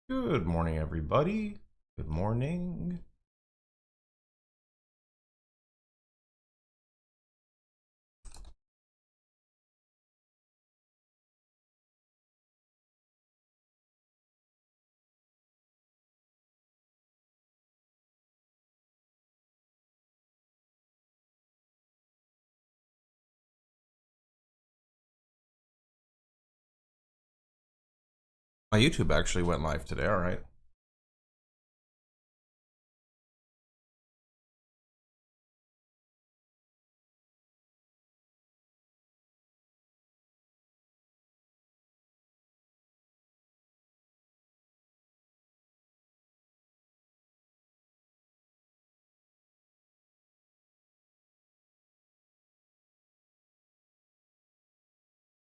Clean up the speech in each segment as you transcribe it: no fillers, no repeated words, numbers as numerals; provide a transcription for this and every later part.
Good morning, everybody. Good morning. My YouTube actually went live today, all right.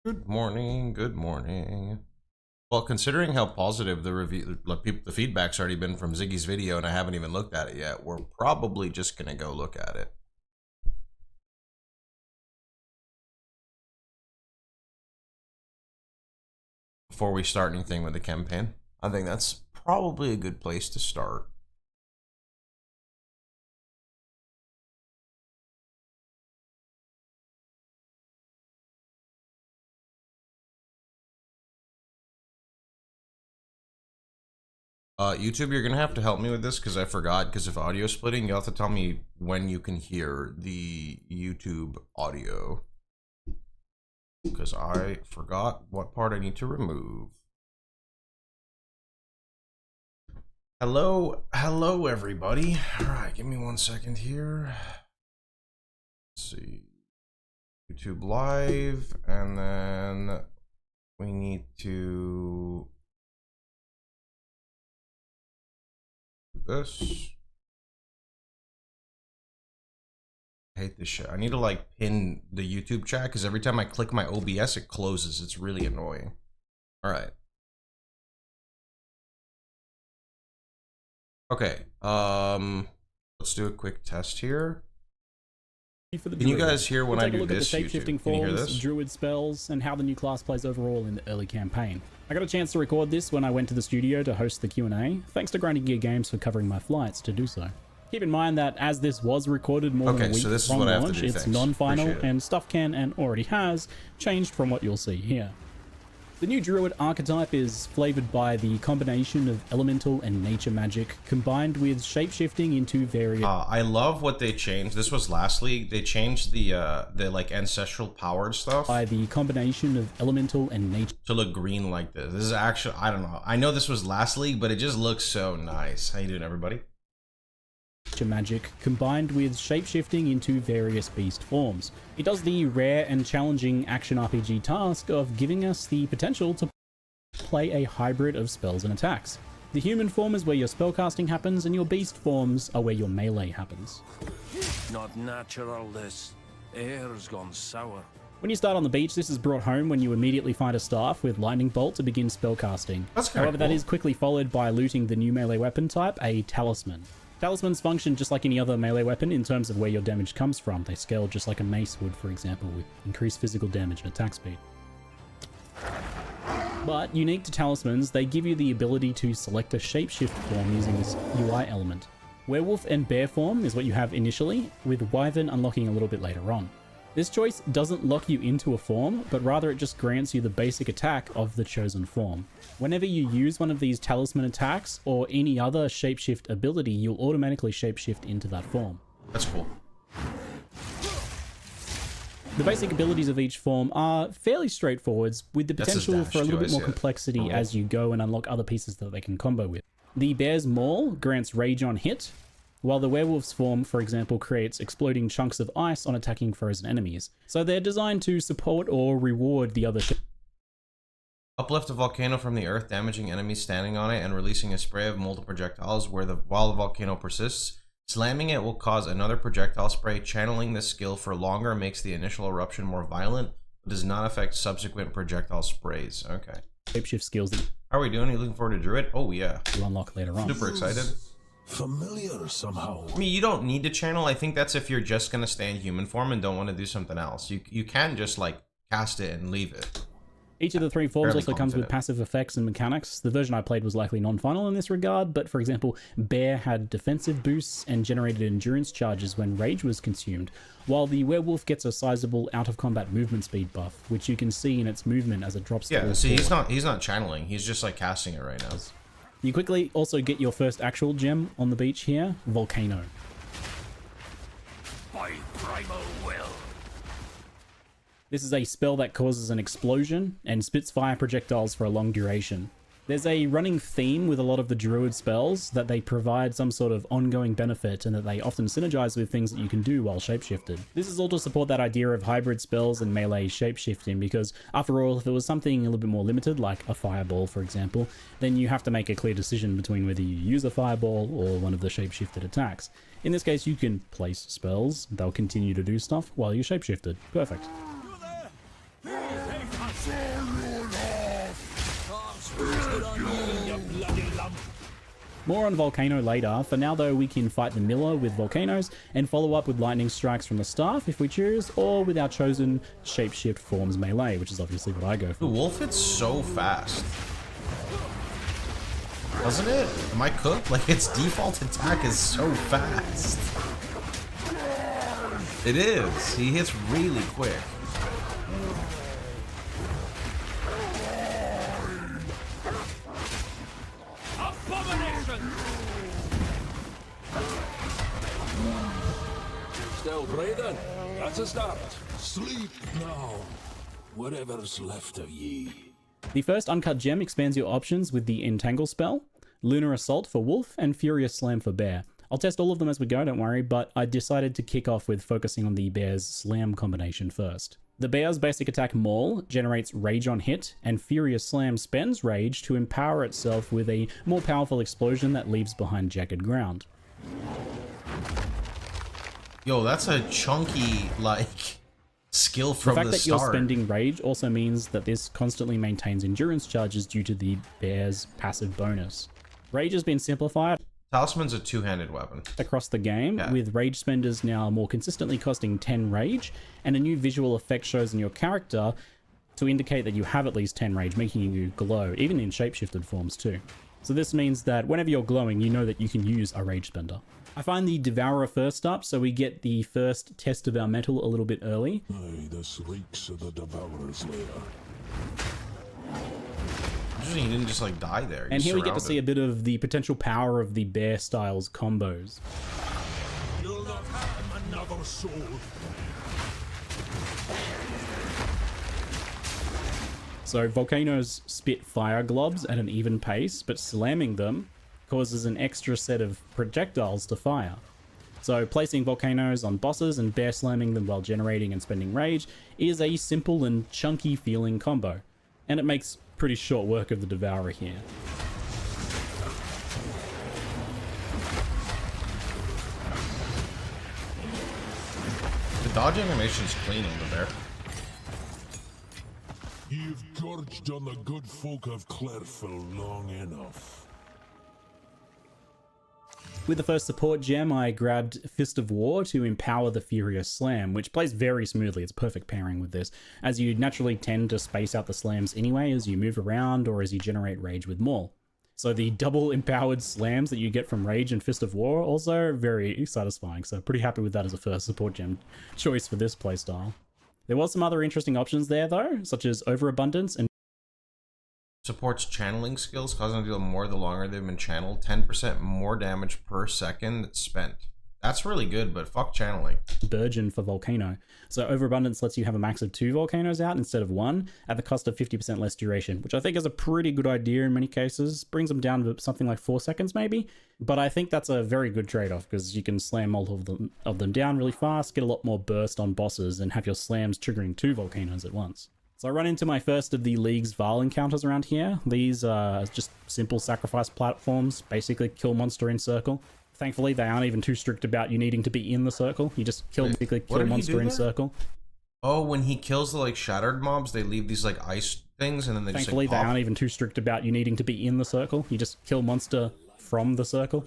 Good morning, good morning. Well, considering how positive the review, the feedback's already been from Ziggy's video and I haven't even looked at it yet, we're probably just gonna go look at it. Before we start anything with the campaign. I think that's probably a good place to start. YouTube, you're gonna have to help me with this because I forgot, because if audio splitting, you'll have to tell me when you can hear the YouTube audio. Because I forgot what part I need to remove. Hello everybody. Alright, give me 1 second here. Let's see. YouTube live, and then we need to this. I hate this shit. I need to like pin the YouTube chat because every time I click my OBS it closes. It's really annoying. All right. Okay. Let's do a quick test here. Can you guys hear when I do this? Take a look at the shape-shifting forms, Druid spells, and how the new class plays overall in the early campaign. I got a chance to record this when I went to the studio to host the Q&A, thanks to Grinding Gear Games for covering my flights to do so. Keep in mind that as this was recorded more than a week from launch, it's non-final and stuff can and already has changed from what you'll see here. The new Druid archetype is flavored by the combination of elemental and nature magic combined with shapeshifting into various... I love what they changed. This was last league. They changed the like ancestral powered stuff. By the combination of elemental and nature... to look green like this. This is actually, I don't know. I know this was last league, but it just looks so nice. How you doing, everybody? Magic combined with shapeshifting into various beast forms. It does the rare and challenging action RPG task of giving us the potential to play a hybrid of spells and attacks. The human form is where your spellcasting happens, and your beast forms are where your melee happens. Not natural, this. Air's gone sour. When you start on the beach, this is brought home when you immediately find a staff with lightning bolt to begin spellcasting. However, that is quickly followed by looting the new melee weapon type, a talisman. Talismans function just like any other melee weapon in terms of where your damage comes from. They scale just like a mace would, for example, with increased physical damage and attack speed. But unique to talismans, they give you the ability to select a shapeshift form using this UI element. Werewolf and bear form is what you have initially, with Wyvern unlocking a little bit later on. This choice doesn't lock you into a form, but rather it just grants you the basic attack of the chosen form. Whenever you use one of these talisman attacks or any other shapeshift ability, you'll automatically shapeshift into that form. That's cool. The basic abilities of each form are fairly straightforward, with the potential for a little bit more complexity as you go and unlock other pieces that they can combo with. The bear's maul grants rage on hit, while the werewolf's form, for example, creates exploding chunks of ice on attacking frozen enemies. So they're designed to support or reward the other... Uplift a volcano from the earth, damaging enemies standing on it and releasing a spray of multiple projectiles while the volcano persists. Slamming it will cause another projectile spray. Channeling this skill for longer makes the initial eruption more violent, but does not affect subsequent projectile sprays. Okay. Shapeshift skills that... How are we doing? Are you looking forward to Druid? Oh yeah. You'll unlock later on. Super excited. Familiar somehow. I mean, you don't need to channel. I think that's if you're just gonna stay in human form and don't want to do something else. You can just like cast it and leave it. Each of the three forms Fairly also comes with confident. passive effects and mechanics. The version I played was likely non-final in this regard, but for example, Bear had defensive boosts and generated endurance charges when rage was consumed, while the Werewolf gets a sizable out-of-combat movement speed buff, which you can see in its movement as it drops. Yeah, see, he's not channeling. He's just like casting it right now. You quickly also get your first actual gem on the beach here, Volcano. By primal will. This is a spell that causes an explosion and spits fire projectiles for a long duration. There's a running theme with a lot of the Druid spells that they provide some sort of ongoing benefit and that they often synergize with things that you can do while shapeshifted. This is all to support that idea of hybrid spells and melee shapeshifting, because after all, if it was something a little bit more limited, like a fireball for example, then you have to make a clear decision between whether you use a fireball or one of the shapeshifted attacks. In this case, you can place spells, they'll continue to do stuff while you're shapeshifted. Perfect. More on Volcano later. For now though, we can fight the Miller with Volcanoes and follow up with lightning strikes from the staff if we choose, or with our chosen shapeshift forms melee, which is obviously what I go for. The wolf hits so fast. Doesn't it? Am I cooked? Like, its default attack is so fast. It is. He hits really quick. Still breathing? That's a start. Sleep now. Whatever's left of ye. The first uncut gem expands your options with the Entangle spell, Lunar Assault for Wolf, and Furious Slam for Bear. I'll test all of them as we go, don't worry, but I decided to kick off with focusing on the Bear's Slam combination first. The Bear's basic attack Maul generates Rage on hit, and Furious Slam spends Rage to empower itself with a more powerful explosion that leaves behind jagged ground. Yo, that's a chunky, like, skill from the fact that start. you're spending Rage also means that this constantly maintains endurance charges due to the Bear's passive bonus. Rage has been simplified Talisman's a two-handed weapon. across the game, Yeah. with Rage spenders now more consistently costing 10 Rage, and a new visual effect shows in your character to indicate that you have at least 10 Rage, making you glow, even in shapeshifted forms too. So this means that whenever you're glowing, you know that you can use a Rage spender. I find the Devourer first up, so we get the first test of our metal a little bit early. Aye, this reeks of the Devourer's lair. Interesting, he didn't just like die there. And He's here we get to surrounded. see a bit of the potential power of the Bear Styles combos. You'll not harm another soul. So Volcanoes spit fire globs at an even pace, but slamming them causes an extra set of projectiles to fire. So placing Volcanoes on bosses and Bear slamming them while generating and spending Rage is a simple and chunky feeling combo. And it makes pretty short work of the Devourer here. The dodge animation's clean over there. You've gorged on the good folk of Clairfell long enough. With the first support gem, I grabbed Fist of War to empower the Furious Slam, which plays very smoothly. It's perfect pairing with this, as you naturally tend to space out the slams anyway as you move around or as you generate Rage with Maul. So the double empowered slams that you get from Rage and Fist of War also very satisfying, so pretty happy with that as a first support gem choice for this playstyle. There was some other interesting options there though, such as Overabundance and Supports channeling skills, causing them to deal more the longer they've been channeled. 10% more damage per second that's spent. That's really good, but fuck channeling. Burgeon for Volcano. So Overabundance lets you have a max of 2 Volcanoes out instead of 1 at the cost of 50% less duration, which I think is a pretty good idea in many cases. Brings them down to something like 4 seconds maybe, but I think that's a very good trade-off because you can slam multiple of them down really fast, get a lot more burst on bosses, and have your slams triggering 2 Volcanoes at once. So I run into my first of the League's Val encounters around here. These are just simple sacrifice platforms, basically kill monster in circle. Thankfully, they aren't even too strict about you needing to be in the circle. You just basically what kill did he monster do in there? circle. Oh, when he kills the like shattered mobs, they leave these like ice things, and then they Thankfully, just they like, aren't pop. even too strict about you needing to be in the circle. You just kill monster from the circle.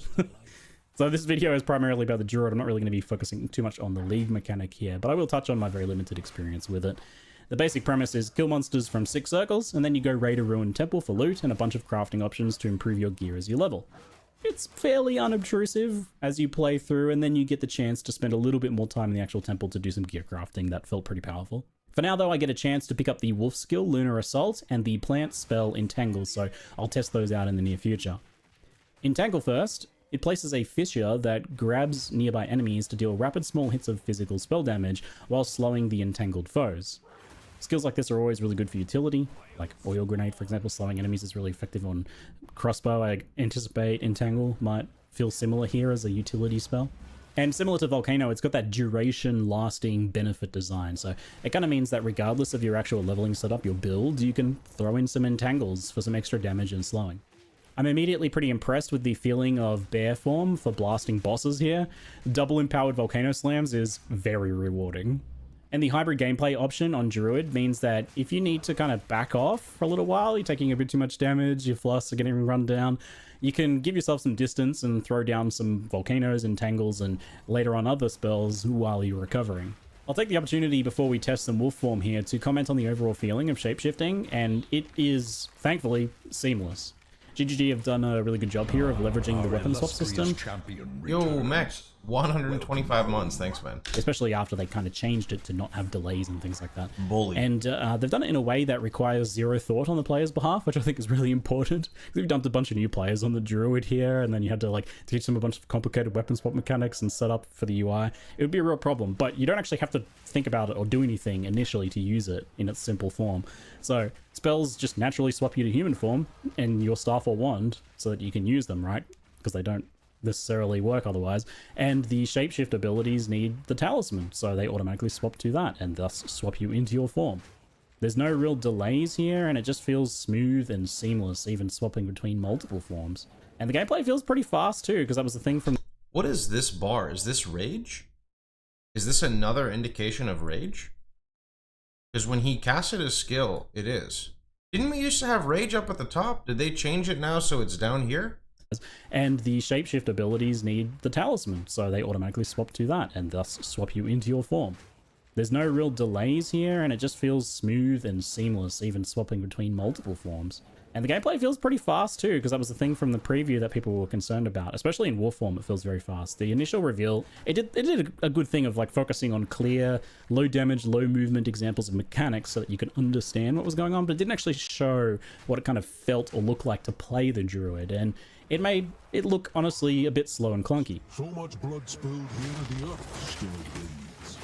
So this video is primarily about the Druid. I'm not really going to be focusing too much on the League mechanic here, but I will touch on my very limited experience with it. The basic premise is kill monsters from 6 circles, and then you go raid a ruined temple for loot and a bunch of crafting options to improve your gear as you level. It's fairly unobtrusive as you play through, and then you get the chance to spend a little bit more time in the actual temple to do some gear crafting that felt pretty powerful. For now though, I get a chance to pick up the wolf skill, Lunar Assault, and the plant spell, Entangle, so I'll test those out in the near future. Entangle first, it places a fissure that grabs nearby enemies to deal rapid small hits of physical spell damage while slowing the entangled foes. Skills like this are always really good for utility, like Oil Grenade, for example. Slowing enemies is really effective on Crossbow. I anticipate Entangle might feel similar here as a utility spell. And similar to Volcano, it's got that duration-lasting benefit design, so it kind of means that regardless of your actual leveling setup, your build, you can throw in some Entangles for some extra damage and slowing. I'm immediately pretty impressed with the feeling of bear form for blasting bosses here. Double empowered Volcano Slams is very rewarding. And the hybrid gameplay option on Druid means that if you need to kind of back off for a little while, you're taking a bit too much damage, your flasks are getting run down, you can give yourself some distance and throw down some volcanoes, entangles, and later on other spells while you're recovering. I'll take the opportunity before we test some wolf form here to comment on the overall feeling of shapeshifting, and it is, thankfully, seamless. GGG have done a really good job here of leveraging the weapon swap system. Yo, Max, 125 months. Thanks, man. Especially after they kind of changed it to not have delays and things like that. Bully. And they've done it in a way that requires zero thought on the player's behalf, which I think is really important. We've dumped a bunch of new players on the Druid here, and then you had to like teach them a bunch of complicated weapon swap mechanics and set up for the UI. It would be a real problem, but you don't actually have to think about it or do anything initially to use it in its simple form. So spells just naturally swap you to human form and your staff or wand so that you can use them, right? Because they don't necessarily work otherwise. And the shapeshift abilities need the talisman, so they automatically swap to that and thus swap you into your form. There's no real delays here, and it just feels smooth and seamless, even swapping between multiple forms. And the gameplay feels pretty fast too, because that was the thing from... What is this bar? Is this rage? Is this another indication of rage? Because when he casted his skill, it is. Didn't we used to have rage up at the top? Did they change it now so it's down here? And the shapeshift abilities need the talisman, so they automatically swap to that and thus swap you into your form. There's no real delays here, and it just feels smooth and seamless, even swapping between multiple forms. And the gameplay feels pretty fast too, because that was the thing from the preview that people were concerned about. Especially in War form, it feels very fast. The initial reveal, it did a good thing of like focusing on clear, low damage, low movement examples of mechanics so that you could understand what was going on, but it didn't actually show what it kind of felt or looked like to play the Druid. And it made it look, honestly, a bit slow and clunky. So much blood spilled here, the earth still bleeds.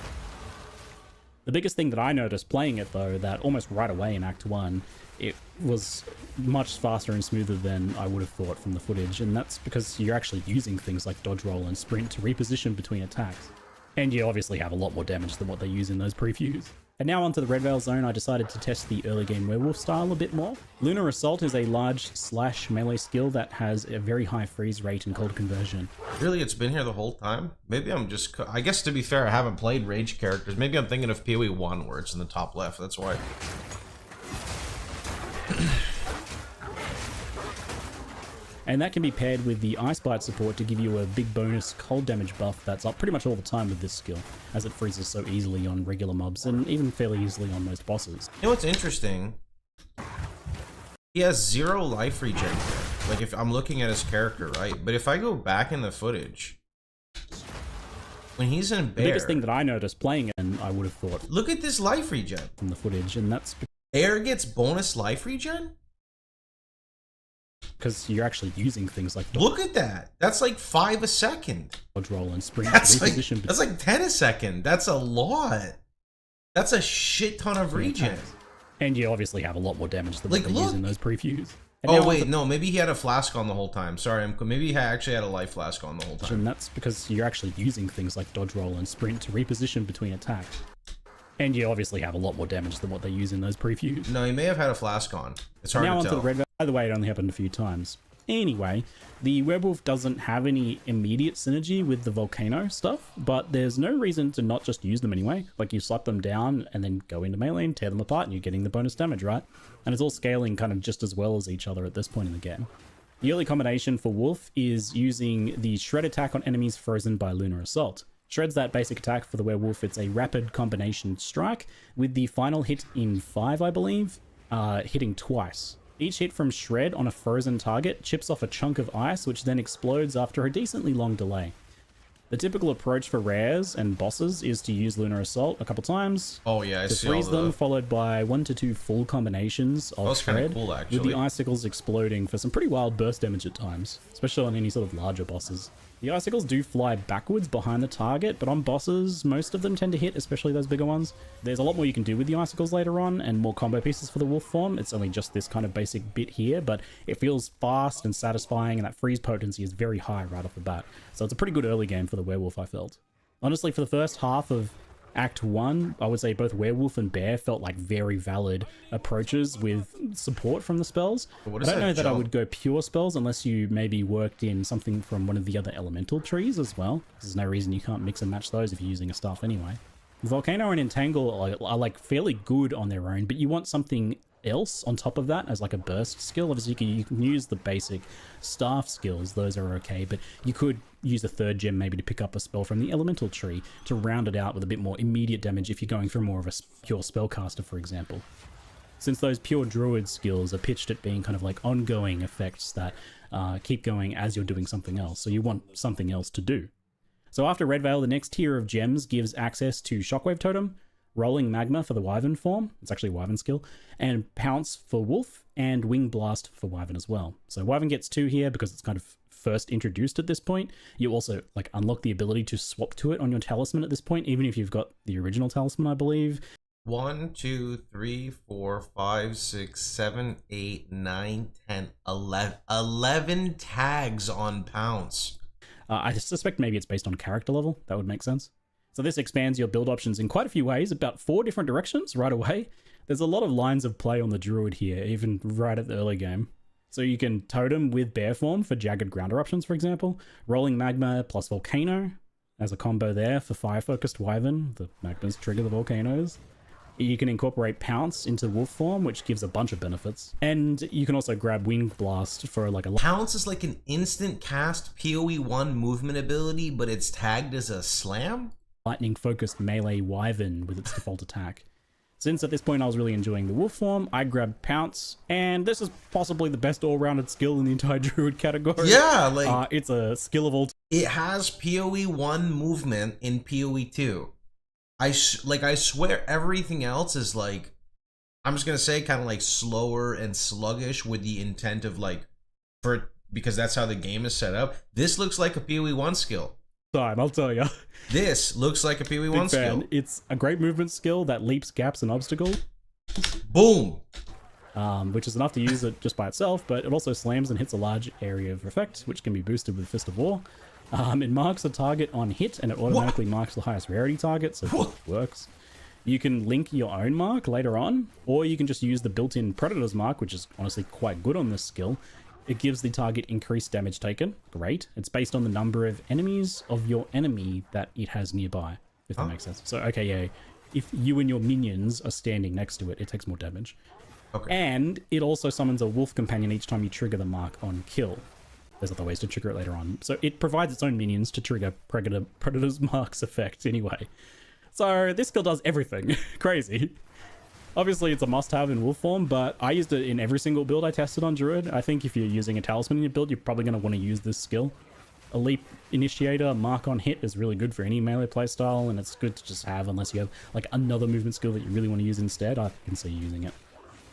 The biggest thing that I noticed playing it, though, that almost right away in Act 1, it was much faster and smoother than I would have thought from the footage, and that's because you're actually using things like dodge roll and sprint to reposition between attacks. And you obviously have a lot more damage than what they use in those previews. And now onto the Red Veil Zone, I decided to test the early game werewolf style a bit more. Lunar Assault is a large slash melee skill that has a very high freeze rate and cold conversion. Really, it's been here the whole time? Maybe I'm just... I guess to be fair, I haven't played rage characters. Maybe I'm thinking of PoE 1 where it's in the top left. That's why. And that can be paired with the Ice Bite support to give you a big bonus cold damage buff that's up pretty much all the time with this skill, as it freezes so easily on regular mobs and even fairly easily on most bosses. You know what's interesting? He has 0 life regen here. Like if I'm looking at his character, right? But if I go back in the footage, when he's in bear... The biggest thing that I noticed playing it, and I would have thought... Look at this life regen. From the footage, and that's... Air gets bonus life regen? Because you're actually using things like... Look at that. That's like 5 a second. Dodge roll and sprint. That's like 10 a second. That's a lot. That's a shit ton of regen. And you obviously have a lot more damage than like, what they use in those previews. And oh wait, no, maybe he had a flask on the whole time. Sorry, maybe he actually had a life flask on the whole time. And that's because you're actually using things like dodge roll and sprint to reposition between attacks. And you obviously have a lot more damage than what they use in those previews. No, he may have had a flask on. It's hard to tell. Now onto the Red Veil. By the way, it only happened a few times. Anyway, the werewolf doesn't have any immediate synergy with the volcano stuff, but there's no reason to not just use them anyway. Like, you slap them down and then go into melee and tear them apart and you're getting the bonus damage, right? And it's all scaling kind of just as well as each other at this point in the game. The early combination for Wolf is using the Shred attack on enemies frozen by Lunar Assault. Shred's that basic attack for the werewolf. It's a rapid combination strike with the final hit in 5, I believe, hitting twice. Each hit from Shred on a frozen target chips off a chunk of ice, which then explodes after a decently long delay. The typical approach for rares and bosses is to use Lunar Assault a couple times. Oh yeah, I to see freeze all them, followed by 1 to 2 full combinations of Shred, cool, with the Icicles exploding for some pretty wild burst damage at times, especially on any sort of larger bosses. The Icicles do fly backwards behind the target, but on bosses, most of them tend to hit, especially those bigger ones. There's a lot more you can do with the Icicles later on, and more combo pieces for the wolf form. It's only just this kind of basic bit here, but it feels fast and satisfying, and that freeze potency is very high right off the bat. So it's a pretty good early game for the werewolf, I felt. Honestly, for the first half of Act 1, I would say both werewolf and bear felt like very valid approaches with support from the spells. I don't know that I would go pure spells unless you maybe worked in something from one of the other elemental trees as well. There's no reason you can't mix and match those if you're using a staff anyway. Volcano and Entangle are like fairly good on their own, but you want something else on top of that as like a burst skill. Obviously you can use the basic staff skills, those are okay, but you could use a third gem maybe to pick up a spell from the elemental tree to round it out with a bit more immediate damage if you're going for more of a pure spellcaster, for example. Since those pure druid skills are pitched at being kind of like ongoing effects that keep going as you're doing something else, so you want something else to do. So after Red Veil, the next tier of gems gives access to Shockwave Totem, Rolling Magma for the Wyvern form, it's actually a Wyvern skill, and Pounce for Wolf, and Wing Blast for Wyvern as well. So Wyvern gets 2 here because it's kind of first introduced at this point. You also like unlock the ability to swap to it on your talisman at this point, even if you've got the original talisman, I believe. 1, 2, 3, 4, 5, 6, 7, 8, 9, 10, 11 tags on Pounce. I suspect maybe it's based on character level. That would make sense. So this expands your build options in quite a few ways, about 4 different directions right away. There's a lot of lines of play on the Druid here, even right at the early game. So you can totem with bear form for jagged ground eruptions, for example. Rolling Magma plus Volcano as a combo there for fire-focused Wyvern. The magmas trigger the volcanoes. You can incorporate Pounce into wolf form, which gives a bunch of benefits. And you can also grab Wing Blast for like a... Pounce is like an instant cast PoE 1 movement ability, but it's tagged as a slam? Lightning-focused melee Wyvern with its default attack. Since at this point I was really enjoying the wolf form, I grabbed Pounce, and this is possibly the best all-rounded skill in the entire Druid category. Yeah, like... it's a skill of all... It has PoE 1 movement in PoE 2. I swear everything else is like... I'm just gonna say kind of like slower and sluggish with the intent of like... because that's how the game is set up. This looks like a PoE 1 skill. Time, I'll tell you. This looks like a PoE 1 skill. It's a great movement skill that leaps gaps and obstacles. Boom! Which is enough to use it just by itself, but it also slams and hits a large area of effect, which can be boosted with Fist of War. It marks a target on hit, and it automatically marks the highest rarity target, so it works. You can link your own mark later on, or you can just use the built-in Predator's mark, which is honestly quite good on this skill. It gives the target increased damage taken. Great. It's based on the number of enemies of your enemy that it has nearby, if that makes sense. So, okay, yeah. If you and your minions are standing next to it, it takes more damage. Okay. And it also summons a wolf companion each time you trigger the mark on kill. There's other ways to trigger it later on. So it provides its own minions to trigger Predator's mark's effect anyway. So this skill does everything. Crazy. Obviously, it's a must-have in wolf form, but I used it in every single build I tested on Druid. I think if you're using a talisman in your build, you're probably going to want to use this skill. A leap initiator, mark on hit is really good for any melee playstyle, and it's good to just have unless you have like another movement skill that you really want to use instead. I can see you using it.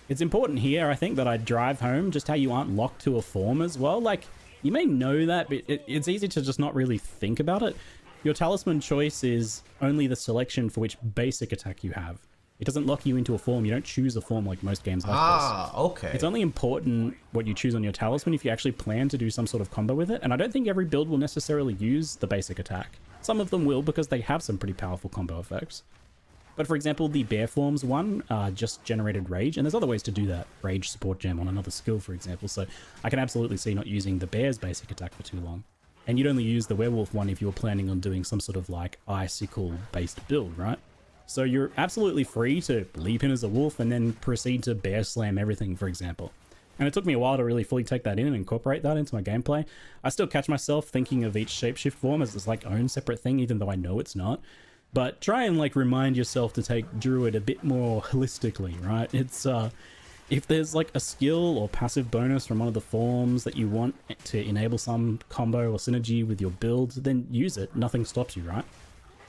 It's important here, I think, that I drive home just how you aren't locked to a form as well. Like, you may know that, but it's easy to just not really think about it. Your talisman choice is only the selection for which basic attack you have. It doesn't lock you into a form. You don't choose a form like most games like this. Okay. It's only important what you choose on your talisman if you actually plan to do some sort of combo with it. And I don't think every build will necessarily use the basic attack. Some of them will because they have some pretty powerful combo effects. But for example, the bear forms one just generated rage, and there's other ways to do that. Rage support gem on another skill, for example. So I can absolutely see not using the bear's basic attack for too long. And you'd only use the werewolf one if you were planning on doing some sort of like Icicle based build, right? So you're absolutely free to leap in as a wolf and then proceed to bear slam everything, for example. And it took me a while to really fully take that in and incorporate that into my gameplay. I still catch myself thinking of each shapeshift form as this like own separate thing, even though I know it's not. But try and like remind yourself to take Druid a bit more holistically, right? It's if there's like a skill or passive bonus from one of the forms that you want to enable some combo or synergy with your build, then use it. Nothing stops you, right?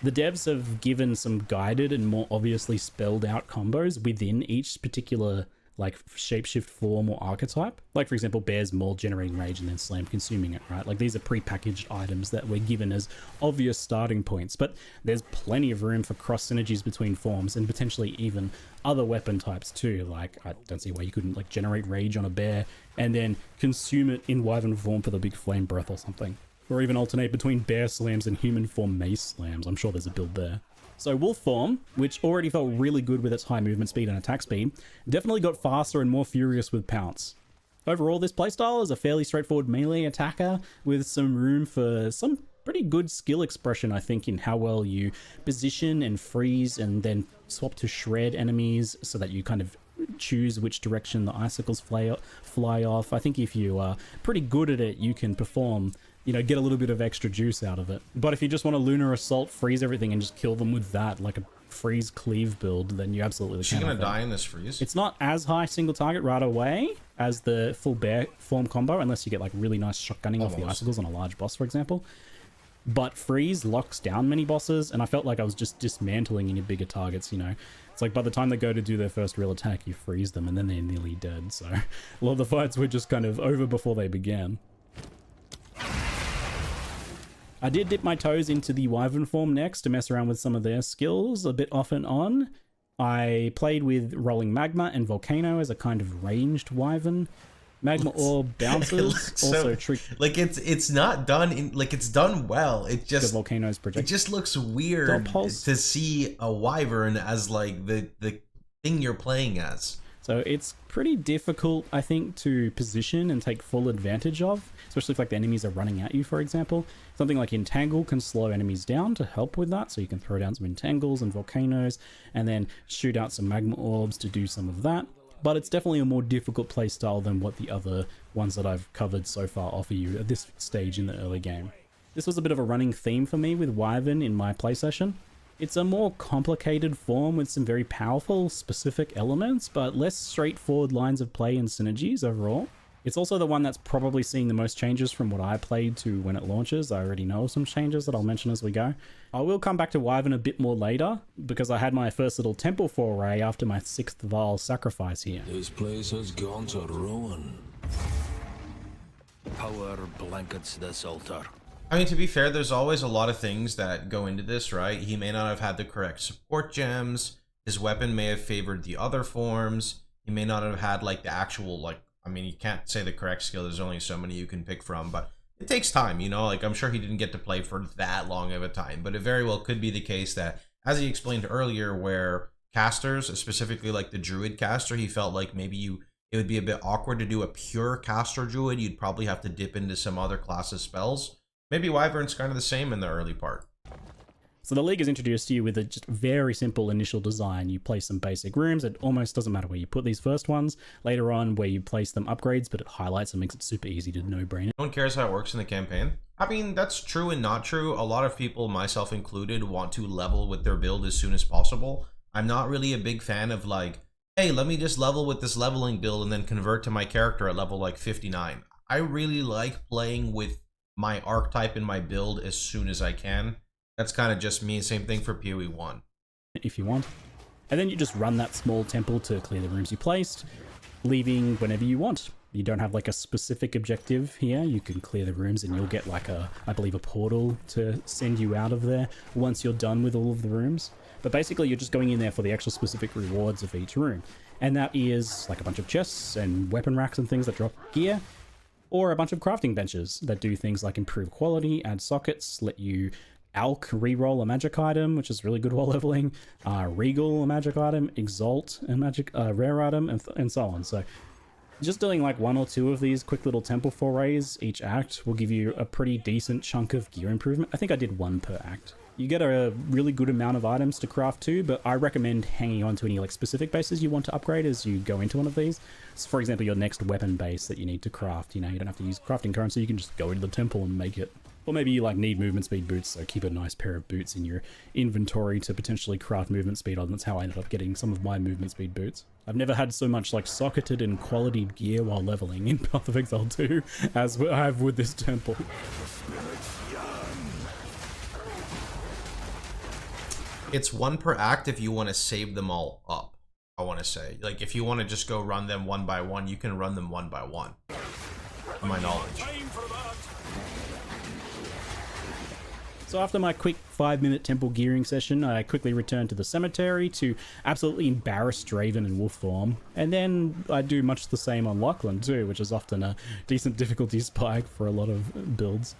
The devs have given some guided and more obviously spelled out combos within each particular like shapeshift form or archetype. Like for example, Bear's Maul generating rage and then Slam consuming it, right? Like these are pre-packaged items that we're given as obvious starting points, but there's plenty of room for cross synergies between forms and potentially even other weapon types too. Like I don't see why you couldn't like generate rage on a bear and then consume it in Wyvern form for the big flame breath or something. Or even alternate between bear slams and human form mace slams. I'm sure there's a build there. So wolf form, which already felt really good with its high movement speed and attack speed, definitely got faster and more furious with pounce. Overall, this playstyle is a fairly straightforward melee attacker with some room for some pretty good skill expression, I think, in how well you position and freeze and then swap to shred enemies so that you kind of choose which direction the icicles fly off. I think if you are pretty good at it, you can perform, you know, get a little bit of extra juice out of it. But if you just want to Lunar Assault, freeze everything and just kill them with that, like a freeze cleave build, then you absolutely can. Is she gonna die in this freeze? It's not as high single target right away as the full bear form combo, unless you get like really nice shotgunning off the icicles on a large boss, for example. But freeze locks down many bosses, and I felt like I was just dismantling any bigger targets, you know. It's like by the time they go to do their first real attack, you freeze them and then they're nearly dead. So a lot of the fights were just kind of over before they began. I did dip my toes into the Wyvern form next to mess around with some of their skills a bit off and on. I played with Rolling Magma and Volcano as a kind of ranged Wyvern. Magma Orb bounces, also tricky. Like it's not done in like it's done well. It just the Volcano's project. It just looks weird to see a Wyvern as like the thing you're playing as. So it's pretty difficult, I think, to position and take full advantage of, especially if like the enemies are running at you, for example. Something like Entangle can slow enemies down to help with that, so you can throw down some Entangles and Volcanoes and then shoot out some Magma Orbs to do some of that. But it's definitely a more difficult playstyle than what the other ones that I've covered so far offer you at this stage in the early game. This was a bit of a running theme for me with Wyvern in my play session. It's a more complicated form with some very powerful, specific elements, but less straightforward lines of play and synergies overall. It's also the one that's probably seeing the most changes from what I played to when it launches. I already know some changes that I'll mention as we go. I will come back to Wyvern a bit more later, because I had my first little temple foray after my 6th Val sacrifice here. This place has gone to ruin. Power blankets this altar. I mean, to be fair, there's always a lot of things that go into this, right? He may not have had the correct support gems. His weapon may have favored the other forms. He may not have had, like, the actual, like, I mean, you can't say the correct skill. There's only so many you can pick from, but it takes time, you know? Like, I'm sure he didn't get to play for that long of a time, but it very well could be the case that, as he explained earlier, where casters, specifically, like, the Druid caster, he felt like maybe it would be a bit awkward to do a pure caster Druid. You'd probably have to dip into some other classes' spells. Maybe Wyvern's kind of the same in the early part. So the League is introduced to you with a just very simple initial design. You place some basic rooms. It almost doesn't matter where you put these first ones. Later on, where you place them upgrades, but it highlights and makes it super easy to no-brain it. No one cares how it works in the campaign. I mean, that's true and not true. A lot of people, myself included, want to level with their build as soon as possible. I'm not really a big fan of like, hey, let me just level with this leveling build and then convert to my character at level like 59. I really like playing with my archetype in my build as soon as I can. That's kind of just me. Same thing for PoE 1. If you want. And then you just run that small temple to clear the rooms you placed, leaving whenever you want. You don't have like a specific objective here. You can clear the rooms and you'll get like I believe a portal to send you out of there once you're done with all of the rooms. But basically you're just going in there for the actual specific rewards of each room. And that is like a bunch of chests and weapon racks and things that drop gear, or a bunch of crafting benches that do things like improve quality, add sockets, let you Alk reroll a magic item, which is really good while leveling, Regal a magic item, Exalt a magic rare item, and so on. So just doing like 1 or 2 of these quick little temple forays each act will give you a pretty decent chunk of gear improvement. I think I did 1 per act. You get a really good amount of items to craft too, but I recommend hanging on to any like specific bases you want to upgrade as you go into one of these. So for example, your next weapon base that you need to craft, you know, you don't have to use crafting currency, you can just go into the temple and make it. Or maybe you like need movement speed boots, so keep a nice pair of boots in your inventory to potentially craft movement speed on. That's how I ended up getting some of my movement speed boots. I've never had so much like socketed and quality gear while leveling in Path of Exile 2 as I have with this temple. It's 1 per act if you want to save them all up, I want to say. Like, if you want to just go run them 1 by 1, you can run them 1 by 1. To my knowledge. So after my quick 5-minute temple gearing session, I quickly returned to the cemetery to absolutely embarrass Draven in wolf form. And then I do much the same on Lachlan too, which is often a decent difficulty spike for a lot of builds.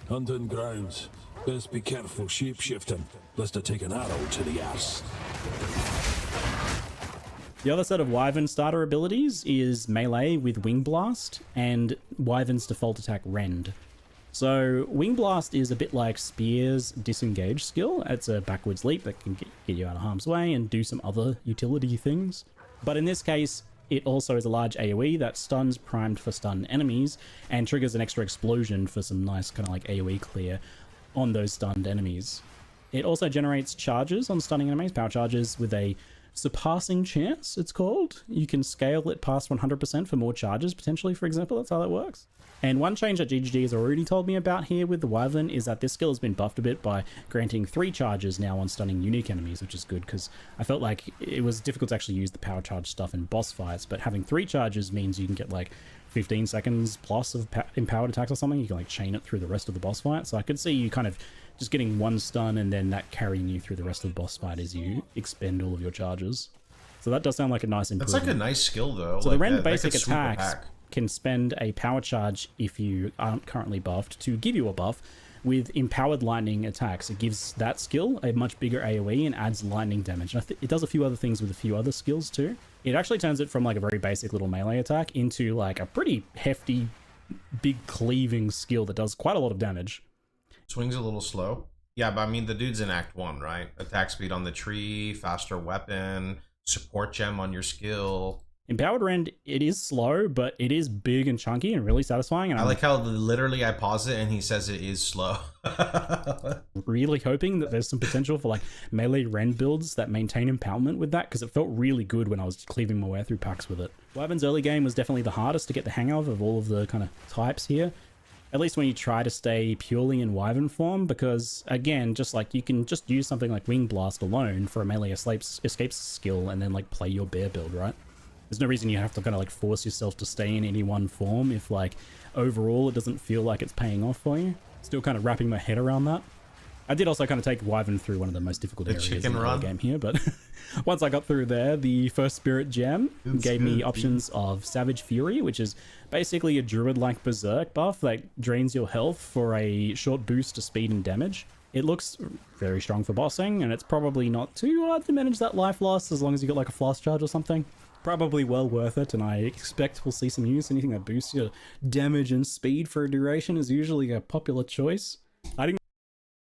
Hunting grounds. Best be careful shape-shifting, lest I take an arrow to the ass. The other set of Wyvern starter abilities is melee with Wing Blast and Wyvern's default attack Rend. So Wing Blast is a bit like Spear's disengage skill. It's a backwards leap that can get you out of harm's way and do some other utility things. But in this case, it also is a large AoE that stuns primed for stun enemies and triggers an extra explosion for some nice kind of like AoE clear on those stunned enemies. It also generates charges on stunning enemies, power charges with a surpassing chance, it's called. You can scale it past 100% for more charges, potentially, for example. That's how that works. And one change that GGG has already told me about here with the Wyvern is that this skill has been buffed a bit by granting 3 charges now on stunning unique enemies, which is good because I felt like it was difficult to actually use the power charge stuff in boss fights, but having 3 charges means you can get like 15 seconds plus of empowered attacks or something. You can like chain it through the rest of the boss fight. So I could see you kind of just getting 1 stun and then that carrying you through the rest of the boss fight as you expend all of your charges. So that does sound like a nice improvement. That's like a nice skill though. So like the Rend that basic could sweep a attacks pack. can spend a power charge if you aren't currently buffed to give you a buff. With empowered lightning attacks, it gives that skill a much bigger AoE and adds lightning damage. And it does a few other things with a few other skills too. It actually turns it from like a very basic little melee attack into like a pretty hefty, big cleaving skill that does quite a lot of damage. Swings a little slow. Yeah, but I mean the dude's in Act 1, right? Attack speed on the tree, faster weapon, support gem on your skill. Empowered Rend, it is slow, but it is big and chunky and really satisfying. And I like how literally I pause it and he says it is slow. Really hoping that there's some potential for like melee Rend builds that maintain empowerment with that, because it felt really good when I was cleaving my way through packs with it. Wyvern's early game was definitely the hardest to get the hang of all of the kind of types here. At least when you try to stay purely in Wyvern form, because again, just like you can just use something like Wing Blast alone for a melee escapes skill and then like play your bear build, right? There's no reason you have to kind of like force yourself to stay in any one form if like overall it doesn't feel like it's paying off for you. Still kind of wrapping my head around that. I did also kind of take Wyvern through one of the most difficult areas in the game here, but once I got through there, the first Spirit Gem gave me options of Savage Fury, which is basically a Druid-like Berserk buff that drains your health for a short boost to speed and damage. It looks very strong for bossing, and it's probably not too hard to manage that life loss as long as you got like a flash charge or something. Probably well worth it, and I expect we'll see some use. Anything that boosts your damage and speed for a duration is usually a popular choice. I didn't.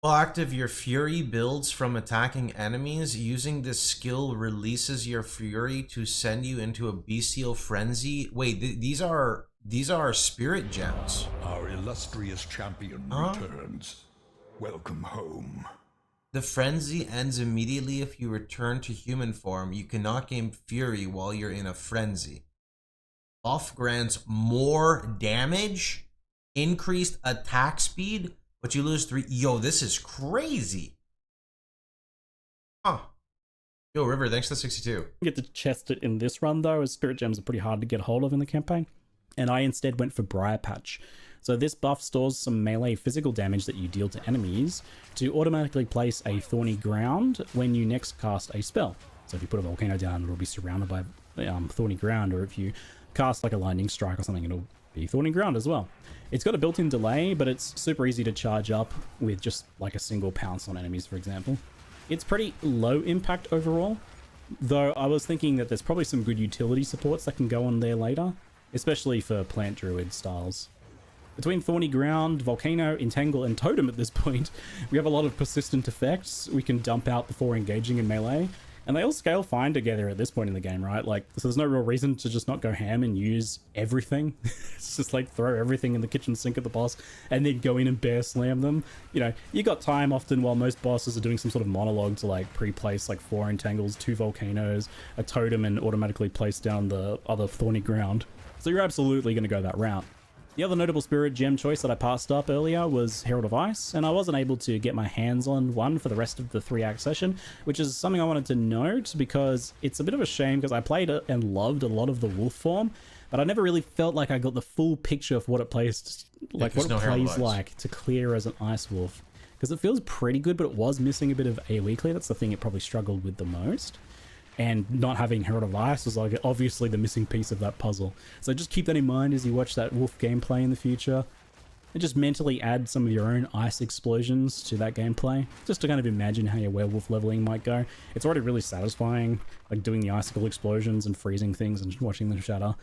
Well, active your fury builds from attacking enemies. Using this skill releases your fury to send you into a bestial frenzy. Wait, these are spirit gems. Our illustrious champion returns. Welcome home. The frenzy ends immediately if you return to human form. You cannot gain fury while you're in a frenzy. Buff grants more damage, increased attack speed, but you lose 3. Yo, this is crazy. Huh. Yo, River, thanks to 62. Get to chest it in this run though, as Spirit Gems are pretty hard to get hold of in the campaign. And I instead went for Briar Patch. So this buff stores some melee physical damage that you deal to enemies to automatically place a thorny ground when you next cast a spell. So if you put a volcano down, it'll be surrounded by thorny ground, or if you cast like a lightning strike or something, it'll be Thorny Ground as well. It's got a built-in delay, but it's super easy to charge up with just like a single pounce on enemies, for example. It's pretty low impact overall, though I was thinking that there's probably some good utility supports that can go on there later, especially for plant druid styles. Between Thorny Ground, Volcano, Entangle, and Totem at this point, we have a lot of persistent effects we can dump out before engaging in melee, and they all scale fine together at this point in the game, right? Like, so there's no real reason to just not go ham and use everything. It's just like throw everything in the kitchen sink at the boss and then go in and bear slam them. You know, you got time often while most bosses are doing some sort of monologue to like pre-place like 4 Entangles, 2 Volcanoes, a Totem, and automatically place down the other Thorny Ground. So you're absolutely going to go that route. The other notable spirit gem choice that I passed up earlier was Herald of Ice, and I wasn't able to get my hands on one for the rest of the 3-act session, which is something I wanted to note because it's a bit of a shame because I played it and loved a lot of the wolf form, but I never really felt like I got the full picture of what it plays like, what it plays like to clear as an ice wolf. Because it feels pretty good, but it was missing a bit of AoE clear. That's the thing it probably struggled with the most. And not having Herald of Ice was like obviously the missing piece of that puzzle. So just keep that in mind as you watch that wolf gameplay in the future. And just mentally add some of your own ice explosions to that gameplay, just to kind of imagine how your werewolf leveling might go. It's already really satisfying, like doing the icicle explosions and freezing things and watching them shatter.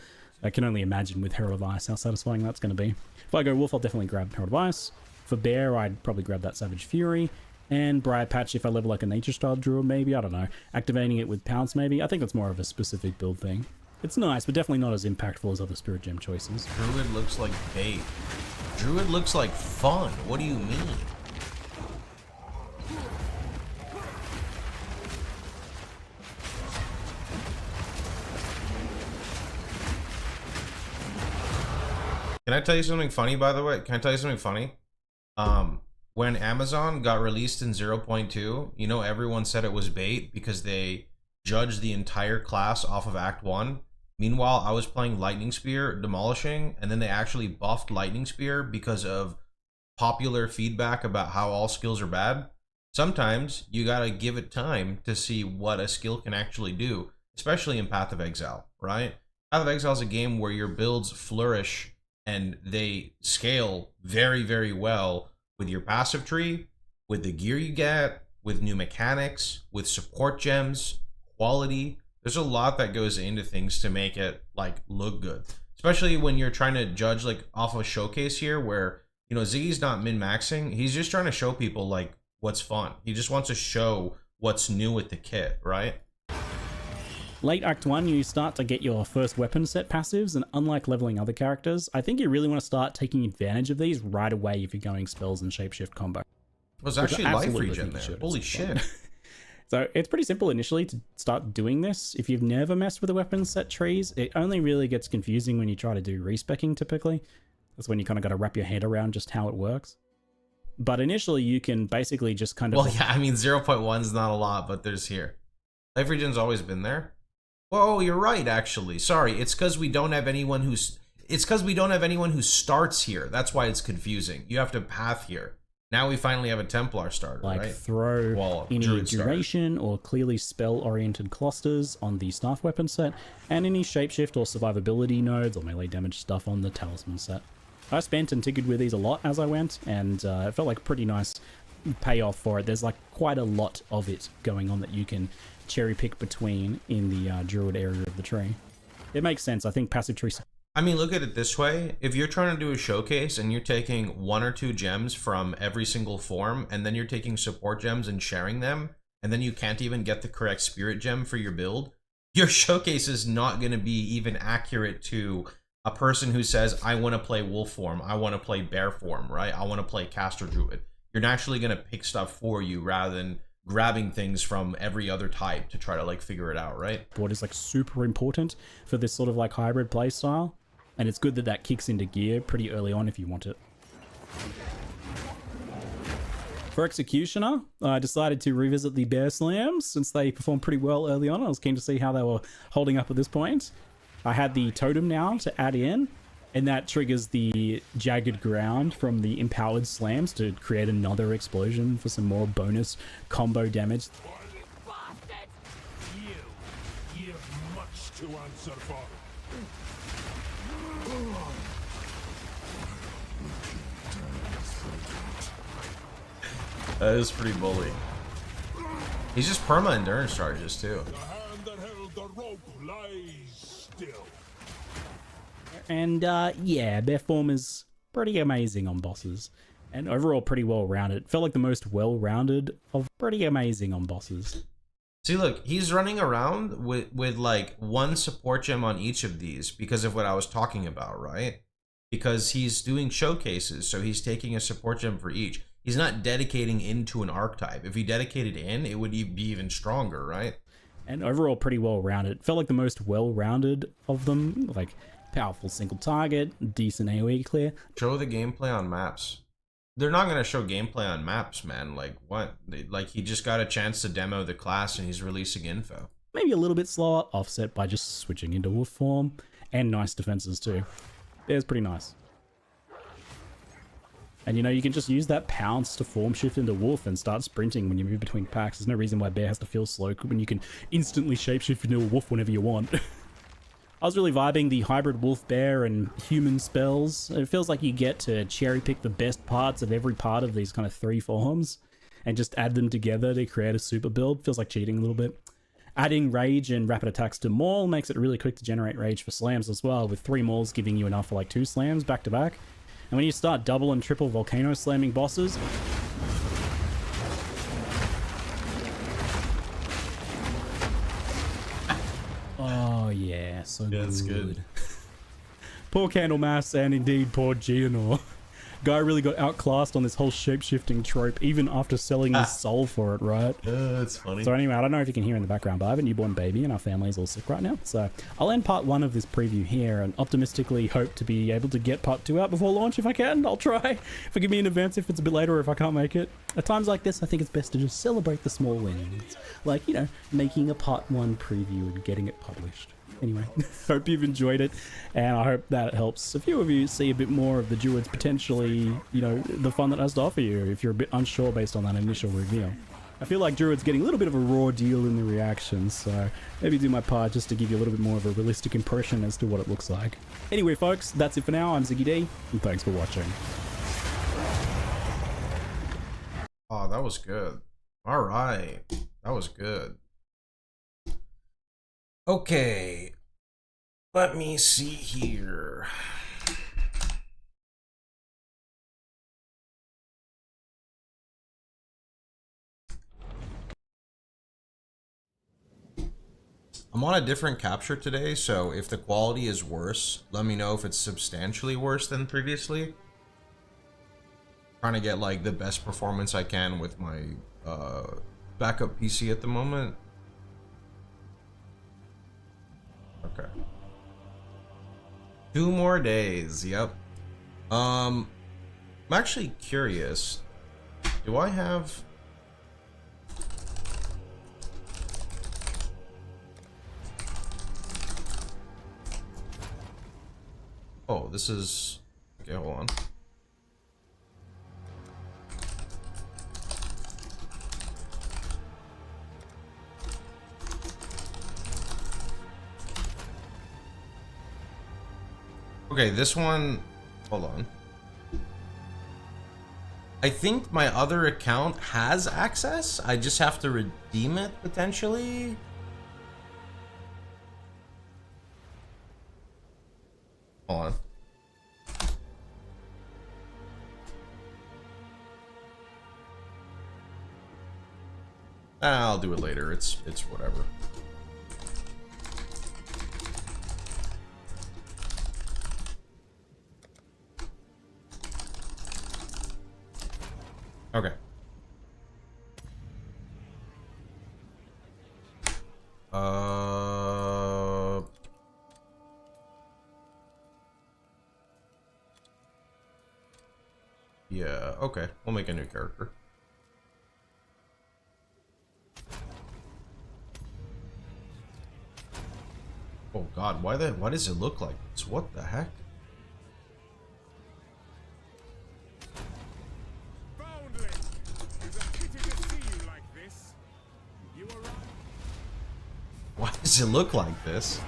I can only imagine with Herald of Ice how satisfying that's going to be. If I go wolf, I'll definitely grab Herald of Ice. For bear, I'd probably grab that Savage Fury. And Briar Patch if I level like a nature style druid, maybe, I don't know. Activating it with Pounce, maybe. I think that's more of a specific build thing. It's nice, but definitely not as impactful as other spirit gem choices. Druid looks like bait. Druid looks like fun. What do you mean? Can I tell you something funny, by the way? Can I tell you something funny? When Amazon got released in 0.2, you know, everyone said it was bait because they judged the entire class off of Act 1. Meanwhile, I was playing Lightning Spear, Demolishing, and then they actually buffed Lightning Spear because of popular feedback about how all skills are bad. Sometimes you gotta give it time to see what a skill can actually do, especially in Path of Exile, right? Path of Exile is a game where your builds flourish and they scale very, very well with your passive tree, with the gear you get, with new mechanics, with support gems, quality. There's a lot that goes into things to make it like look good, especially when you're trying to judge like off of a showcase here where, you know, Ziggy's not min-maxing. He's just trying to show people like what's fun. He just wants to show what's new with the kit, right? Late Act 1, you start to get your first weapon set passives, and unlike leveling other characters, I think you really want to start taking advantage of these right away if you're going spells and shapeshift combo. There's actually life regen there. Holy shit. So it's pretty simple initially to start doing this. If you've never messed with the weapon set trees, it only really gets confusing when you try to do respecking typically. That's when you kind of got to wrap your head around just how it works. But initially you can basically just kind of... Well, yeah, I mean 0.1 is not a lot, but there's here. Life regen's always been there. Whoa, you're right, actually. Sorry, it's because we don't have anyone who's... It's because we don't have anyone who starts here. That's why it's confusing. You have to path here. Now we finally have a Templar starter, like right? Throw well, any Druid duration starter. or clearly spell-oriented clusters on the staff weapon set, and any shapeshift or survivability nodes or melee damage stuff on the talisman set. I spent and tinkered with these a lot as I went, and it felt like a pretty nice payoff for it. There's like quite a lot of it going on that you can cherry pick between in the Druid area of the tree. It makes sense. I think passive tree... I mean, look at it this way. If you're trying to do a showcase and you're taking 1 or 2 gems from every single form, and then you're taking support gems and sharing them, and then you can't even get the correct spirit gem for your build, your showcase is not going to be even accurate to a person who says, I want to play wolf form, I want to play bear form, right? I want to play caster druid. You're naturally going to pick stuff for you rather than grabbing things from every other type to try to like figure it out, right? Board is like super important for this sort of like hybrid play style, and it's good that that kicks into gear pretty early on if you want it. For Executioner, I decided to revisit the Bear Slams since they performed pretty well early on. I was keen to see how they were holding up at this point. I had the Totem now to add in, and that triggers the Jagged Ground from the Empowered Slams to create another explosion for some more bonus combo damage. You have much to answer for. That is pretty bully. He's just perma endurance charges too. The hand that held the rope lies still. And yeah, their form is pretty amazing on bosses. And overall pretty well rounded. Felt like the most well rounded of pretty amazing on bosses. See, look, he's running around with like one support gem on each of these because of what I was talking about, right? Because he's doing showcases, so he's taking a support gem for each. He's not dedicating into an archetype. If he dedicated in, it would be even stronger, right? And overall pretty well rounded. Felt like the most well rounded of them. Like powerful single target, decent AoE clear. Show the gameplay on maps. They're not going to show gameplay on maps, man. Like, what? Like, he just got a chance to demo the class and he's releasing info. Maybe a little bit slower, offset by just switching into wolf form. And nice defenses too. It was pretty nice. And you know, you can just use that pounce to form shift into wolf and start sprinting when you move between packs. There's no reason why bear has to feel slow when you can instantly shapeshift into a wolf whenever you want. I was really vibing the hybrid wolf bear and human spells. It feels like you get to cherry pick the best parts of every part of these kind of three forms and just add them together to create a super build. Feels like cheating a little bit. Adding rage and rapid attacks to maul makes it really quick to generate rage for slams as well, with 3 mauls giving you enough for like 2 slams back to back. And when you start double and triple volcano slamming bosses, oh yeah, so good. That's good. Poor Candlemass and indeed poor Geonor. Guy really got outclassed on this whole shape-shifting trope, even after selling his soul for it, right? That's funny. So anyway, I don't know if you can hear in the background, but I have a newborn baby and our family's all sick right now. So I'll end part 1 of this preview here and optimistically hope to be able to get part 2 out before launch if I can. I'll try. Forgive me in advance if it's a bit later or if I can't make it. At times like this, I think it's best to just celebrate the small wins. Like, you know, making a part 1 preview and getting it published. Anyway, hope you've enjoyed it, and I hope that it helps a few of you see a bit more of the Druids potentially, you know, the fun that has to offer you if you're a bit unsure based on that initial reveal. I feel like Druid's getting a little bit of a raw deal in the reactions, so maybe do my part just to give you a little bit more of a realistic impression as to what it looks like. Anyway, folks, that's it for now. I'm Ziggy D, and thanks for watching. Oh, that was good. All right. That was good. Okay. Let me see here. I'm on a different capture today, so if the quality is worse, let me know if it's substantially worse than previously. Trying to get like the best performance I can with my backup PC at the moment. Okay. 2 more days, yep. I'm actually curious. Do I have... Oh, this is... Okay, hold on. Okay, this one... Hold on. I think my other account has access. I just have to redeem it, potentially. Hold on. I'll do it later. It's whatever. Okay. Yeah, okay. We'll make a new character. Oh god, why does it look like this? What the heck? Why does it look like this?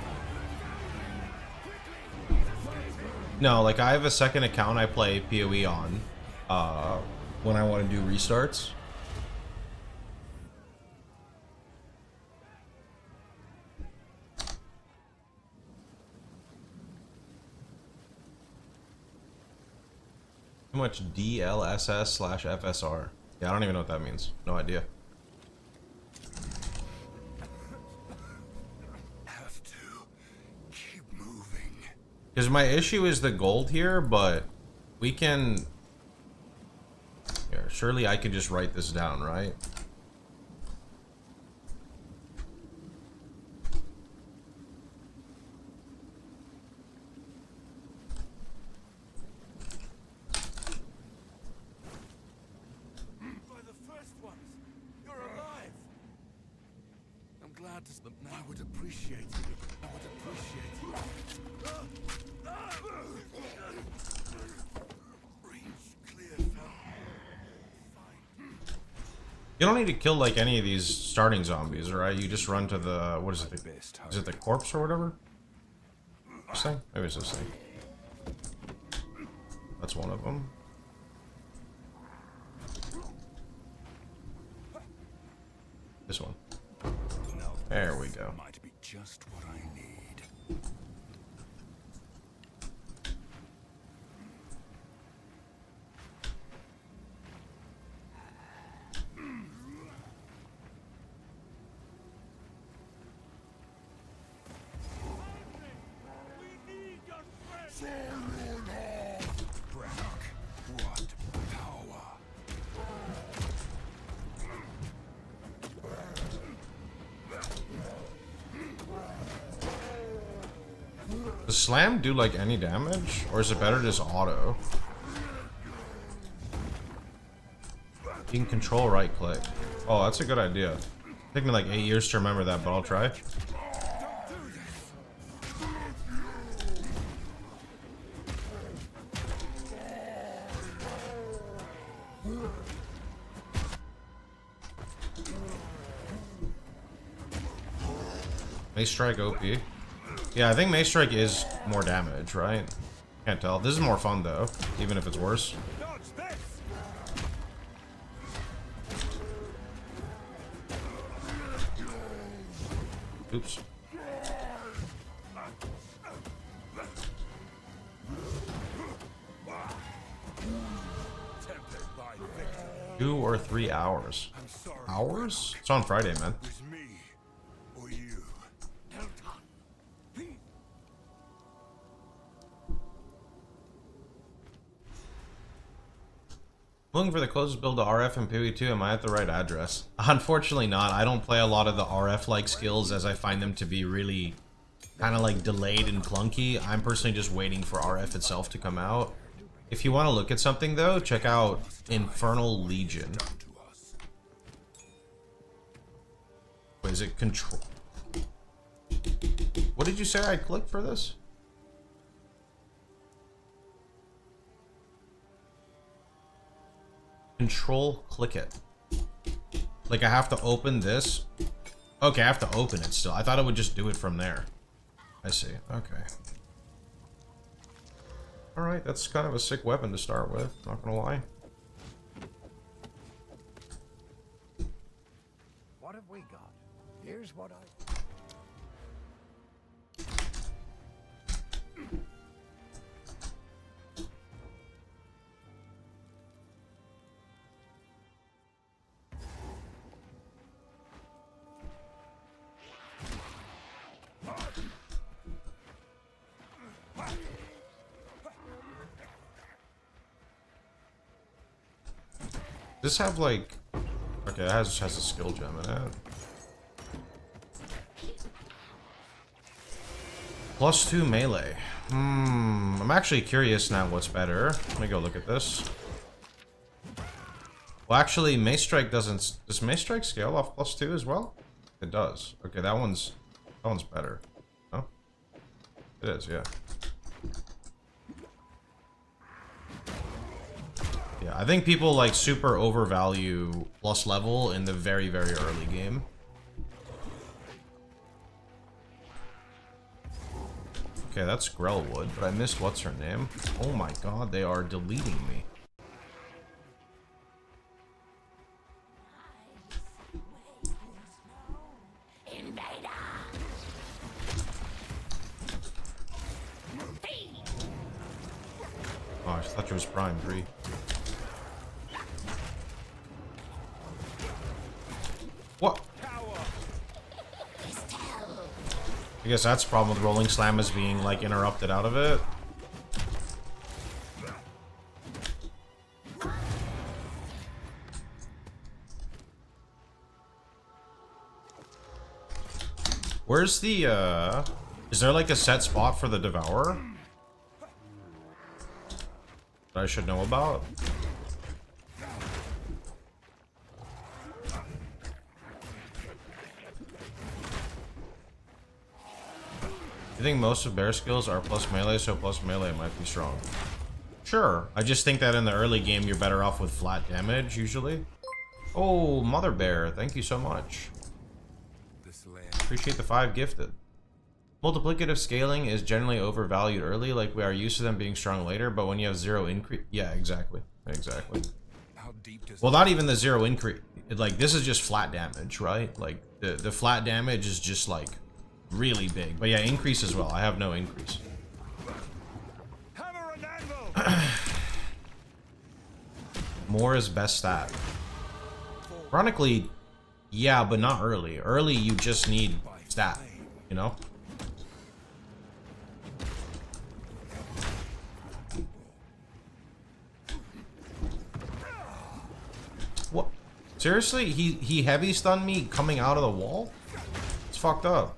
No, like I have a second account I play PoE on when I want to do restarts. much DLSS/FSR. Yeah, I don't even know what that means. No idea. Have to keep moving. Because my issue is the gold here, but we can... Yeah, surely I could just write this down, right? By the first ones, you're alive. I'm glad to them. I would appreciate it. I would appreciate it. Range clear, fell. You don't need to kill like any of these starting zombies, right? You just run to the... What is it? Is it the corpse or whatever? This thing? Maybe it's this thing. That's one of them. This one. There we go. Might be just what I need. What power? Does slam do like any damage? Or is it better just auto? You can control right click. Oh, that's a good idea. Took me like 8 years to remember that, but I'll try. Mace Strike OP. Yeah, I think Mace Strike is more damage, right? Can't tell. This is more fun though, even if it's worse. Oops. 2 or 3 hours. Hours? It's on Friday, man. It's me or you. Looking for the closest build to RF and PoE 2. Am I at the right address? Unfortunately not. I don't play a lot of the RF-like skills as I find them to be really kind of like delayed and clunky. I'm personally just waiting for RF itself to come out. If you want to look at something though, check out Infernal Legion. Wait, is it control? What did you say I clicked for this? Control click it. Like I have to open this? Okay, I have to open it still. I thought it would just do it from there. I see. Okay. Alright, that's kind of a sick weapon to start with, not gonna lie. What have we got? Here's what I... Does this have like... Okay, it has a skill gem in it. +2 melee. I'm actually curious now what's better. Let me go look at this. Well, actually, Mace Strike doesn't... Does Mace Strike scale off +2 as well? It does. Okay, that one's better. Oh? It is, yeah. Yeah, I think people like super overvalue plus level in the very, very early game. Okay, that's Grellwood, but I missed what's her name. Oh my god, they are deleting me. Oh, I thought it was Prime 3. What? I guess that's the problem with rolling slam, is being like interrupted out of it. Where's the is there like a set spot for the Devourer that I should know about? I think most of Bear skills are plus melee, so plus melee might be strong. Sure, I just think that in the early game you're better off with flat damage, usually. Oh, Mother Bear, thank you so much. This land. Appreciate the 5 gifted. Multiplicative scaling is generally overvalued early, like we are used to them being strong later, but when you have 0 increase... Yeah, exactly. Exactly. How deep does Well, not even the 0 increase. Like, this is just flat damage, right? Like, the flat damage is just, like, really big. But yeah, increase as well. I have no increase. hammer and anvil? More is best stat. Ironically, yeah, but not early. Early, you just need stat, you know? What? Seriously? He heavy stunned me coming out of the wall? It's fucked up.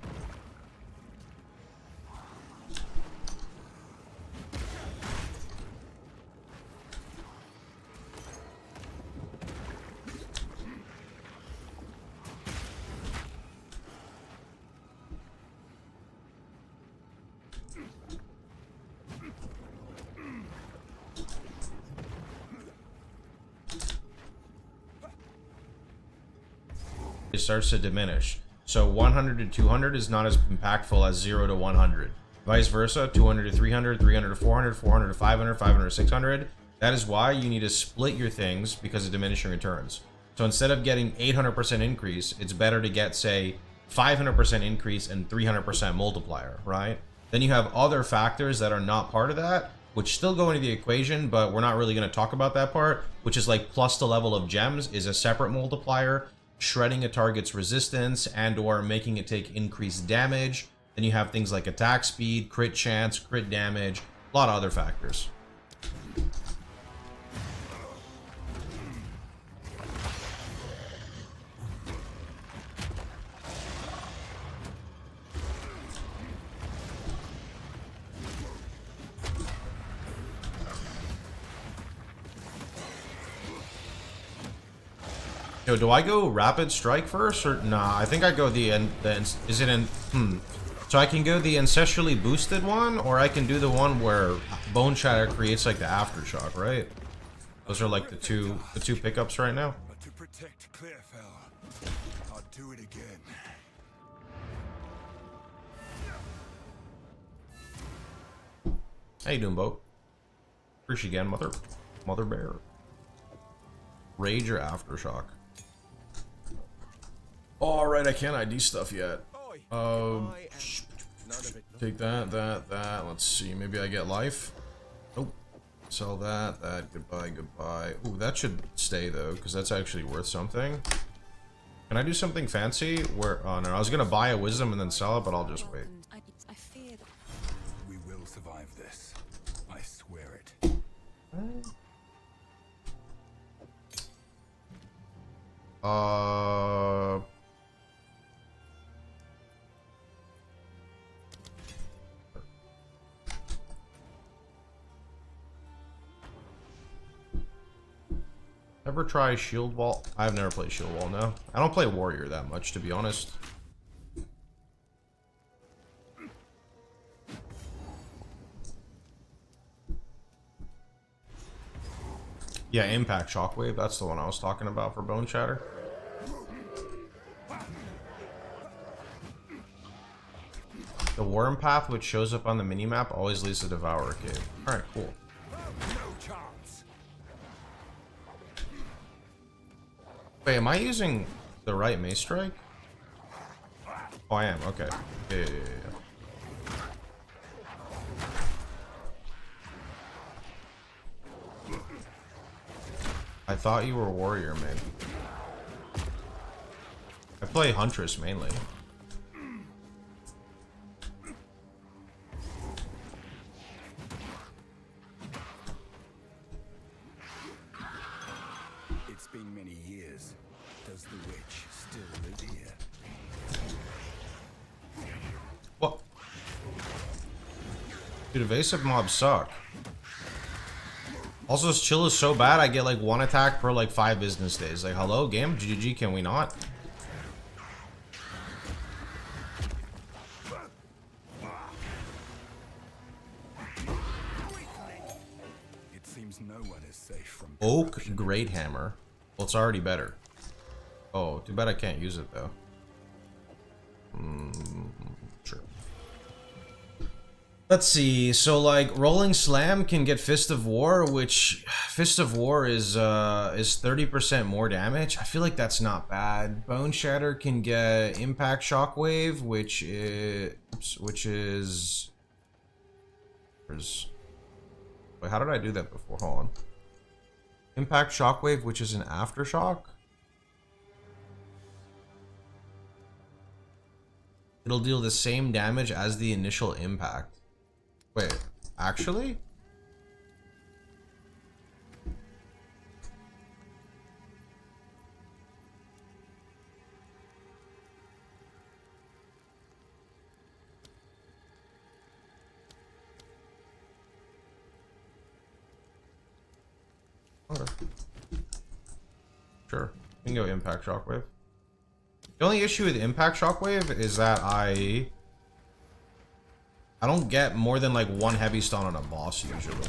It starts to diminish. So 100 to 200 is not as impactful as 0 to 100. Vice versa, 200 to 300, 300 to 400, 400 to 500, 500 to 600. That is why you need to split your things because of diminishing returns. So instead of getting 800% increase, it's better to get, say, 500% increase and 300% multiplier, right? Then you have other factors that are not part of that, which still go into the equation, but we're not really going to talk about that part, which is like plus the level of gems is a separate multiplier, shredding a target's resistance and or making it take increased damage. Then you have things like attack speed, crit chance, crit damage, a lot of other factors. Yo, do I go rapid strike first or nah? I think I go is it in so I can go the ancestrally boosted one, or I can do the one where Bone Shatter creates like the aftershock, right? Those are like the two pickups right now. But to protect Clearfell, I'll do it again. How you doing, Bo? Appreciate again, Mother Bear. Rage or aftershock? All right, I can't ID stuff yet. Take that. Let's see. Maybe I get life. Nope. Sell that. Goodbye. Ooh, that should stay though, because that's actually worth something. Can I do something fancy? Where? Oh no, I was gonna buy a wisdom and then sell it, but I'll just wait. I fear that We will survive this. I swear it. Ever try Shield Wall? I've never played Shield Wall, no. I don't play Warrior that much, to be honest. Yeah, Impact Shockwave, that's the one I was talking about for Bone Shatter. The Worm Path, which shows up on the minimap, always leads to Devourer Cave. Alright, cool. No chance. Wait, am I using the right Mace Strike? Oh, I am. Okay. Yeah. I thought you were Warrior, man. play Huntress mainly. It's been many years. Does the witch still live here? What? Dude, evasive mobs suck. Also, this chill is so bad, I get like 1 attack per like 5 business days. Like, hello, game? GG, can we not? It seems no one is safe from Oak Great Hammer. Well, it's already better. Oh, too bad I can't use it though. Sure. Let's see. So like Rolling Slam can get Fist of War, which Fist of War is 30% more damage. I feel like that's not bad. Bone Shatter can get Impact Shockwave, which is wait, how did I do that before? Hold on. Impact Shockwave, which is an aftershock. It'll deal the same damage as the initial impact. Wait, actually? Okay. Sure. We can go Impact Shockwave. The only issue with Impact Shockwave is that I don't get more than like 1 heavy stun on a boss usually.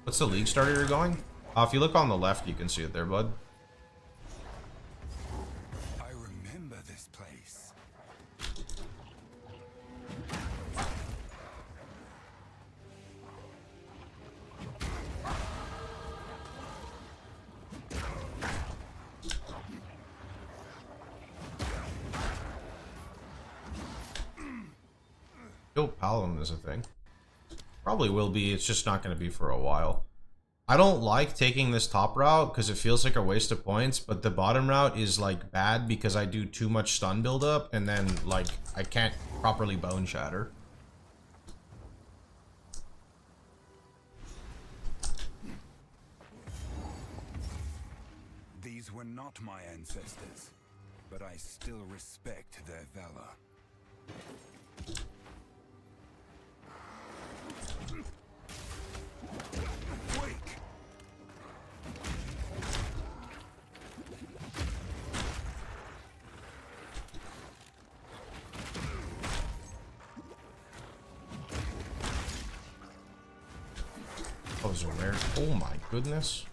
What's the league starter you're going? If you look on the left, you can see it there, bud. I remember this place. Still Paladin is a thing. Probably will be, it's just not going to be for a while. I don't like taking this top route because it feels like a waste of points, but the bottom route is like bad because I do too much stun buildup and then like I can't properly Bone Shatter. These were not my ancestors, but I still respect their valor. Oh, those are rare. Oh my goodness.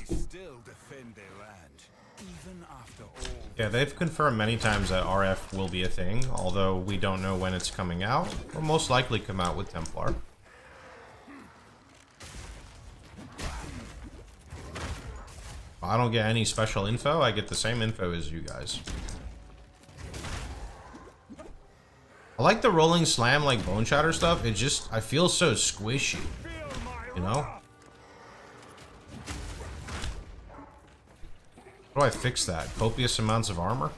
Still defend their land, even after all. Yeah, they've confirmed many times that RF will be a thing, although we don't know when it's coming out. Will most likely come out with Templar. I don't get any special info, I get the same info as you guys. I like the Rolling Slam, like Bone Shatter stuff, it just, I feel so squishy, you know? How do I fix that? Copious amounts of armor?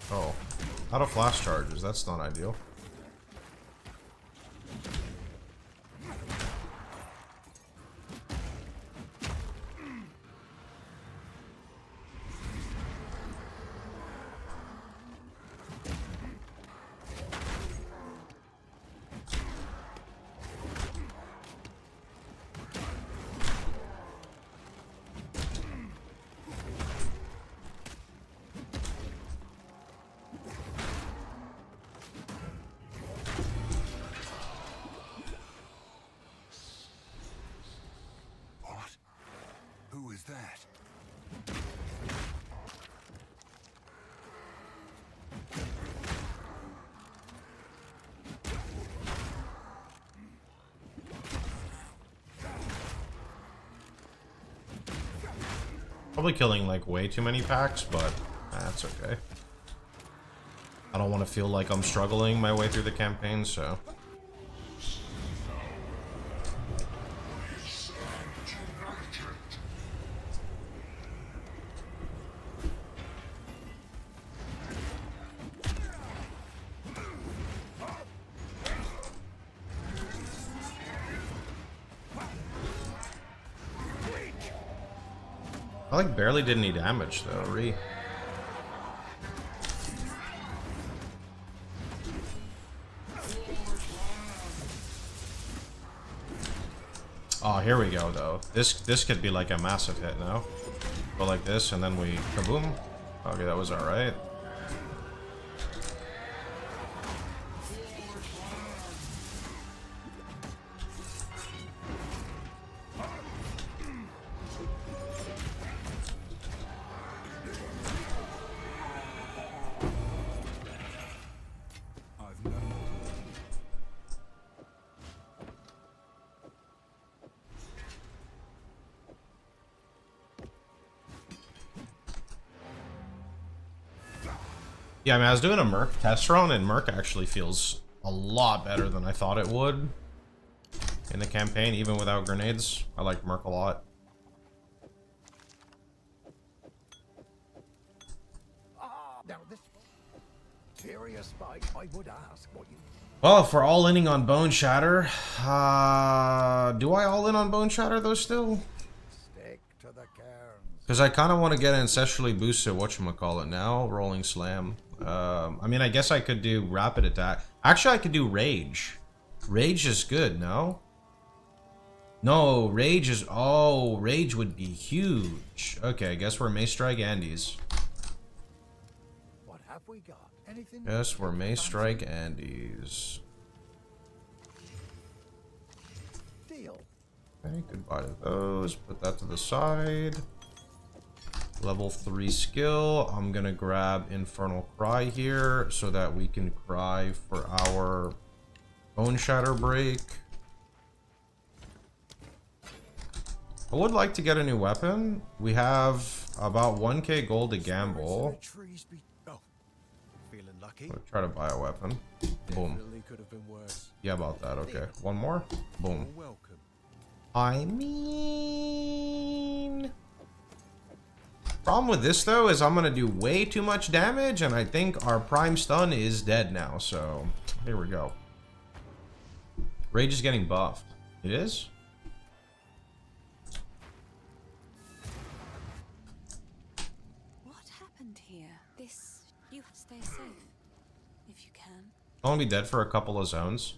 Oh, out of flash charges, that's not ideal. Probably killing like way too many packs, but that's okay. I don't want to feel like I'm struggling my way through the campaign, so. I like barely did any damage though, Oh, here we go though. This could be like a massive hit now. Go like this and then we kaboom. Okay, that was alright. Yeah, I mean, I was doing a Merc test run, and Merc actually feels a lot better than I thought it would in the campaign, even without grenades. I like Merc a lot. Now this serious fight, I would ask what you. Well, if we're all inning on Bone Shatter, do I all in on Bone Shatter though still? Stick to the cairns. Because I kind of want to get ancestrally boosted, whatchamacallit now, Rolling Slam. I mean, I guess I could do Rapid Attack. Actually, I could do Rage. Rage is good, no? No, Rage is... Oh, Rage would be huge. Okay, I guess we're Mace Strike Andes. What have we got? Anything? Yes, we're Mace Strike Andes. Deal. Okay, goodbye to those. Put that to the side. Level 3 skill. I'm gonna grab Infernal Cry here so that we can cry for our Bone Shatter break. I would like to get a new weapon. We have about 1k gold to gamble. Feeling lucky. I'll try to buy a weapon. Boom. Definitely could have been worse. Yeah, about that. Okay. One more. Boom. Welcome. I mean... Problem with this though is I'm gonna do way too much damage, and I think our prime stun is dead now, so here we go. Rage is getting buffed. It is? What happened here? You stay safe. If you can. I'll only be dead for a couple of zones.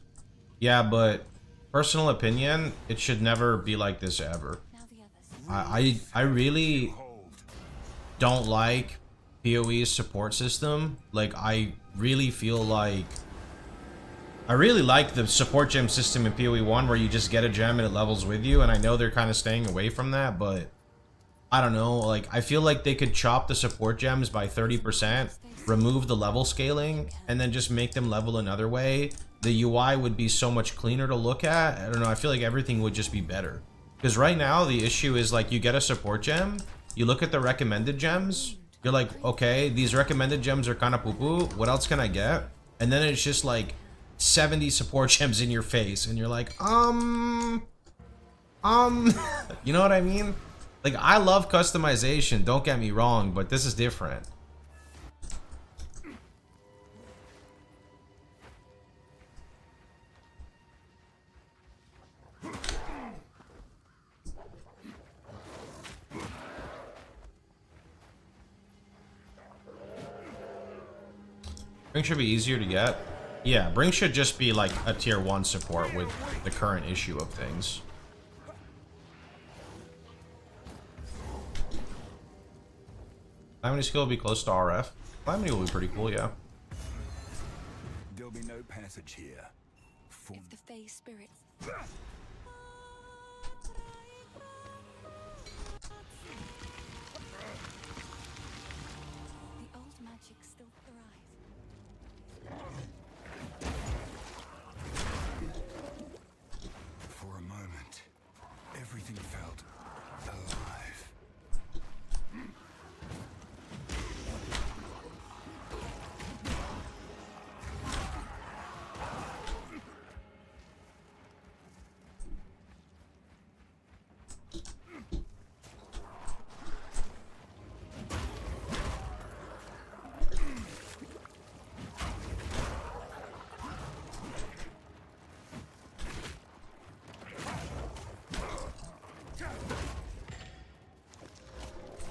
Yeah, but personal opinion, it should never be like this ever. Now the others. I really don't like PoE's support system. Like, I really feel like... I really like the support gem system in PoE 1 where you just get a gem and it levels with you, and I know they're kind of staying away from that, but... I don't know, like, I feel like they could chop the support gems by 30%, remove the level scaling, and then just make them level another way. The UI would be so much cleaner to look at. I don't know, I feel like everything would just be better. Because right now, the issue is, like, you get a support gem, you look at the recommended gems, you're like, okay, these recommended gems are kind of poo-poo, what else can I get? And then it's just like 70 support gems in your face, and you're like, you know what I mean? Like, I love customization, don't get me wrong, but this is different. Bring should be easier to get. Yeah, Bring should just be like a tier 1 support with the current issue of things. Calamity skill will be close to RF. Calamity will be pretty cool, yeah. There'll be no passage here. If the Fae spirits. The old magic still thrives. For a moment, everything felt alive.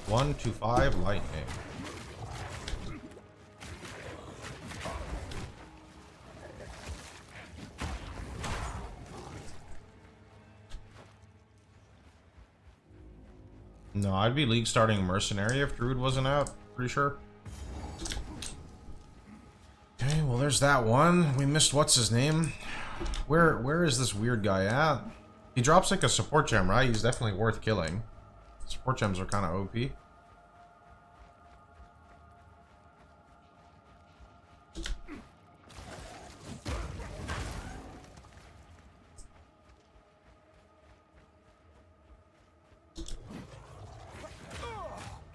125 lightning. No, I'd be league starting mercenary if Druid wasn't out. Pretty sure. Okay, well there's that one. We missed what's his name. Where is this weird guy at? He drops like a support gem, right? He's definitely worth killing. Support gems are kind of OP.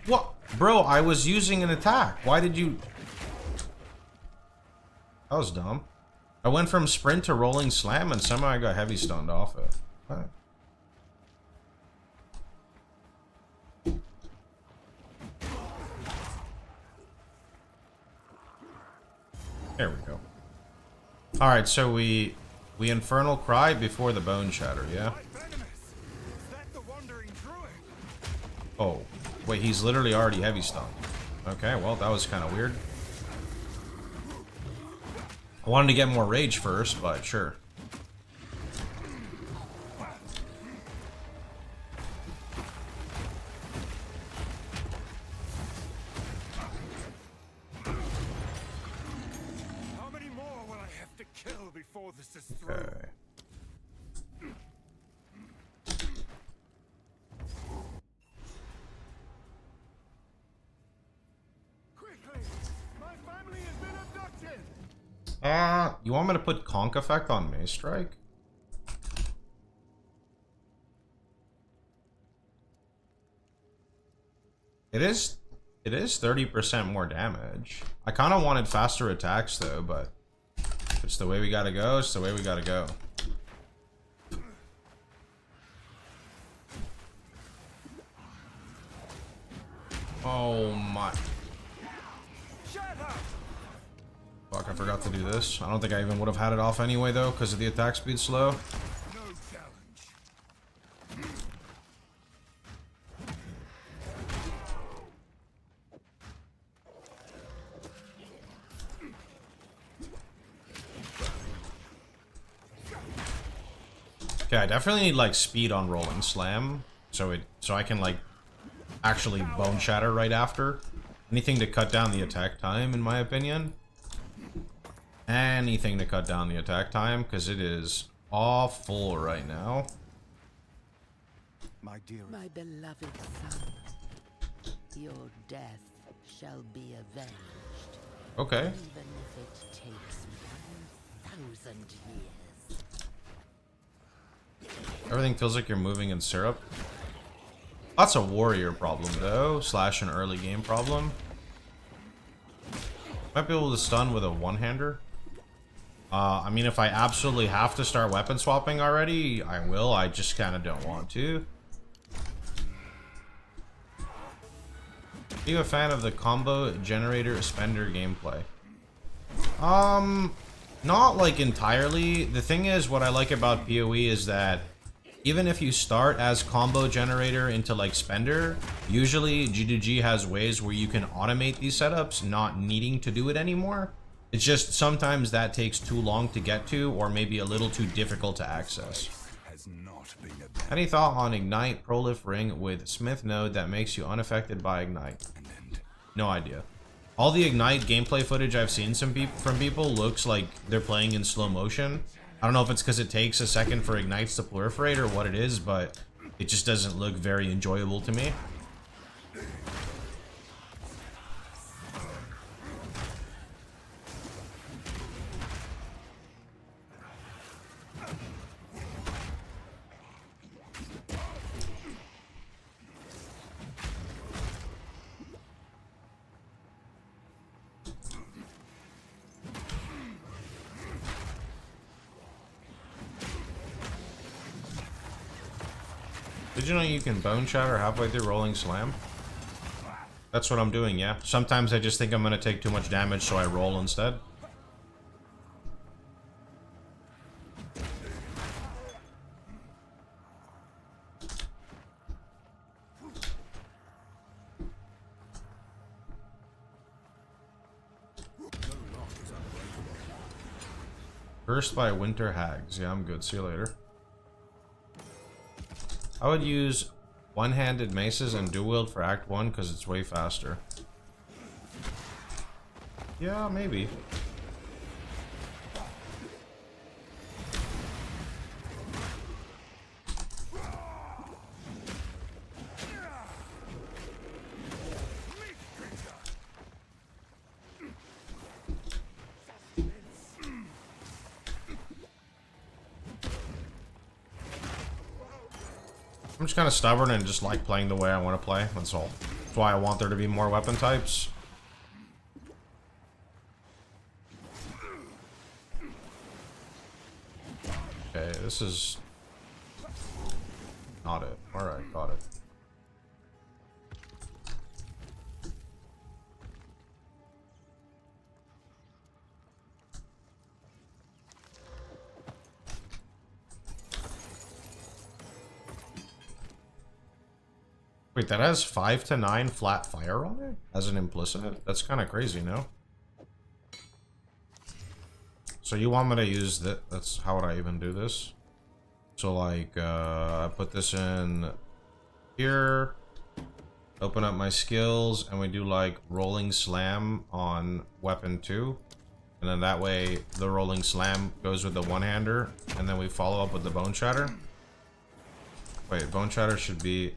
What? Bro, I was using an attack. Why did you... That was dumb. I went from sprint to rolling slam and somehow I got heavy stunned off it. What? There we go. Alright, so we infernal cry before the bone shatter, yeah? Oh. Wait, he's literally already heavy stunned. Okay, well, that was kind of weird. I wanted to get more rage first, but sure. How many more will I have to kill before this is through? Okay. You want me to put conk effect on Mace Strike? It is 30% more damage. I kind of wanted faster attacks though, but if it's the way we gotta go, it's the way we gotta go. Oh my. Fuck, I forgot to do this. I don't think I even would have had it off anyway, though, because of the attack speed slow. No challenge. Okay, I definitely need, like, speed on rolling slam, so I can, like, actually bone shatter right after. Anything to cut down the attack time, in my opinion. Anything to cut down the attack time, because it is awful right now. My dear, My beloved son, your death shall be avenged, Okay. even if it takes 1,000 years. Everything feels like you're moving in syrup. That's a warrior problem, though, slash an early game problem. Might be able to stun with a one-hander. I mean, if I absolutely have to start weapon swapping already, I will. I just kind of don't want to. Are you a fan of the combo generator spender gameplay? Not like entirely. The thing is, what I like about PoE is that even if you start as combo generator into like spender, usually G2G has ways where you can automate these setups, not needing to do it anymore. It's just sometimes that takes too long to get to, or maybe a little too difficult to access. has not been Any thought on Ignite Prolif Ring with Smith node that makes you unaffected by Ignite? abandoned. No idea. All the Ignite gameplay footage I've seen from people looks like they're playing in slow motion. I don't know if it's because it takes a second for Ignites to proliferate or what it is, but it just doesn't look very enjoyable to me. Did you know you can bone shatter halfway through rolling slam? That's what I'm doing, yeah. Sometimes I just think I'm gonna take too much damage, so I roll instead. Cursed by winter hags. Yeah, I'm good. See you later. I would use one-handed maces and dual wield for Act 1 because it's way faster. Yeah, maybe. I'm just kind of stubborn and just like playing the way I want to play. That's all. That's why I want there to be more weapon types. Okay, this is not it. Alright, got it. Wait, that has 5 to 9 flat fire on it as an implicit? That's kind of crazy, no? So you want me to use that? That's how would I even do this? So like, I put this in here, open up my skills, and we do like rolling slam on weapon 2. And then that way the rolling slam goes with the one-hander, and then we follow up with the bone shatter. Wait, bone shatter should be...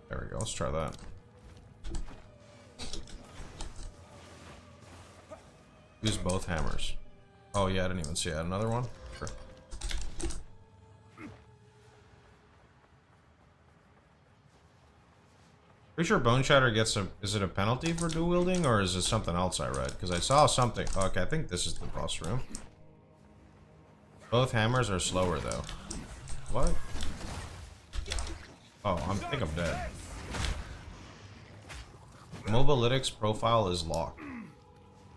There we go, let's try that. Use both hammers. Oh yeah, I didn't even see it. Another one? Sure. Pretty sure Bone Shatter gets a... Is it a penalty for dual wielding, or is it something else I read? Because I saw something... Okay, I think this is the boss room. Both hammers are slower, though. What? Oh, I think I'm dead. Mobilytics profile is locked.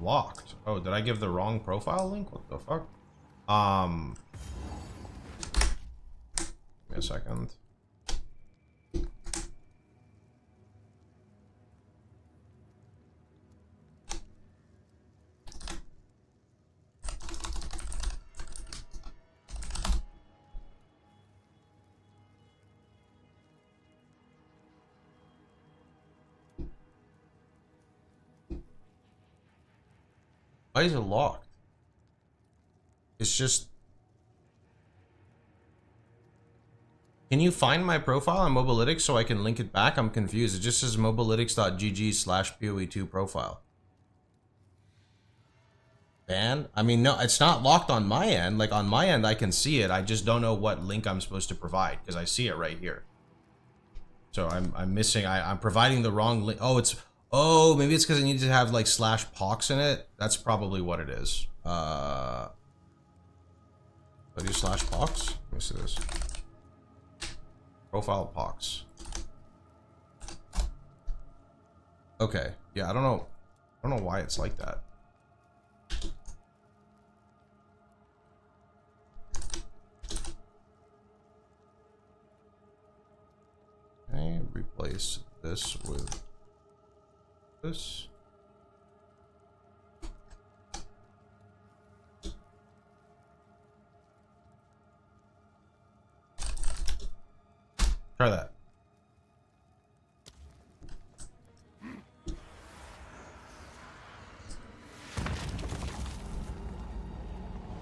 Locked? Oh, did I give the wrong profile link? What the fuck? Give me a second. Why is it locked? It's just... Can you find my profile on Mobilytics so I can link it back? I'm confused. It just says mobilytics.gg/PoE2 profile. Banned? I mean, no, it's not locked on my end. Like, on my end, I can see it. I just don't know what link I'm supposed to provide because I see it right here. So I'm missing... I'm providing the wrong link. Oh, it's... Oh, maybe it's because it needs to have like /Pohx in it. That's probably what it is. I do /Pohx? Let me see this. Profile Pohx. Okay. Yeah, I don't know why it's like that. Okay, replace this with this. Try that.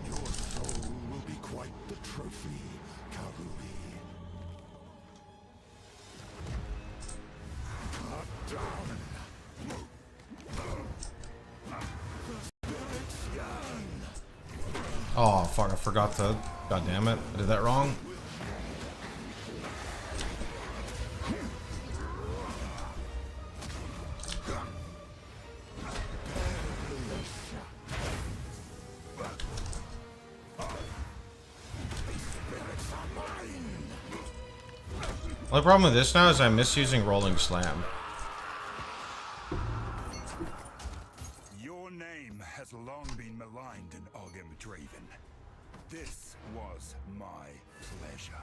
Your soul will be quite the trophy, Karui. Cut down. Oh fuck, I forgot to... God damn it. I did that wrong. The problem with this now is I'm misusing rolling slam. Your name has long been maligned in Ogem Draven. This was my pleasure.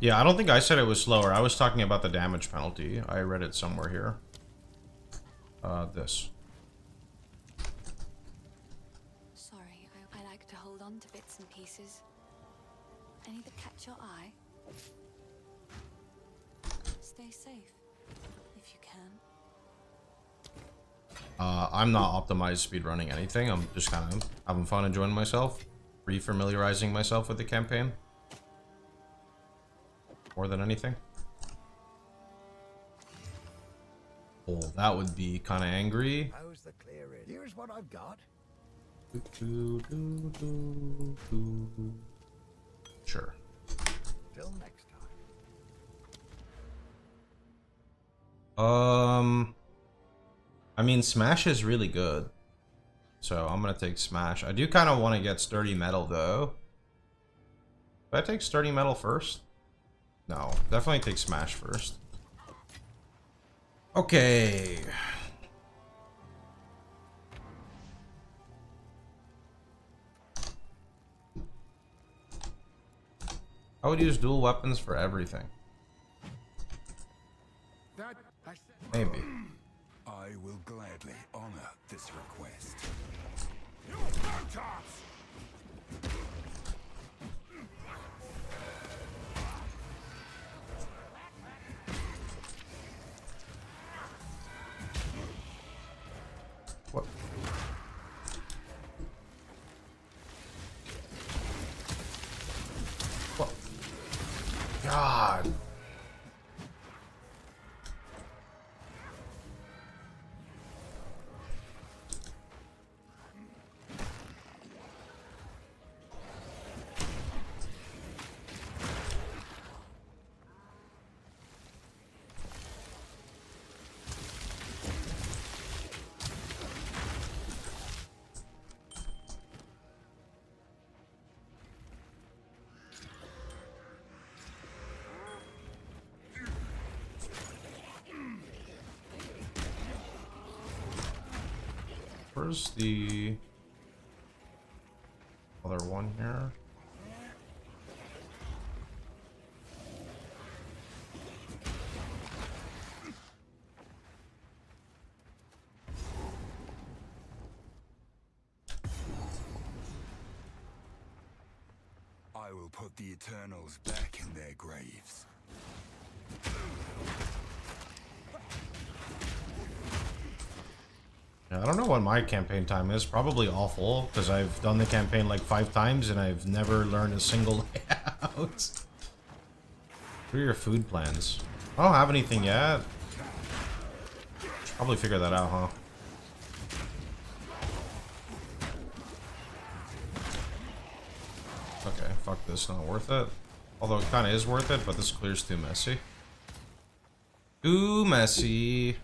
Yeah, I don't think I said it was slower. I was talking about the damage penalty. I read it somewhere here. This. Sorry, I like to hold on to bits and pieces. Any that catch your eye? Stay safe, if you can. I'm not optimized speedrunning anything. I'm just kind of having fun, enjoying myself, re-familiarizing myself with the campaign. More than anything. Oh, that would be kind of angry. How's the clearing? Here's what I've got. Sure. Till next time. I mean, Smash is really good. So I'm gonna take Smash. I do kind of want to get Sturdy Metal though. Did I take Sturdy Metal first? No, definitely take Smash first. Okay. I would use dual weapons for everything. That I said. Maybe. I will gladly honor this request. You Photops! What? What? God. Where's the other one here? I will put the Eternals back in their graves. Yeah, I don't know what my campaign time is. Probably awful, because I've done the campaign like 5 times and I've never learned a single layout. What are your food plans? I don't have anything yet. Should probably figure that out, huh? Okay, fuck this, not worth it. Although it kind of is worth it, but this clear's too messy. Too messy.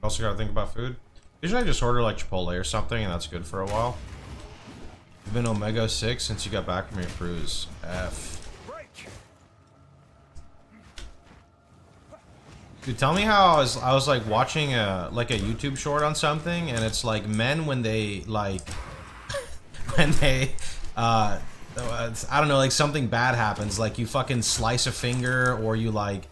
Also gotta think about food. Usually I just order like Chipotle or something and that's good for a while. You've been Omega 6 since you got back from your cruise. F. Dude, tell me how I was like watching a YouTube short on something and it's like men when they like when they I don't know, like something bad happens, like you fucking slice a finger or you like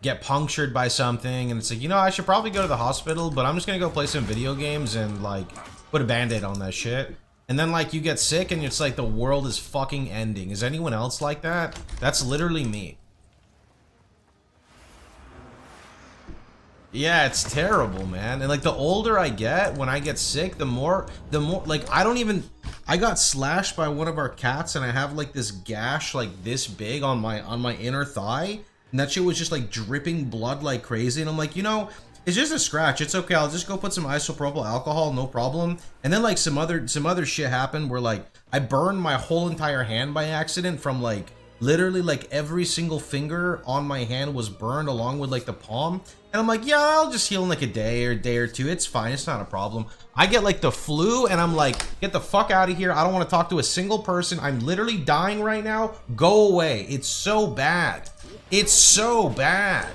get punctured by something and it's like, you know, I should probably go to the hospital, but I'm just gonna go play some video games and like put a band-aid on that shit. And then like you get sick and it's like the world is fucking ending. Is anyone else like that? That's literally me. Yeah, it's terrible, man. And like the older I get, when I get sick, the more like I got slashed by one of our cats and I have like this gash like this big on my inner thigh. And that shit was just like dripping blood like crazy. And I'm like, you know, it's just a scratch. It's okay. I'll just go put some isopropyl alcohol, no problem. And then like some other shit happened where like I burned my whole entire hand by accident from like literally like every single finger on my hand was burned along with like the palm. And I'm like, yeah, I'll just heal in like a day or two. It's fine. It's not a problem. I get like the flu and I'm like, get the fuck out of here. I don't want to talk to a single person. I'm literally dying right now. Go away. It's so bad. It's so bad.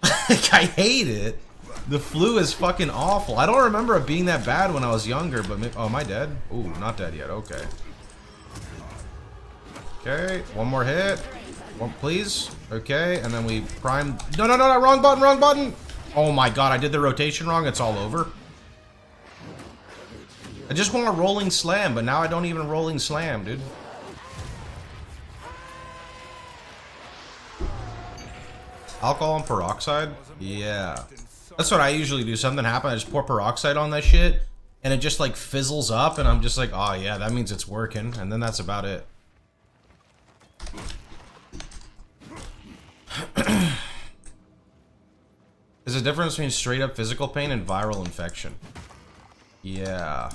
Like, I hate it. The flu is fucking awful. I don't remember it being that bad when I was younger, but oh, am I dead? Ooh, not dead yet. Okay. Okay, one more hit. One, please. Okay, and then we prime. No, no, no, no, wrong button, wrong button. Oh my god, I did the rotation wrong. It's all over. I just want a rolling slam, but now I don't even rolling slam, dude. Alcohol and peroxide? Yeah. That's what I usually do. Something happens, I just pour peroxide on that shit, and it just like fizzles up, and I'm just like, oh yeah, that means it's working, and then that's about it. There's a difference between straight up physical pain and viral infection. Yeah.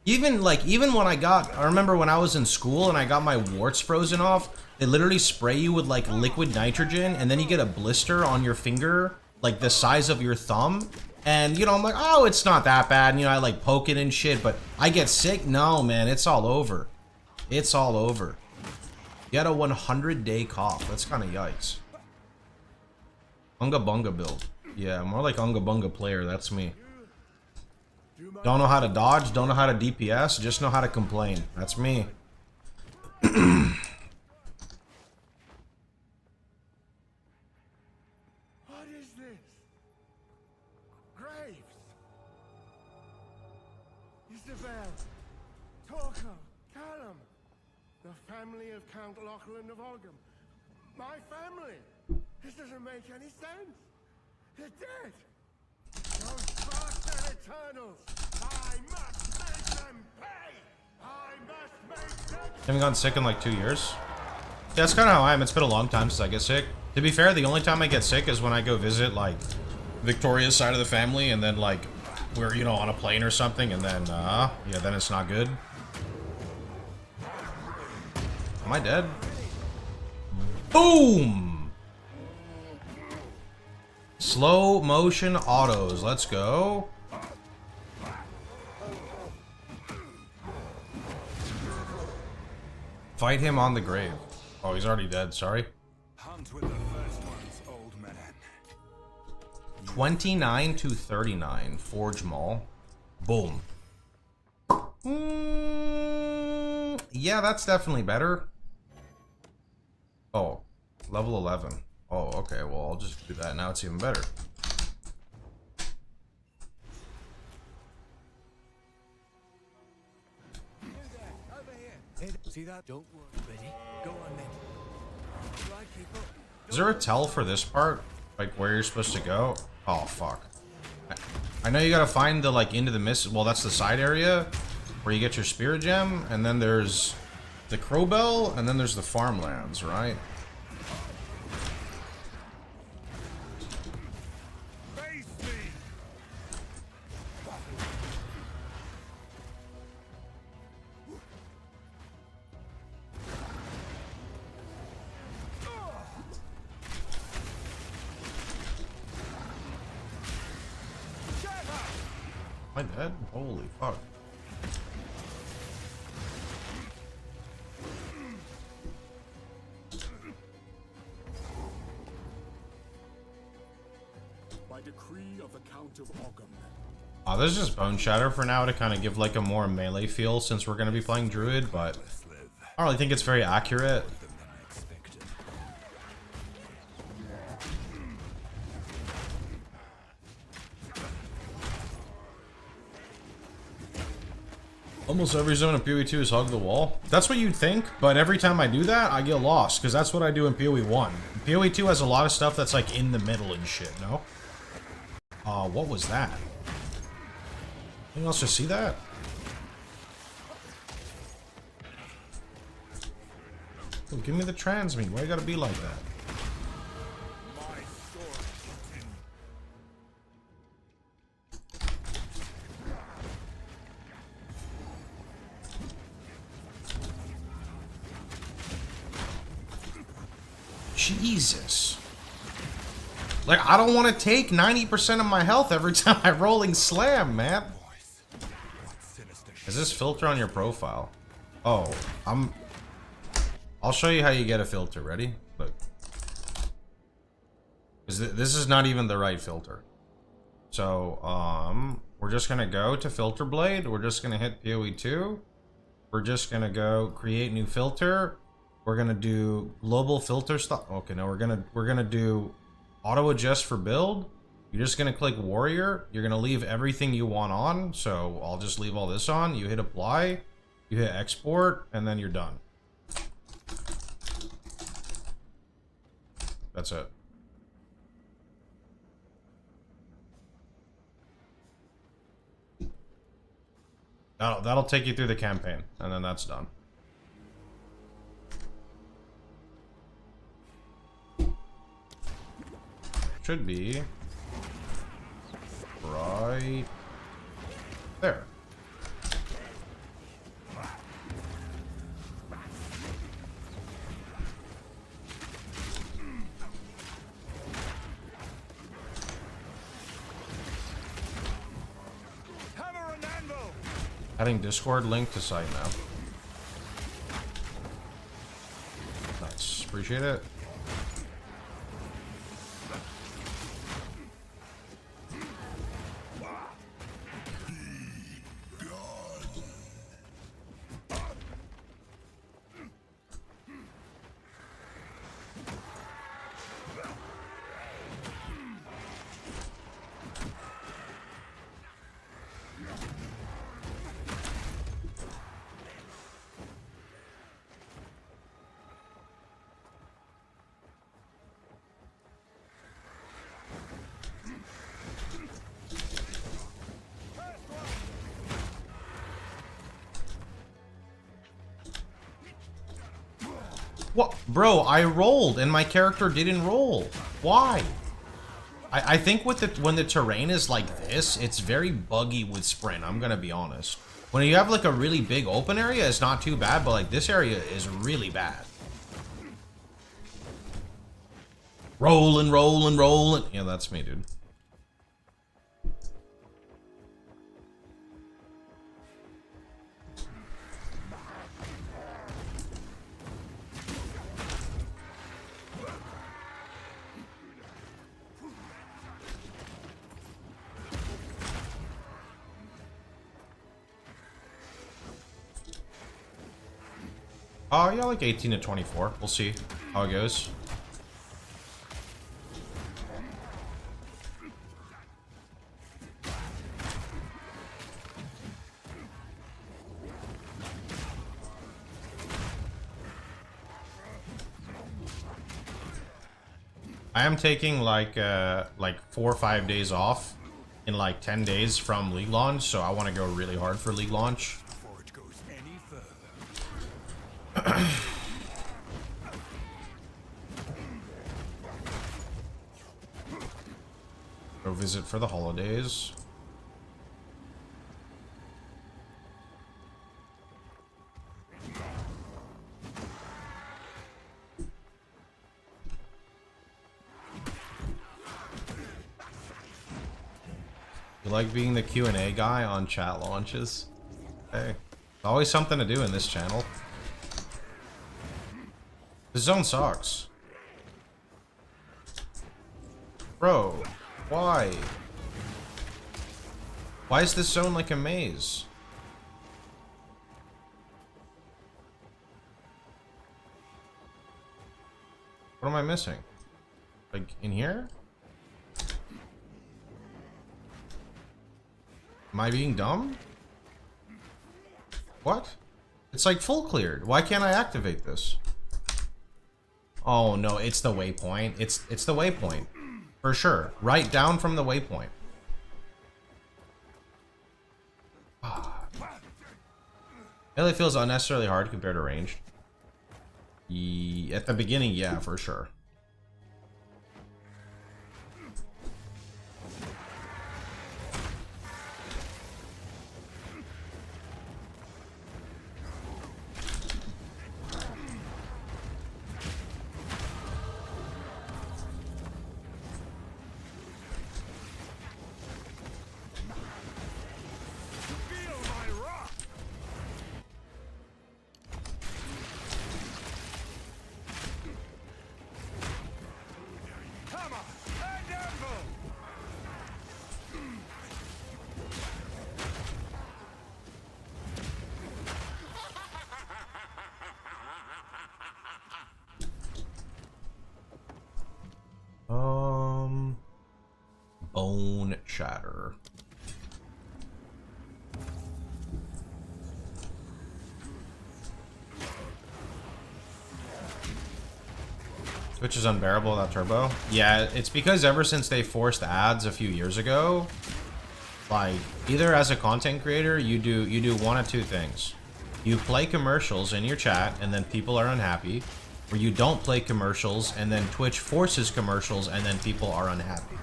Even when I remember when I was in school and I got my warts frozen off, they literally spray you with like liquid nitrogen, and then you get a blister on your finger, like the size of your thumb. And you know, I'm like, oh, it's not that bad. And, you know, I like poke it and shit, but I get sick. No, man, it's all over. It's all over. You had a 100-day cough. That's kind of yikes. Unga Bunga build. Yeah, more like Unga Bunga player. That's me. Don't know how to dodge, don't know how to DPS, just know how to complain. That's me. What is this? Graves. Isabel. Torko. Callum. The family of Count Lachlan of Ogham. My family. This doesn't make any sense. They're dead. Those bastard Eternals. I must make them pay. I must make them. Haven't gotten sick in like 2 years. Yeah, that's kind of how I am. It's been a long time since I get sick. To be fair, the only time I get sick is when I go visit like Victoria's side of the family, and then like we're, you know, on a plane or something, and then yeah, then it's not good. Am I dead? Boom! Slow motion autos. Let's go. Fight him on the grave. Oh, he's already dead. Sorry. Hunt with the first ones, old man. 29 to 39. Forge Mall. Boom. Yeah, that's definitely better. Oh, level 11. Oh, okay, well, I'll just do that. Now it's even better. See that? Don't worry. Ready? Go on then. Right, people. Is there a tell for this part? Like, where you're supposed to go? Oh, fuck. I know you gotta find the, like, into the mist. Well, that's the side area where you get your spirit gem. And then there's the Crowbell, and then there's the farmlands, right? Am I dead? Holy fuck. By decree of the Count of Ogham. Oh, there's just Bone Shatter for now to kind of give like a more melee feel since we're going to be playing Druid, but I don't really think it's very accurate. Almost every zone in PoE 2 is hug the wall. That's what you'd think, but every time I do that, I get lost, because that's what I do in PoE 1. PoE 2 has a lot of stuff that's like in the middle and shit, no? What was that? Anyone else just see that? Oh, give me the transmute. Why you gotta be like that? Jesus. Like, I don't want to take 90% of my health every time I rolling slam, man. Is this filter on your profile? Oh, I'll show you how you get a filter. Ready? Look. This is not even the right filter. So, we're just gonna go to filter blade. We're just gonna hit PoE 2. We're just gonna go create new filter. We're gonna do global filter style. Okay, no, we're gonna do auto adjust for build. You're just gonna click warrior. You're gonna leave everything you want on. So I'll just leave all this on. You hit apply. You hit export, and then you're done. That's it. That'll take you through the campaign, and then that's done. Should be right there. Hammer and anvil. Adding Discord link to site now. Nice. Appreciate it. What? Bro, I rolled and my character didn't roll. Why? I think with when the terrain is like this, it's very buggy with sprint, I'm gonna be honest. When you have like a really big open area, it's not too bad, but like this area is really bad. Roll and roll and roll and... Yeah, that's me, dude. Yeah, like 18 to 24. We'll see how it goes. I am taking like 4 or 5 days off in like 10 days from League launch, so I want to go really hard for League launch. Before it goes any further. Go visit for the holidays. You like being the Q&A guy on chat launches? Hey, always something to do in this channel. The zone sucks. Bro, why? Why is this zone like a maze? What am I missing? Like, in here? Am I being dumb? What? It's like full cleared. Why can't I activate this? Oh no, it's the waypoint. It's the waypoint. For sure. Right down from the waypoint. Melee feels unnecessarily hard compared to ranged. At the beginning, yeah, for sure. Bone Shatter. Twitch is unbearable without turbo. Yeah, it's because ever since they forced ads a few years ago, like either as a content creator, you do one of two things. You play commercials in your chat and then people are unhappy, or you don't play commercials and then Twitch forces commercials and then people are unhappy.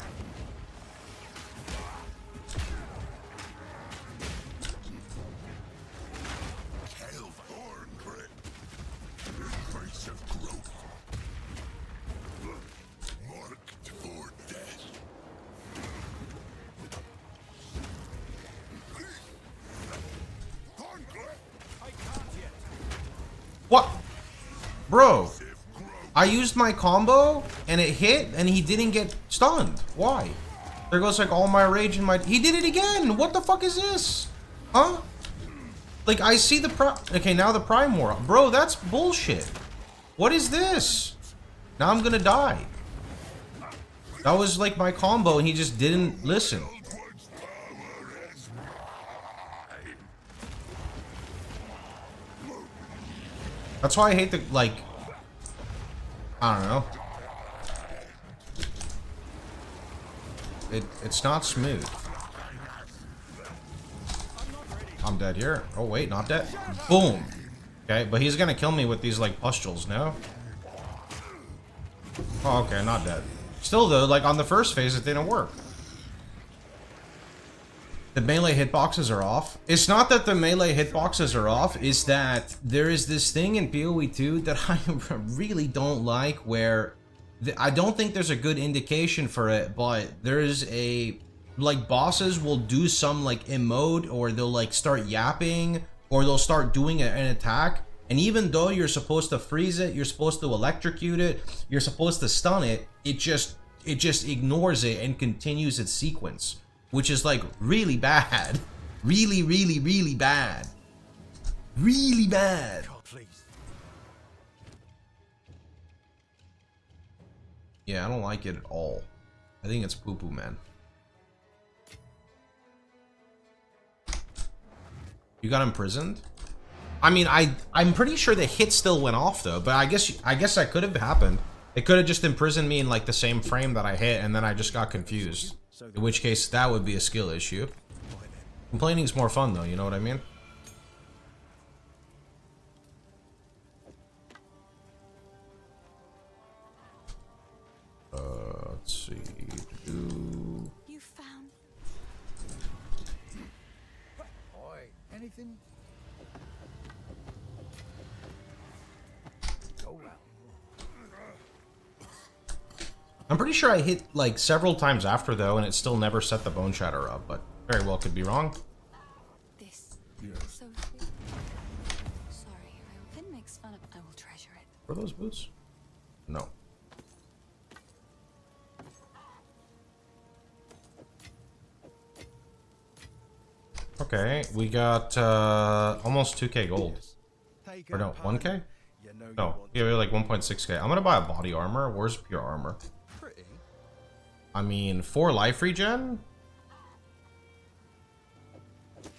What? Bro, I used my combo and it hit and he didn't get stunned. Why? There goes like all my rage in my... He did it again! What the fuck is this? Huh? Like, I see the okay, now the Prime War. Bro, that's bullshit. What is this? Now I'm gonna die. That was like my combo and he just didn't listen. That's why I hate the, like, I don't know. It's not smooth. I'm dead here. Oh wait, not dead. Boom. Okay, but he's gonna kill me with these like pustules, no? Oh, okay, not dead. Still though, like on the first phase it didn't work. The melee hitboxes are off. It's not that the melee hitboxes are off, it's that there is this thing in PoE 2 that I really don't like where I don't think there's a good indication for it, but there's a, like, bosses will do some like emote or they'll like start yapping or they'll start doing an attack, and even though you're supposed to freeze it, you're supposed to electrocute it, you're supposed to stun it, it just ignores it and continues its sequence. Which is like really bad. Really, really, really bad. Really bad. Yeah, I don't like it at all. I think it's poo-poo, man. You got imprisoned? I mean, I'm pretty sure the hit still went off though, but I guess that could have happened. It could have just imprisoned me in like the same frame that I hit and then I just got confused. In which case, that would be a skill issue. Complaining's more fun, though, you know what I mean? Let's see. You found... Oi, anything? Go round. I'm pretty sure I hit like several times after though, and it still never set the Bone Shatter up, but very well could be wrong. This. So sweet. Sorry, I didn't make fun of... I will treasure it. Were those boots? No. Okay, we got almost 2k gold. Or no, 1k? No, yeah, we're like 1.6k. I'm gonna buy a body armor. Where's pure armor? I mean, 4 life regen?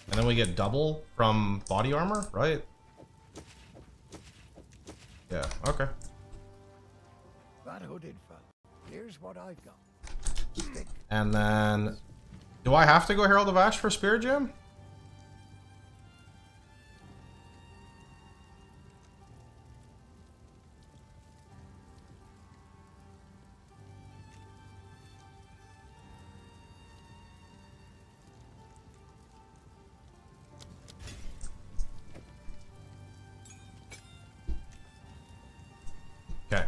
And then we get double from body armor, right? Yeah, okay. That hooded fella. Here's what I've got. Stick. And then... Do I have to go Herald of Ash for Spirit Gem? Okay.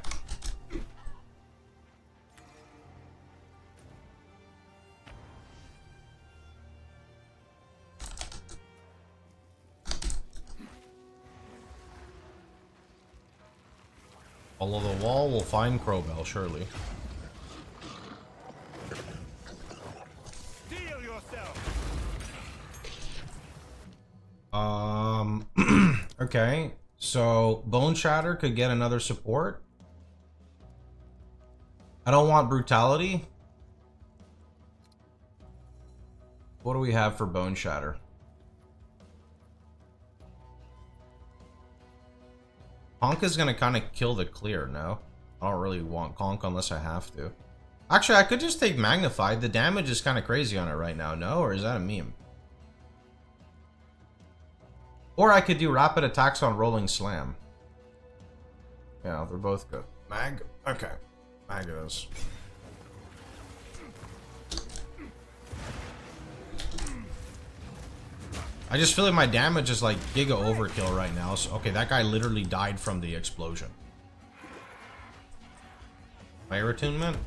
Follow the wall, we'll find Crowbell, surely. Steel yourself. Okay. So Bone Shatter could get another support. I don't want brutality. What do we have for Bone Shatter? Conk is gonna kind of kill the clear, no? I don't really want Conk unless I have to. Actually, I could just take Magnified. The damage is kind of crazy on it right now, no? Or is that a meme? Or I could do rapid attacks on Rolling Slam. Yeah, they're both good. Mag? Okay. Mag it is. I just feel like my damage is like giga overkill right now. So, okay, that guy literally died from the explosion. Fire attunement?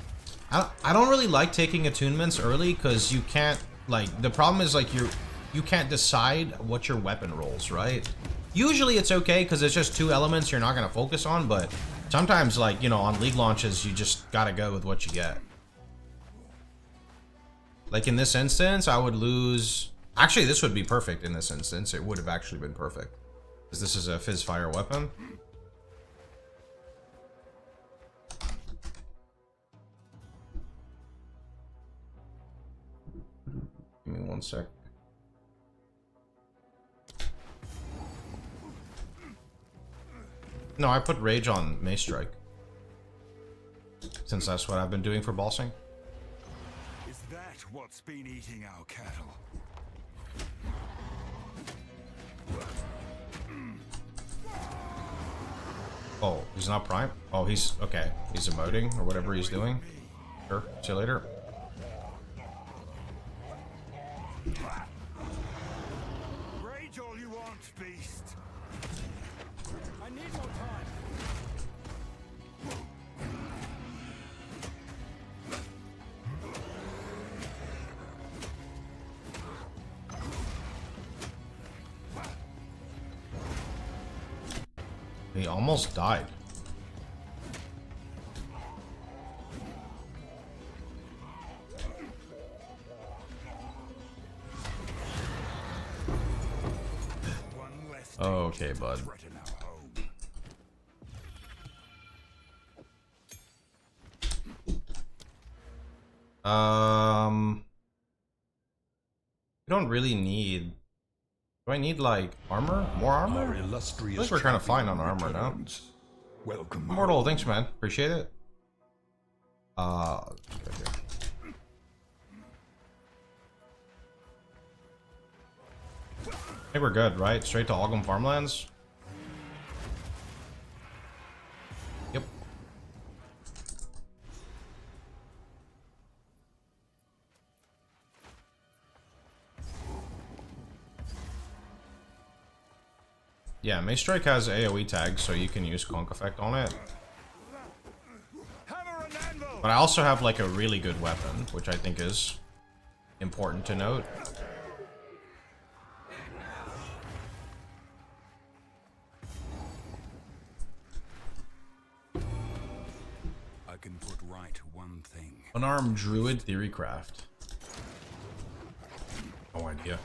I don't really like taking attunements early because you can't, like, the problem is like you can't decide what your weapon rolls, right? Usually it's okay because it's just 2 elements you're not going to focus on, but sometimes, like, you know, on league launches you just gotta go with what you get. Like in this instance, I would lose... Actually, this would be perfect in this instance. It would have actually been perfect. Because this is a Fizz Fire weapon. Give me 1 sec. No, I put Rage on Mace Strike. Since that's what I've been doing for bossing. Is that what's been eating our cattle? Oh, he's not prime? Oh, he's... Okay. He's emoting or whatever he's doing. Sure. See you later. Rage all you want, beast. I need more time. He almost died. One less Okay, bud. threaten our home. We don't really need... Do I need, like, armor? More armor? Our I illustrious think we're kind of fine on armor now. returns. Welcome. Immortal, thanks, man. Appreciate it. Okay. I think we're good, right? Straight to Algam Farmlands? Yep. Yeah, Mace Strike has AoE tags, so you can use Conk Effect on it. Hammer and anvil. But I also have, like, a really good weapon, which I think is important to note. I can put right one thing. Unarmed Druid Theorycraft. No idea.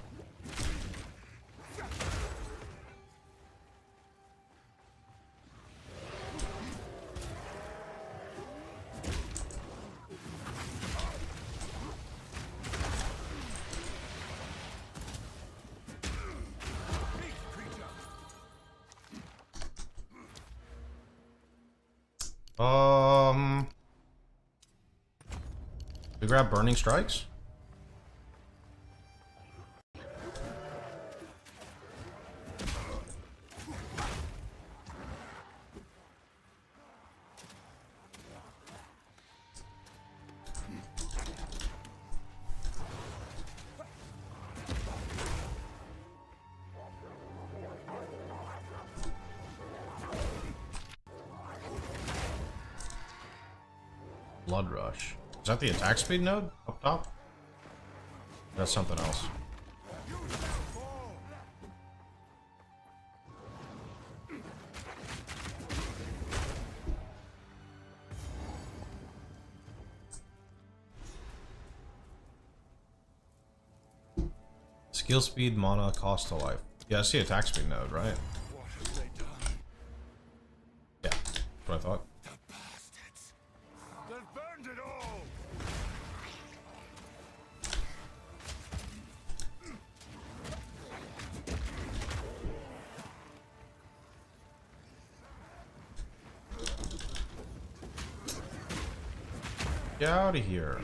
We grab Burning Strikes? Blood Rush. Is that the attack speed node up top? That's something else. Skill speed, mana, cost to life. Yeah, I see attack speed node, right? What have they done? Yeah, that's what I thought. The bastards. They've burned it all. Get out of here.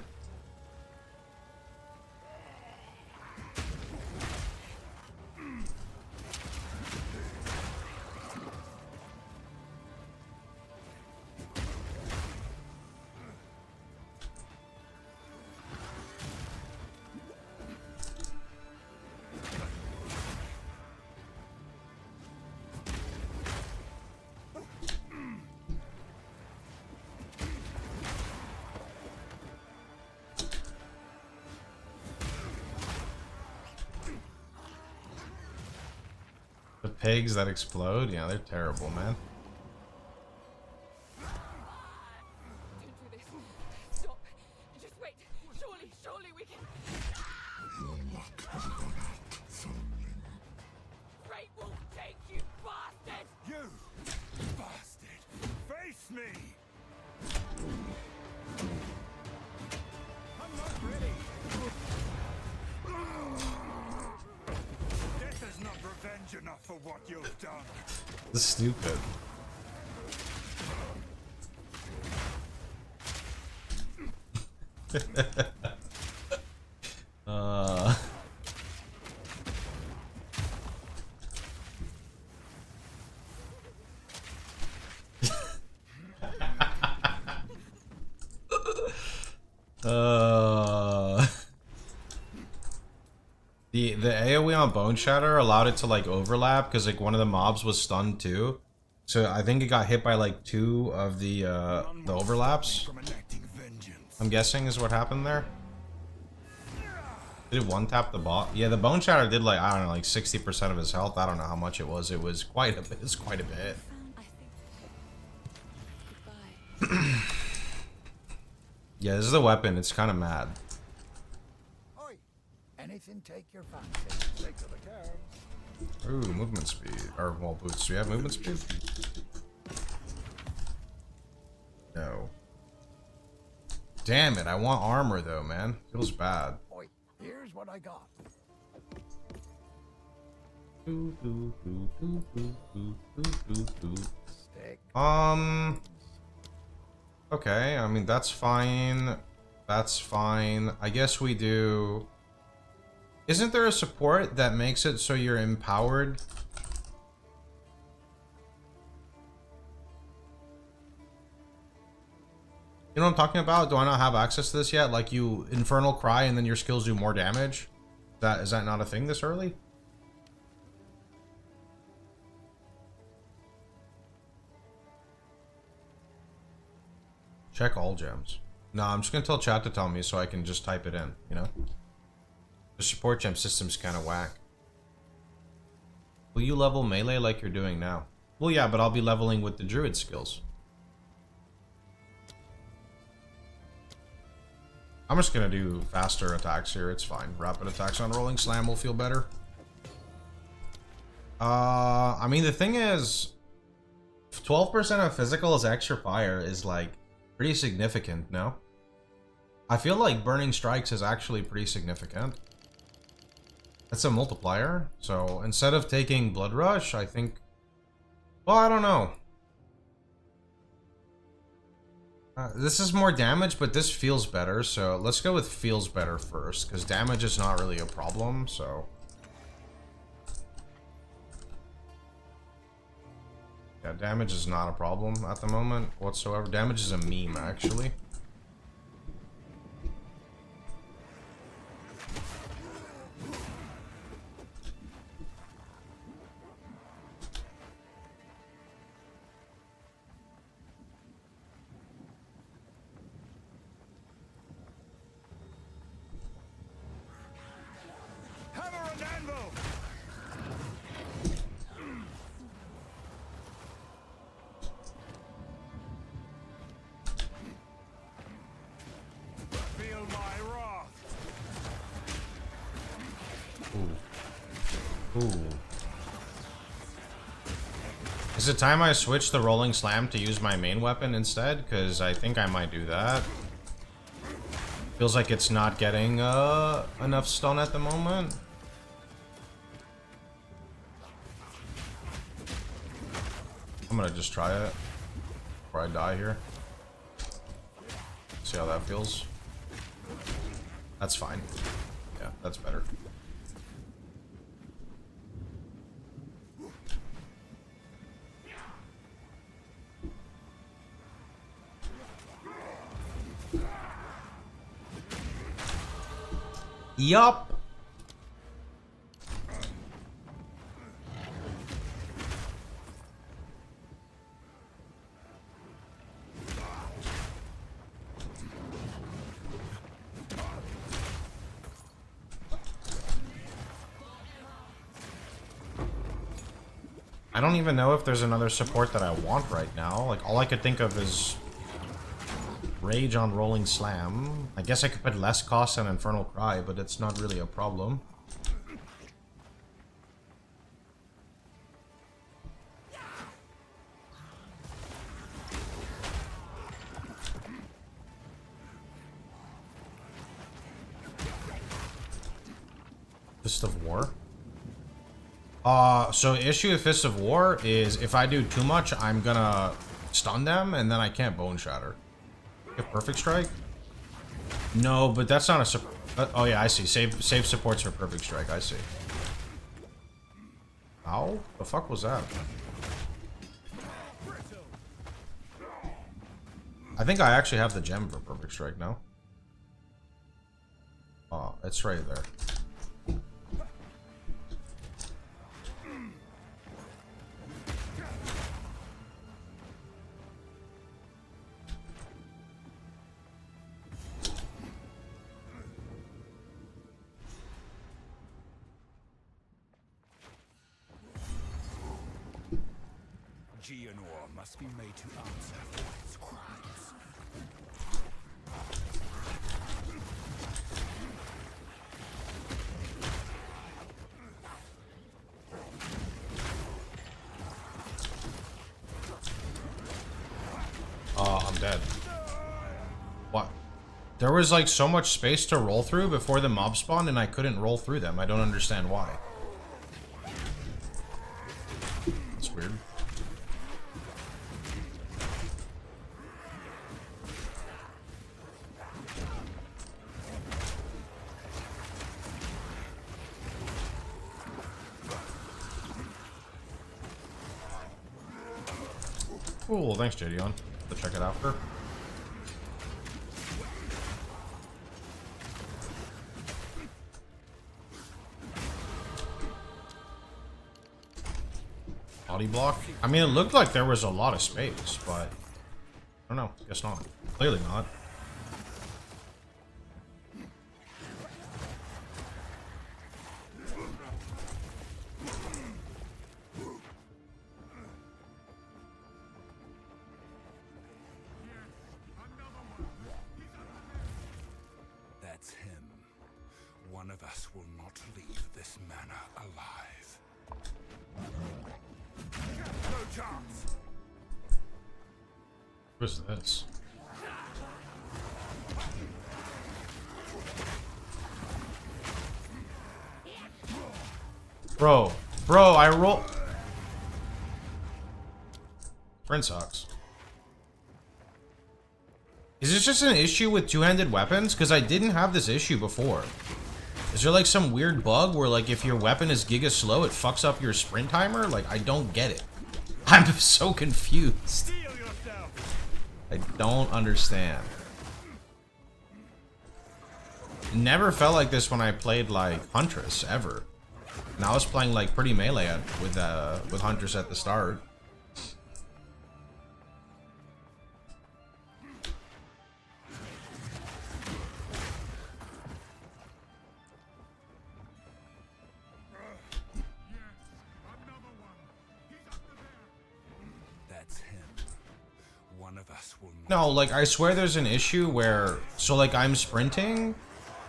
The pigs that explode? Yeah, they're terrible, man. Don't do this. Stop. Just wait. Surely we can. Great Wolf, take you, bastard! You bastard! Face me! I'm not ready. Death is not revenge enough for what you've done. This is stupid. The AoE on Bone Shatter allowed it to like overlap because like one of the mobs was stunned too. So I think it got hit by like 2 of the overlaps. I'm guessing is what happened there. Did it one tap the bot? Yeah, the Bone Shatter did like, I don't know, like 60% of his health. I don't know how much it was. It was quite a bit. It's quite a bit. Yeah, this is the weapon. It's kind of mad. Oi, anything take your fancy. Take to the cabs. Ooh, movement speed. Or, well, boots. Do we have movement speed? No. Damn it, I want armor though, man. Feels bad. Oi, here's what I got. Stick. Okay, I mean, that's fine. That's fine. I guess we do... Isn't there a support that makes it so you're empowered? You know what I'm talking about? Do I not have access to this yet? Like you Infernal Cry and then your skills do more damage? Is that not a thing this early? Check all gems. No, I'm just gonna tell chat to tell me so I can just type it in, you know? The support gem system's kind of whack. Will you level melee like you're doing now? Well, yeah, but I'll be leveling with the Druid skills. I'm just gonna do faster attacks here, it's fine. Rapid attacks on Rolling Slam will feel better. I mean, the thing is, 12% of physical as extra fire is like pretty significant, no? I feel like Burning Strikes is actually pretty significant. It's a multiplier, so instead of taking Blood Rush, I think... Well, I don't know. This is more damage, but this feels better, so let's go with feels better first, because damage is not really a problem, so... Yeah, damage is not a problem at the moment whatsoever. Damage is a meme, actually. Hammer and anvil! Feel my wrath! Ooh. Is it time I switch the Rolling Slam to use my main weapon instead? Because I think I might do that. Feels like it's not getting enough stun at the moment. I'm gonna just try it before I die here. See how that feels? That's fine. Yeah, that's better. Yup. I don't even know if there's another support that I want right now. Like, all I could think of is Rage on Rolling Slam. I guess I could put less cost on Infernal Cry, but it's not really a problem. Fist of War? So issue with Fist of War is if I do too much, I'm gonna stun them, and then I can't Bone Shatter. Get Perfect Strike? No, but that's not a support. Oh yeah, I see. Save supports for Perfect Strike, I see. Ow? The fuck was that? I think I actually have the gem for Perfect Strike now. Oh, it's right there. Geonor must be made to answer for its crimes. Oh, I'm dead. What? There was like so much space to roll through before the mob spawned and I couldn't roll through them. I don't understand why. That's weird. Cool, thanks, JDon. To check it after. Body block? I mean, it looked like there was a lot of space, but I don't know. Guess not. Clearly not. That's him. One of us will not leave this manor alive. No chance. What's this? Bro, I roll. Friend sucks. Is this just an issue with two-handed weapons? Because I didn't have this issue before. Is there like some weird bug where like if your weapon is giga slow, it fucks up your sprint timer? Like, I don't get it. I'm so confused. I don't understand. It never felt like this when I played like Huntress, ever. And I was playing like pretty melee with Huntress at the start. That's him. One of us will not. No, like, I swear there's an issue where, so like I'm sprinting,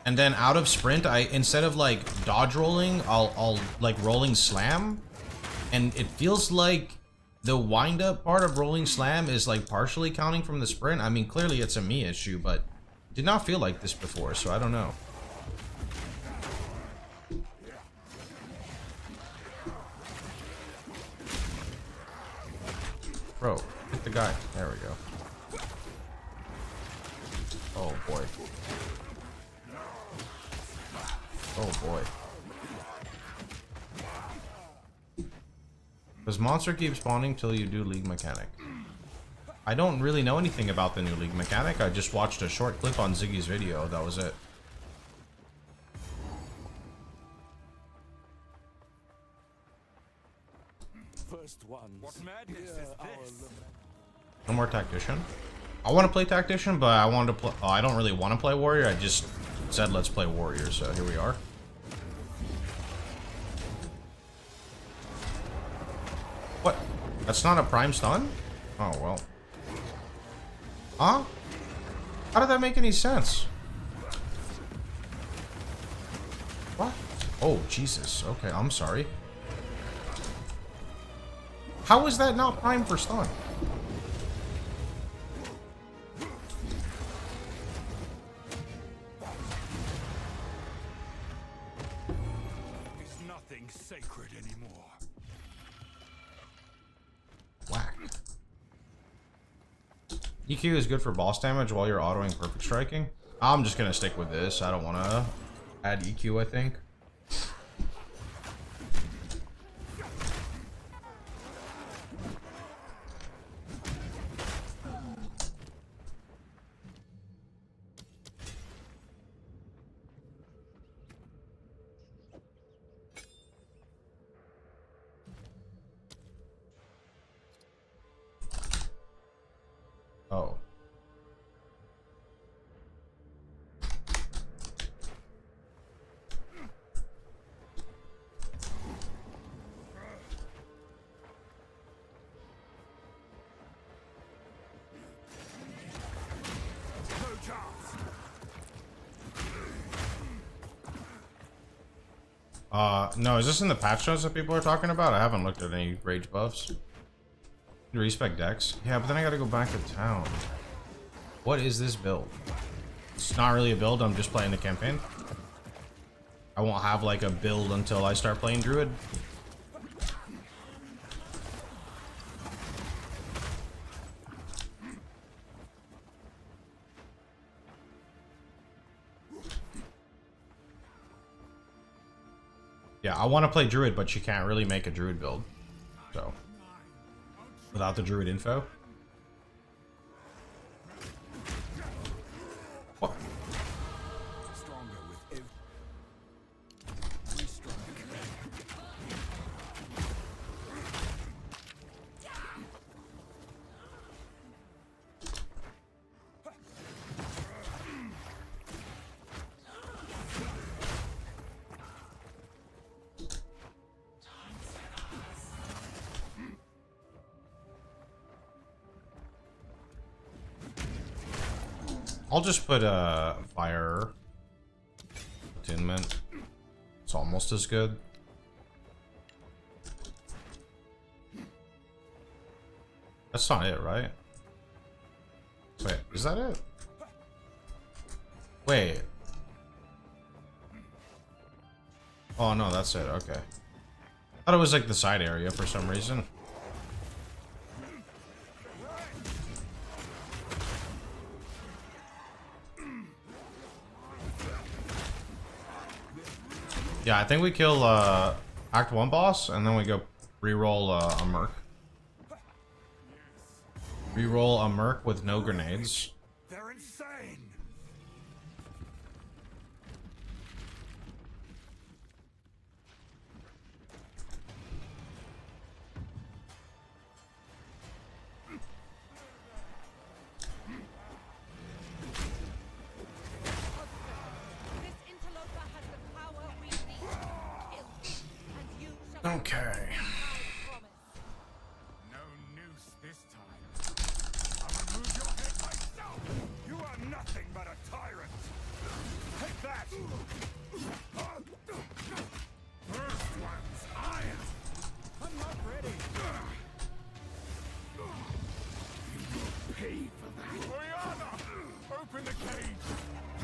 and then out of sprint, instead of like dodge rolling, I'll like rolling slam, and it feels like the wind up part of rolling slam is like partially counting from the sprint. I mean, clearly it's a me issue, but it did not feel like this before, so I don't know. Bro, hit the guy. There we go. Oh boy. This monster keeps spawning till you do League Mechanic. I don't really know anything about the new League Mechanic. I just watched a short clip on Ziggy's video. That was it. First one. What madness is this? No more Tactician. I want to play Tactician, but I wanted to play. Oh, I don't really want to play Warrior. I just said let's play Warrior, so here we are. What? That's not a prime stun? Oh well. Huh? How did that make any sense? What? Oh Jesus. Okay, I'm sorry. How is that not prime for stun? Is nothing sacred anymore. Whack. EQ is good for boss damage while you're autoing perfect striking. I'm just gonna stick with this. I don't want to add EQ, I think. Oh. No chance. No, is this in the patch notes that people are talking about? I haven't looked at any rage buffs. Respec decks. Yeah, but then I gotta go back to town. What is this build? It's not really a build, I'm just playing the campaign. I won't have like a build until I start playing Druid. Yeah, I want to play Druid, but you can't really make a Druid build. So, without the Druid info. What? Stronger with every strike. I'll just put fire attunement. It's almost as good. That's not it, right? Wait, is that it? Wait. Oh no, that's it. Okay. I thought it was like the side area for some reason. Yeah, I think we kill Act 1 boss, and then we go reroll a Merc. Reroll a Merc with no grenades. They're insane. This interloper has the power we need to kill. And you shall Okay. promise. No noose this time. I'll remove your head myself. You are nothing but a tyrant. Take that. First one's iron. I'm not ready. You will pay for that. Oriana, open the cage.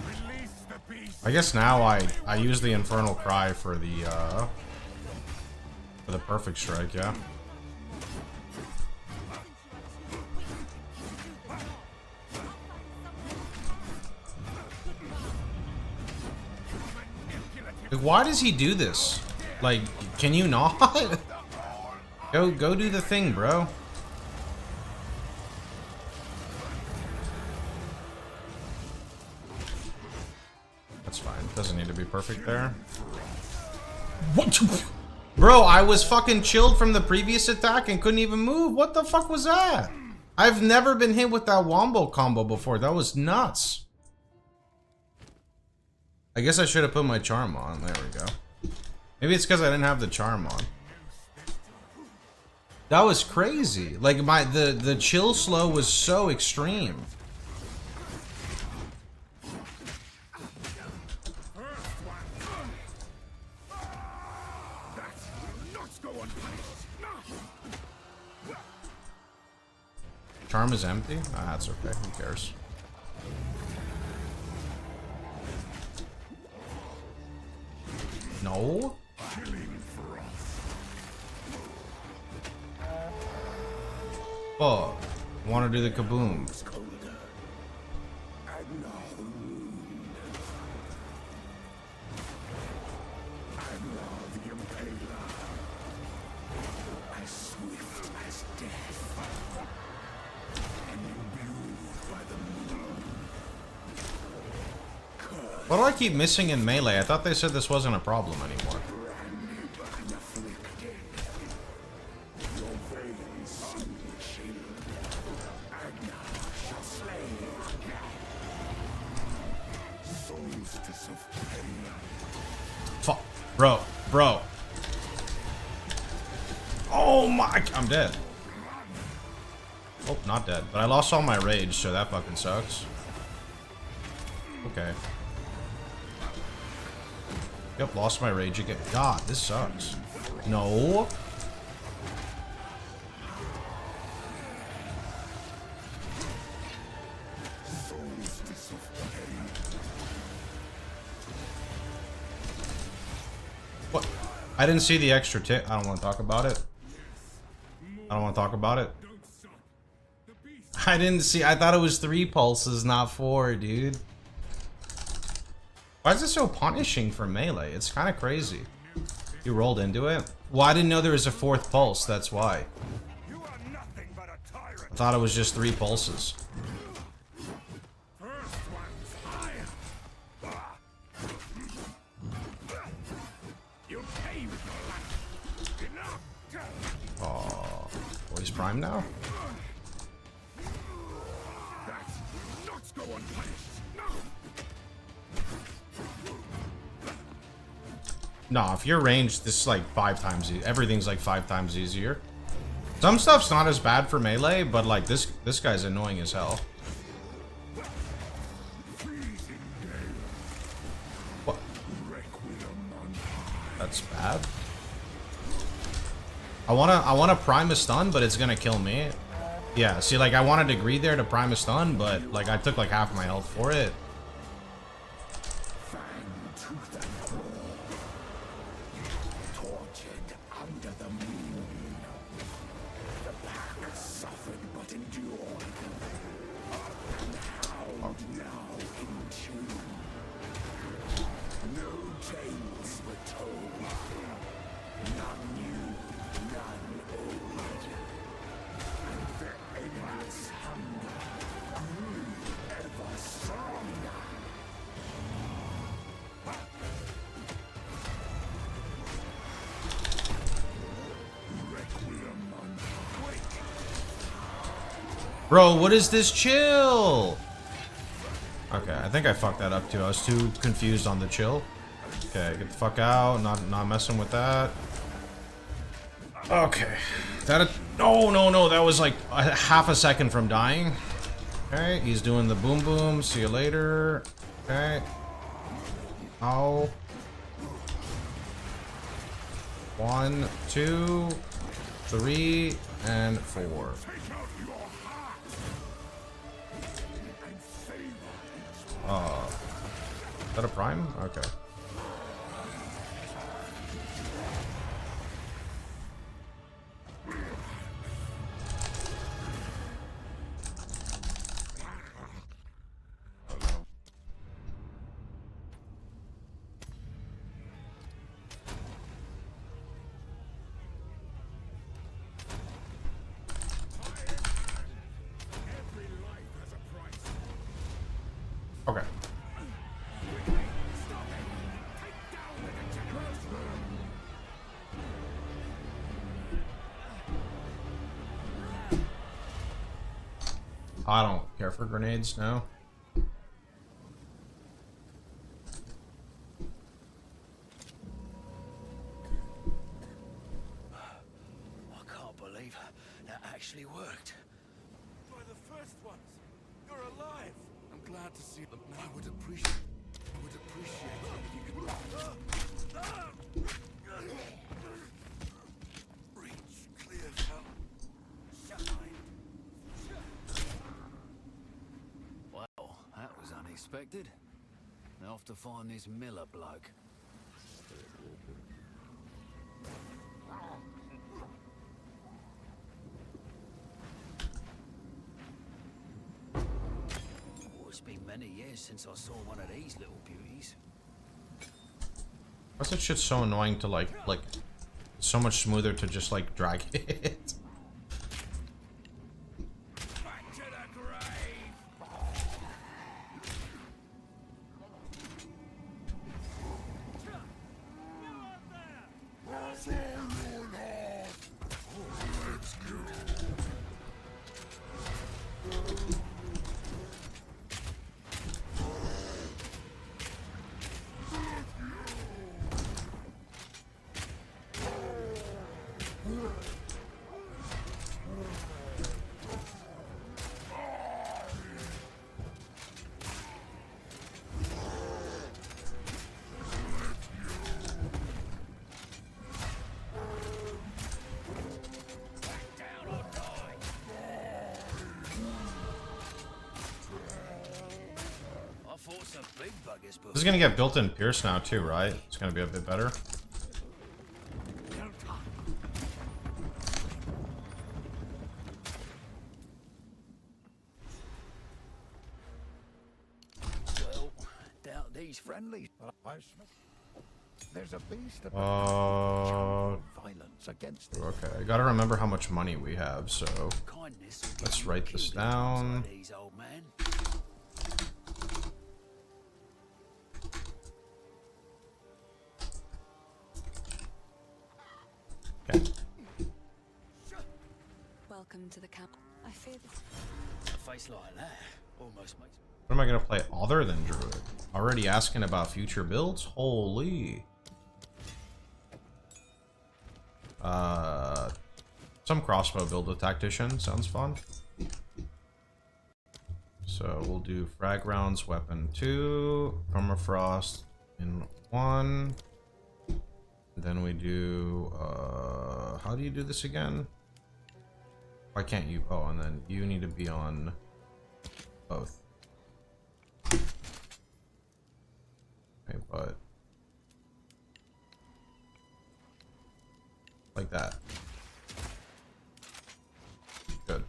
Release the beast. I guess now I use the Infernal Cry for the perfect strike, yeah. Manipulative Like, why does he do this? Like, can you not? Go do the thing, bro. That's fine. Doesn't need to be perfect there. What? Bro, I was fucking chilled from the previous attack and couldn't even move. What the fuck was that? I've never been hit with that wombo combo before. That was nuts. I guess I should have put my charm on. There we go. Maybe it's because I didn't have the charm on. That was crazy. Like the chill slow was so extreme. Charm is empty? Ah, that's okay. Who cares? No? Oh, want to do the kaboom. Why do I keep missing in melee? I thought they said this wasn't a problem anymore. Fuck. Bro. Oh my, I'm dead. Oh, not dead. But I lost all my rage, so that fucking sucks. Okay. Yep, lost my rage again. God, this sucks. No. What? I didn't see the extra tick. I don't want to talk about it. I don't want to talk about it. I didn't see. I thought it was 3 pulses, not 4, dude. Why is it so punishing for melee? It's kind of crazy. You rolled into it? Well, I didn't know there was a 4th pulse, that's why. I thought it was just 3 pulses. Oh, he's prime now? No, if you're ranged, this is like 5 times easier. Everything's like 5 times easier. Some stuff's not as bad for melee, but like this guy's annoying as hell. What? That's bad. I wanna prime a stun, but it's gonna kill me. Yeah, see, like I wanted to agree there to prime a stun, but like I took like half my health for it. Bro, what is this chill? Okay, I think I fucked that up too. I was too confused on the chill. Okay, get the fuck out. Not messing with that. Okay. No, that was like half a second from dying. Okay, he's doing the boom boom. See you later. Okay. Ow. 1, 2, 3, and 4. Is that a prime? Okay. I don't care for grenades now. I can't believe that actually worked. By the first ones. You're alive. I'm glad to see them. I would appreciate it if you could reach clear fell. Shine. Well, that was unexpected. Now off to find this Miller bloke. Oh, it's been many years since I saw one of these little beauties. Why's that shit so annoying to like it's so much smoother to just like drag it. Back to the grave. I fought some big buggers, but This is gonna get built-in Pierce now too, right? It's gonna be a bit better. well, doubt these friendly. There's a beast about violence against it. Okay, I gotta remember how much money we have, so Kindness will get let's you write this killed in times down. like these, old man. Okay. Welcome to the camp. I fear this. A face like that almost makes. What am I gonna play other than Druid? Already asking about future builds? Holy. Some crossbow build with tactician sounds fun. So we'll do frag rounds, weapon 2, permafrost in 1. Then we do how do you do this again? Why can't you? Oh, and then you need to be on both. Okay, but like that. Good.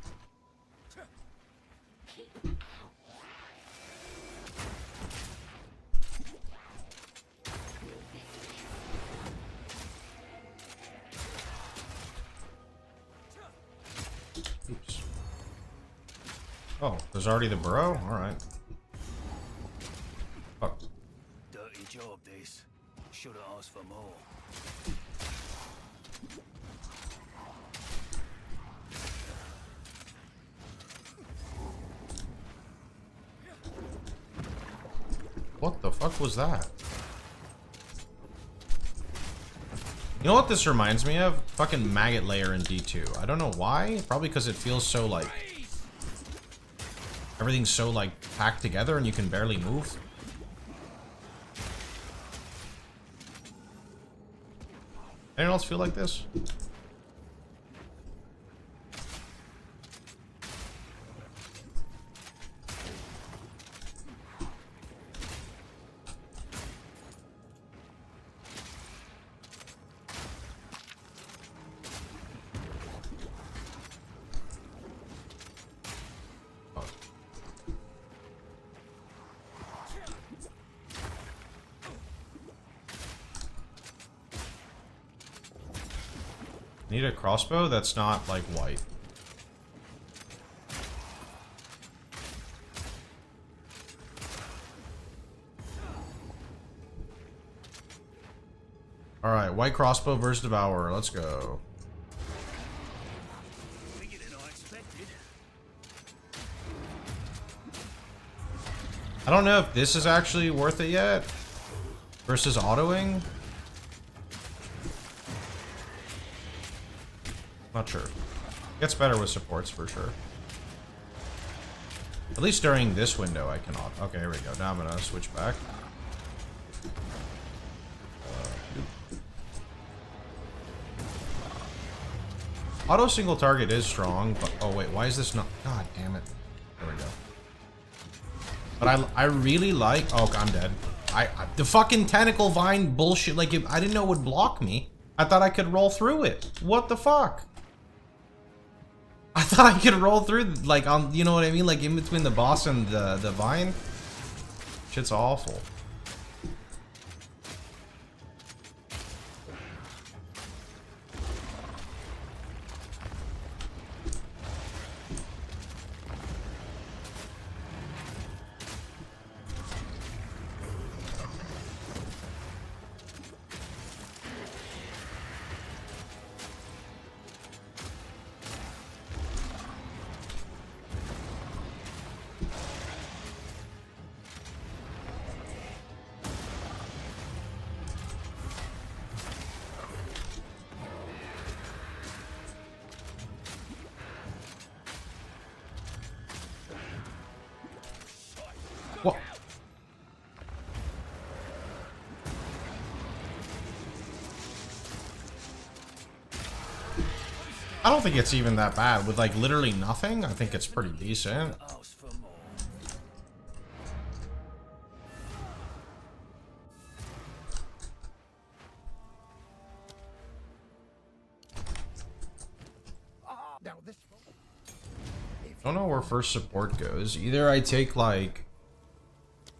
Oops. Oh, there's already the burrow? Alright. Fuck. Dirty job, this. Should have asked for more. What the fuck was that? You know what this reminds me of? Fucking maggot layer in D2. I don't know why. Probably because it feels so like... everything's so like packed together and you can barely move. Anyone else feel like this? Need a crossbow that's not like white. Alright, white crossbow versus Devourer. Let's go. Bigger than I expected. don't know if this is actually worth it yet. Versus autoing. Not sure. Gets better with supports for sure. At least during this window I can auto. Okay, here we go. Now I'm gonna switch back. Auto single target is strong, but oh wait, why is this not? God damn it! There we go. But I really like. Oh, I'm dead. The fucking tentacle vine bullshit. Like I didn't know it would block me. I thought I could roll through it. What the fuck? I thought I could roll through like on. You know what I mean? Like in between the boss and the vine. Shit's awful. What? I don't think it's even that bad. With like literally nothing, I think it's pretty decent. I don't know where first support goes. Either I take like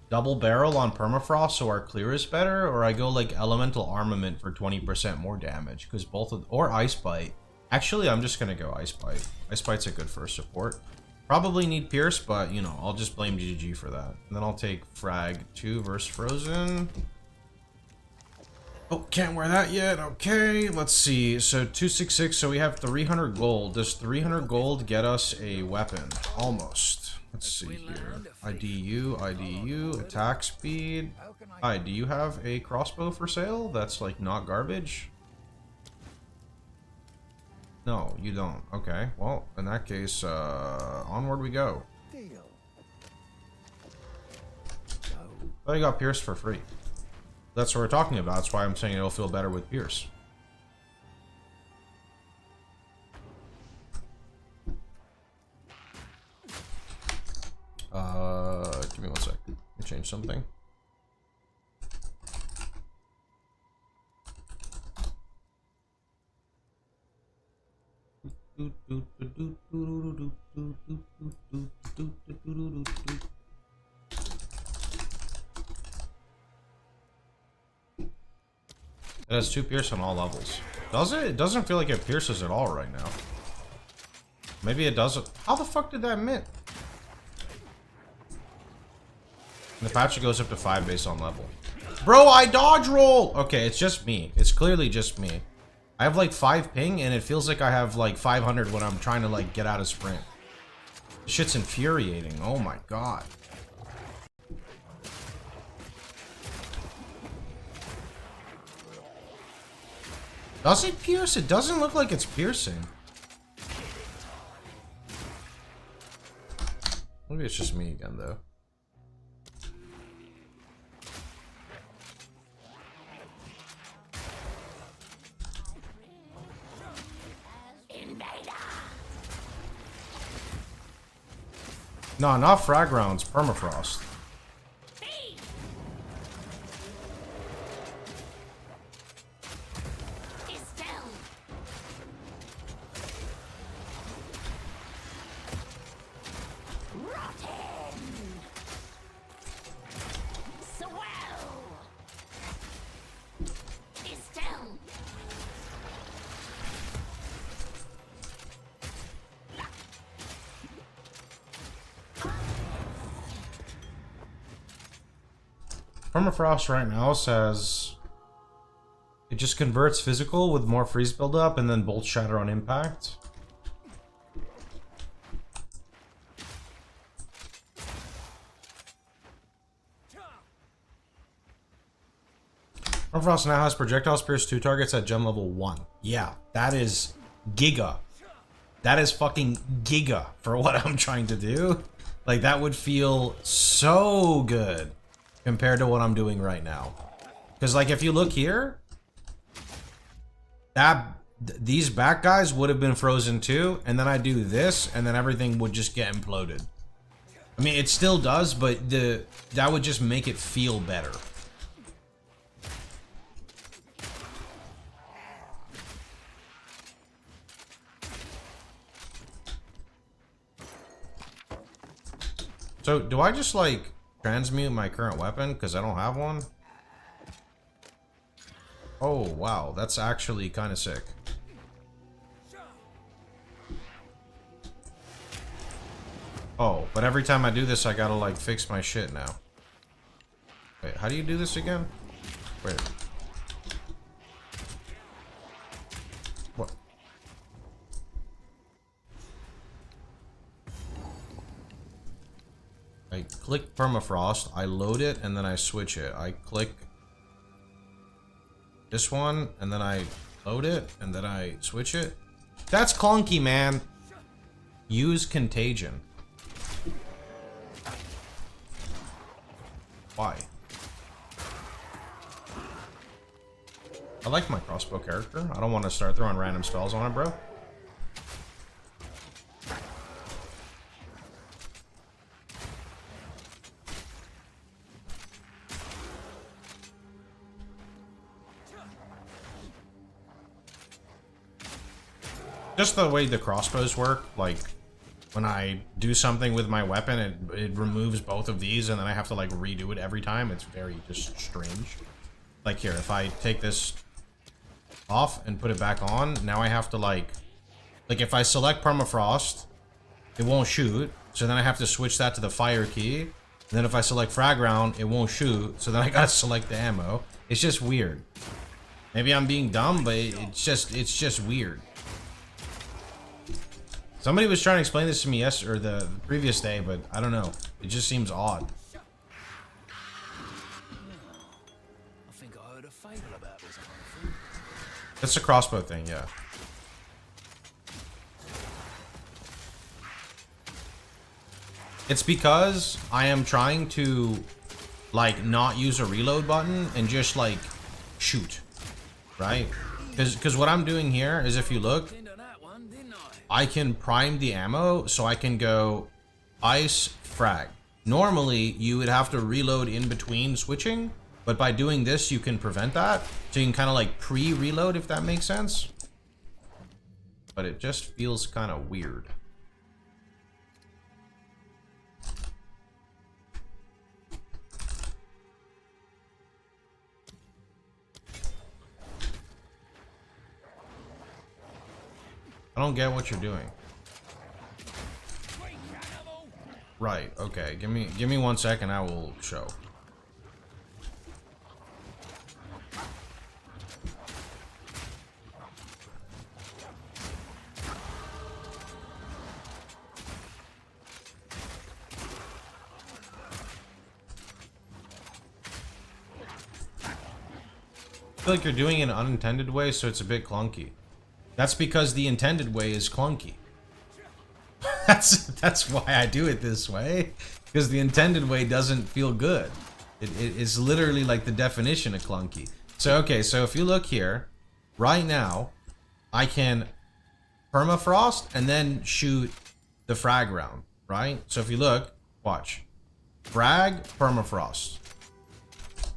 double barrel on permafrost so our clear is better, or I go like elemental armament for 20% more damage, because both of, or ice bite. Actually, I'm just gonna go ice bite. Ice bite's a good first support. Probably need pierce, but you know, I'll just blame GG for that. And then I'll take frag 2 versus frozen. Oh, can't wear that yet. Okay, let's see. So 266, so we have 300 gold. Does 300 gold get us a weapon? Almost. Let's see here. IDU, attack speed. Hi, do you have a crossbow for sale that's like not garbage? No, you don't. Okay, well, in that case, onward we go. Oh, you got pierce for free. That's what we're talking about. That's why I'm saying it'll feel better with pierce. Give me 1 sec. Let me change something. It has 2 pierce on all levels. Does it? It doesn't feel like it pierces at all right now. Maybe it doesn't. How the fuck did that mint? And the patch goes up to 5 based on level. Bro, I dodge roll! Okay, it's just me. It's clearly just me. I have like 5 ping and it feels like I have like 500 when I'm trying to like get out of sprint. This shit's infuriating. Oh my god. Does it pierce? It doesn't look like it's piercing. Maybe it's just me again though. No, not frag rounds, permafrost. Permafrost right now says it just converts physical with more freeze buildup and then bolt shatter on impact. Permafrost now has projectile spears 2 targets at gem level 1. Yeah, that is giga. That is fucking giga for what I'm trying to do. Like, that would feel so good compared to what I'm doing right now. Because, like, if you look here, these back guys would have been frozen too, and then I do this, and then everything would just get imploded. I mean, it still does, but that would just make it feel better. So, do I just, like, transmute my current weapon because I don't have one? Oh, wow. That's actually kind of sick. Oh, but every time I do this, I gotta, like, fix my shit now. Wait, how do you do this again? Wait. What? I click permafrost, I load it, and then I switch it. I click this one, and then I load it, and then I switch it. That's clunky, man. Use contagion. Why? I like my crossbow character. I don't want to start throwing random spells on it, bro. Just the way the crossbows work, like, when I do something with my weapon, it removes both of these, and then I have to, like, redo it every time. It's very just strange. Like, here, if I take this off and put it back on, now I have to, like, if I select permafrost, it won't shoot, so then I have to switch that to the fire key, and then if I select frag round, it won't shoot, so then I gotta select the ammo. It's just weird. Maybe I'm being dumb, but it's just weird. Somebody was trying to explain this to me yesterday, or the previous day, but I don't know. It just seems odd. I think I heard a fable about this kind of thing. That's a crossbow thing, yeah. It's because I am trying to, like, not use a reload button and just, like, shoot, right? Because what I'm doing here is, if you look, I can prime the ammo, so I can go ice, frag. Normally, you would have to reload in between switching, but by doing this, you can prevent that. So you can kind of like pre-reload, if that makes sense. But it just feels kind of weird. I don't get what you're doing. Right, okay. Give me 1 second, I will show. I feel like you're doing it in an unintended way, so it's a bit clunky. That's because the intended way is clunky. That's why I do it this way, because the intended way doesn't feel good. It's literally like the definition of clunky. So okay, so if you look here, right now, I can permafrost and then shoot the frag round, right? So if you look, watch, frag, permafrost.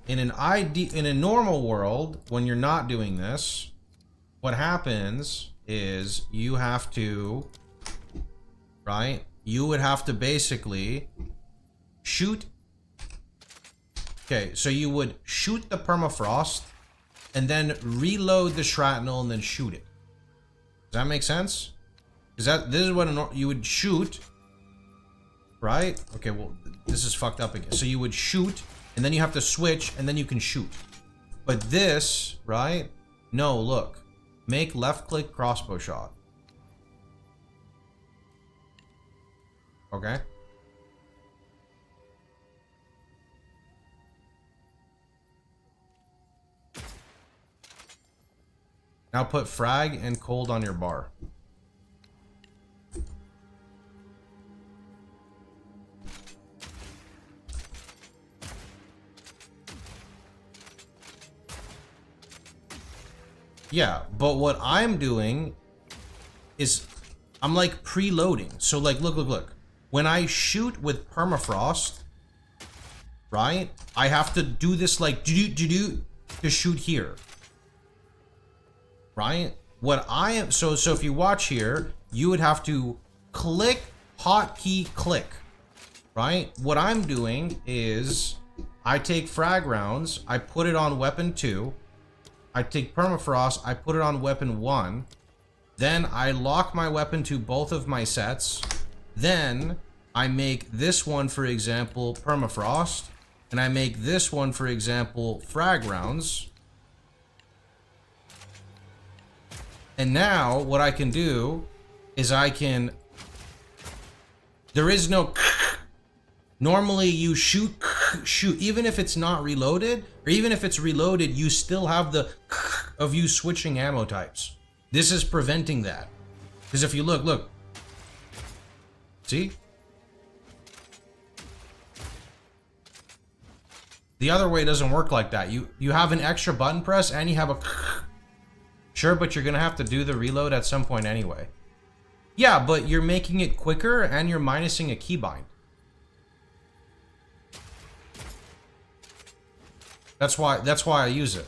In a normal world, when you're not doing this, what happens is you have to, right? You would have to basically shoot. Okay, so you would shoot the permafrost and then reload the shrapnel and then shoot it. Does that make sense? This is what you would shoot, right? Okay, well, this is fucked up again. So you would shoot and then you have to switch and then you can shoot. But this, right? No, look. Make left click crossbow shot. Okay. Now put frag and cold on your bar. Yeah, but what I'm doing is I'm like preloading. So like, look. When I shoot with permafrost, right? I have to do this like to shoot here. Right? What I am so if you watch here, you would have to click, hotkey, click. Right? What I'm doing is I take frag rounds, I put it on weapon 2. I take permafrost, I put it on weapon 1. Then I lock my weapon to both of my sets. Then I make this one, for example, permafrost. And I make this one, for example, frag rounds. And now what I can do is I can... There is no... Normally you shoot, even if it's not reloaded, or even if it's reloaded, you still have the of you switching ammo types. This is preventing that. Because if you look. See? The other way doesn't work like that. You have an extra button press and you have a... Sure, but you're going to have to do the reload at some point anyway. Yeah, but you're making it quicker and you're minusing a keybind. That's why I use it.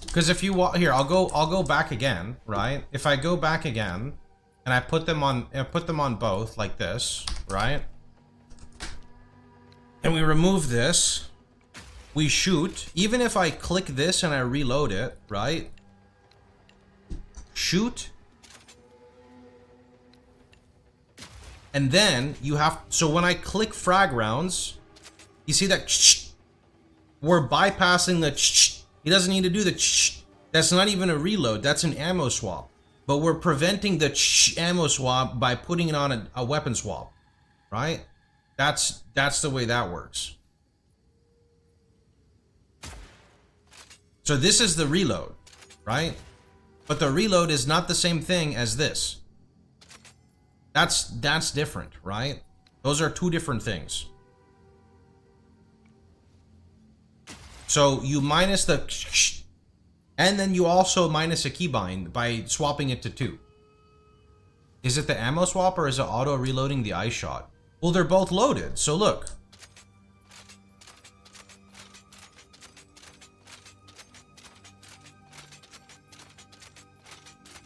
Because if you want here, I'll go back again, right? If I go back again and I put them on both like this, right? And we remove this, we shoot. Even if I click this and I reload it, right? Shoot. And then you have, so when I click frag rounds, you see that we're bypassing the he doesn't need to do the that's not even a reload, that's an ammo swap. But we're preventing the ammo swap by putting it on a weapon swap, right? That's the way that works. So this is the reload, right? But the reload is not the same thing as this. That's different, right? Those are two different things. So you minus the and then you also minus a keybind by swapping it to 2. Is it the ammo swap or is it auto reloading the ice shot? Well, they're both loaded, so look.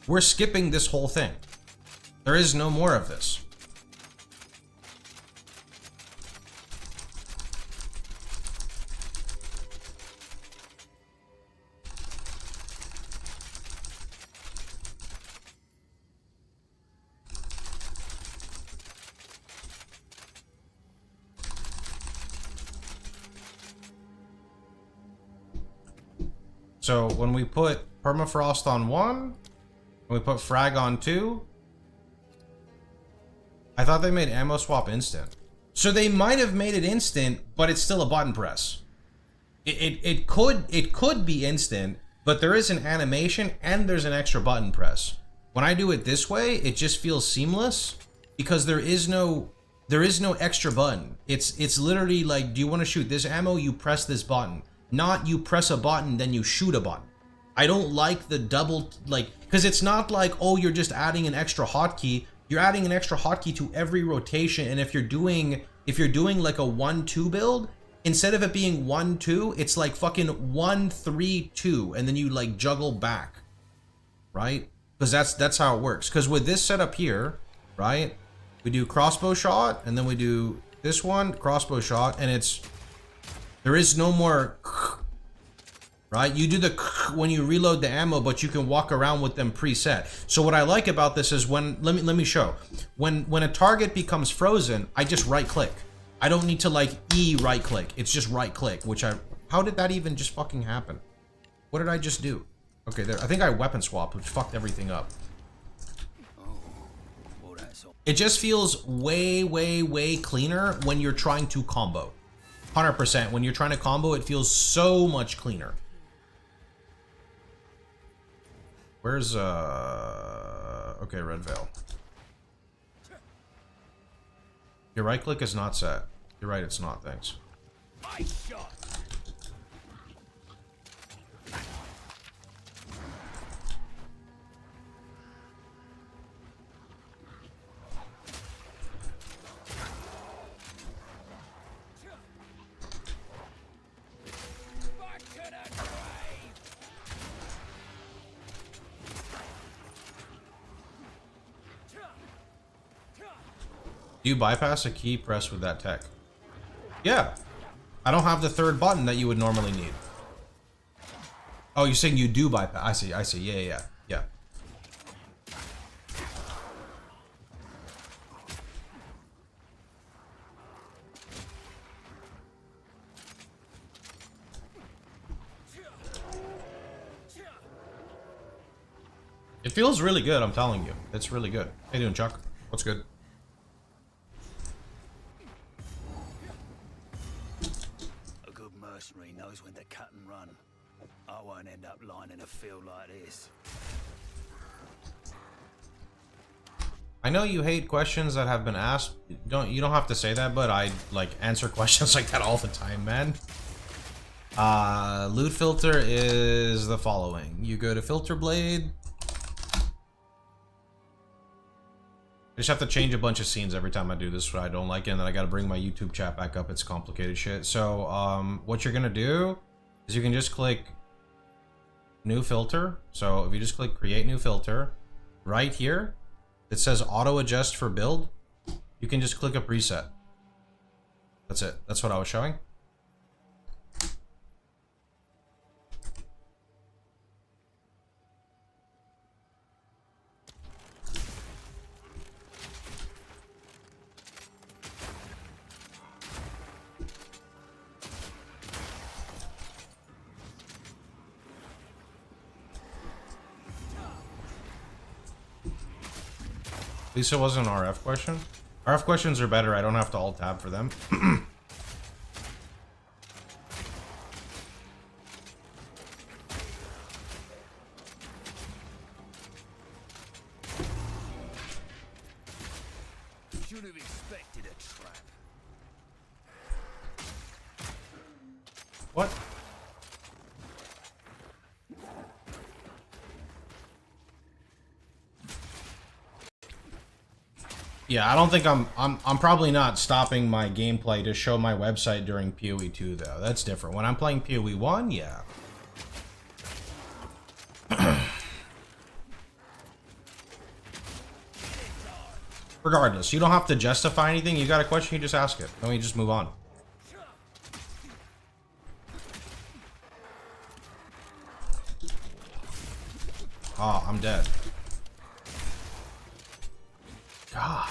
We're skipping this whole thing. There is no more of this. So when we put permafrost on 1, we put frag on 2. I thought they made ammo swap instant. So they might have made it instant, but it's still a button press. It could be instant, but there is an animation and there's an extra button press. When I do it this way, it just feels seamless because there is no extra button. It's literally like, do you want to shoot this ammo? You press this button. Not you press a button, then you shoot a button. I don't like the double, like, because it's not like, oh, you're just adding an extra hotkey. You're adding an extra hotkey to every rotation, and if you're doing like a 1-2 build, instead of it being 1-2, it's like fucking 1-3-2, and then you like juggle back, right? Because that's how it works. Because with this setup here, right, we do crossbow shot, and then we do this one crossbow shot, and there is no more, right? You do the when you reload the ammo, but you can walk around with them preset. So what I like about this is when, let me show. When a target becomes frozen, I just right click. I don't need to like right click. It's just right click, which how did that even just fucking happen? What did I just do? Okay, there, I think I weapon swapped, which fucked everything up. It just feels way, way, way cleaner when you're trying to combo. 100%. When you're trying to combo, it feels so much cleaner. Where's okay, Red Veil. Your right click is not set. You're right, it's not. Thanks. Shot. Do you bypass a key press with that tech? Yeah. I don't have the third button that you would normally need. Oh, you're saying you do bypass. I see. Yeah. It feels really good, I'm telling you. It's really good. How you doing, Chuck? What's good? A good mercenary knows when to cut and run. I won't end up lying in a field like this. I know you hate questions that have been asked. You don't have to say that, but I like answer questions like that all the time, man. Loot filter is the following. You go to filter blade. I just have to change a bunch of scenes every time I do this, what I don't like it, and then I gotta bring my YouTube chat back up. It's complicated shit. So, what you're gonna do is you can just click new filter. So if you just click create new filter, right here, it says auto adjust for build. You can just click a preset. That's it. That's what I was showing. At least it wasn't an RF question. RF questions are better. I don't have to alt tab for them. Should have expected a trap. What? Yeah, I don't think I'm probably not stopping my gameplay to show my website during PoE 2 though. That's different. When I'm playing PoE 1, yeah. Regardless, you don't have to justify anything. You got a question, you just ask it. Then we just move on. Ah, I'm dead. God.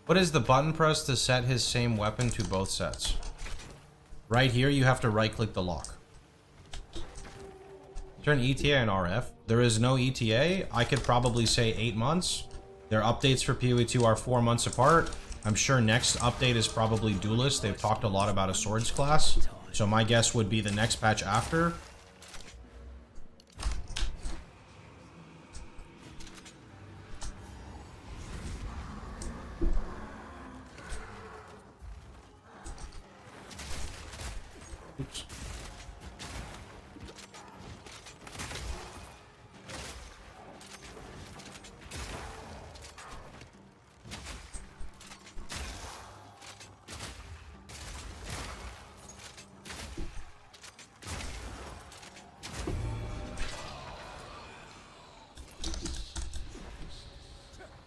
What is the button press to set his same weapon to both sets? Right here, you have to right click the lock. Turn ETA and RF. There is no ETA. I could probably say 8 months. Their updates for PoE 2 are 4 months apart. I'm sure next update is probably Duelist. They've talked a lot about a swords class. So my guess would be the next patch after. Oops.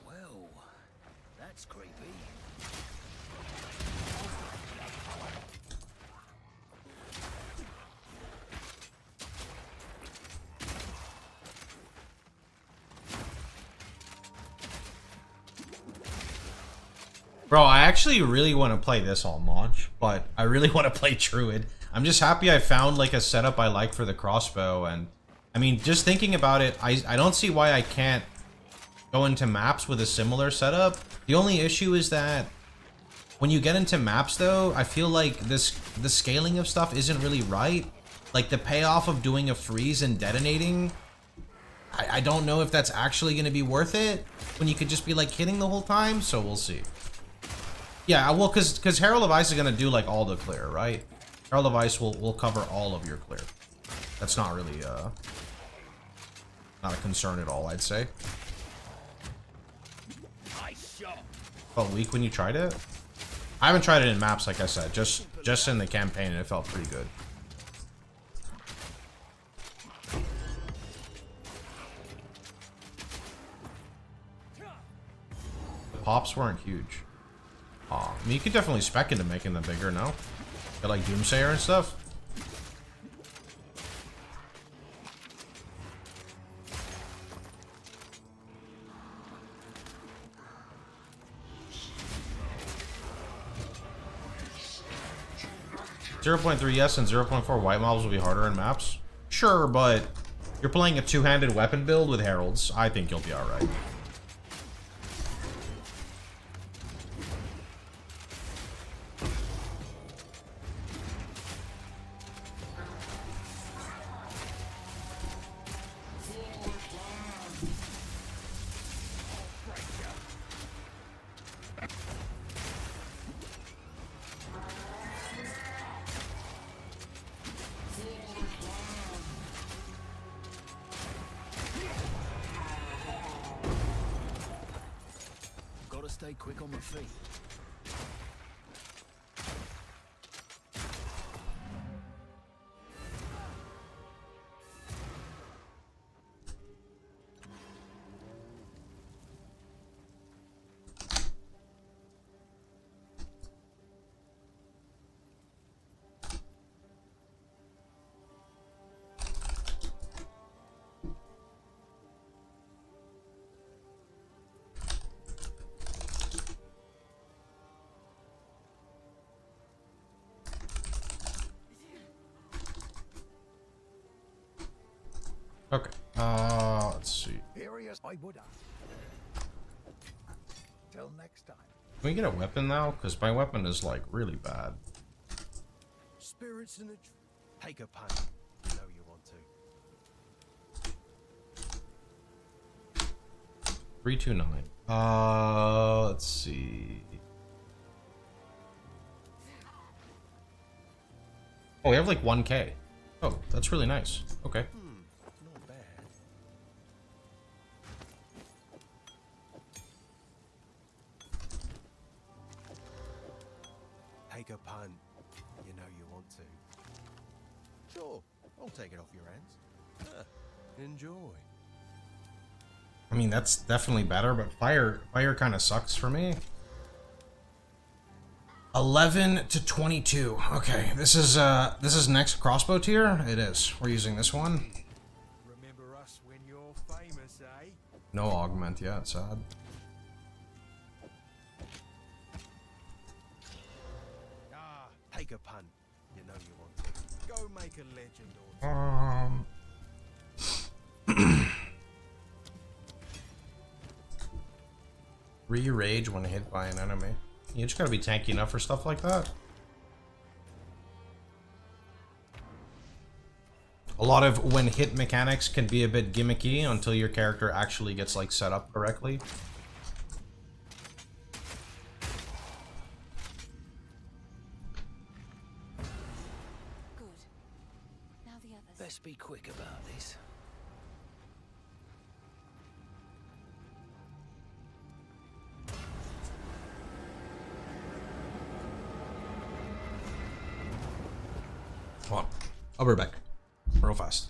Well, that's creepy. Bro, I actually really want to play this on launch, but I really want to play Druid. I'm just happy I found like a setup I like for the crossbow, and I mean, just thinking about it, I don't see why I can't go into maps with a similar setup. The only issue is that when you get into maps, though, I feel like the scaling of stuff isn't really right. Like, the payoff of doing a freeze and detonating, I don't know if that's actually going to be worth it when you could just be, like, hitting the whole time, so we'll see. Yeah, well, because Herald of Ice is going to do, like, all the clear, right? Herald of Ice will cover all of your clear. That's not really, not a concern at all, I'd say. Felt weak when you tried it? I haven't tried it in maps, like I said, just in the campaign, and it felt pretty good. The pops weren't huge. I mean, you could definitely spec into making them bigger, no? Get like Doomsayer and stuff. 0.3 yes and 0.4 white mobs will be harder in maps. Sure, but you're playing a two-handed weapon build with heralds. I think you'll be alright. Stay quick on my feet. Okay. Let's see. I would have. Till next time. Can we get a weapon now? Because my weapon is like really bad. Spirits in the take a punt. You know you want to. 329. Let's see. Oh, we have like 1K. Oh, that's really nice. Okay. Not bad. Take a punt. You know you want to. Sure, I'll take it off your hands. Enjoy. I mean, that's definitely better, but fire kind of sucks for me. 11 to 22. Okay, this is next crossbow tier. It is. We're using this one. Remember us when you're famous, eh? No augment yet. Sad. Take a punt. You know you want to. Go make a legend or Re-rage when hit by an enemy. You just gotta be tanky enough for stuff like that. A lot of when hit mechanics can be a bit gimmicky until your character actually gets like set up correctly. Good. Now the others. Best be quick about this. Hold on. I'll be right back. Real fast.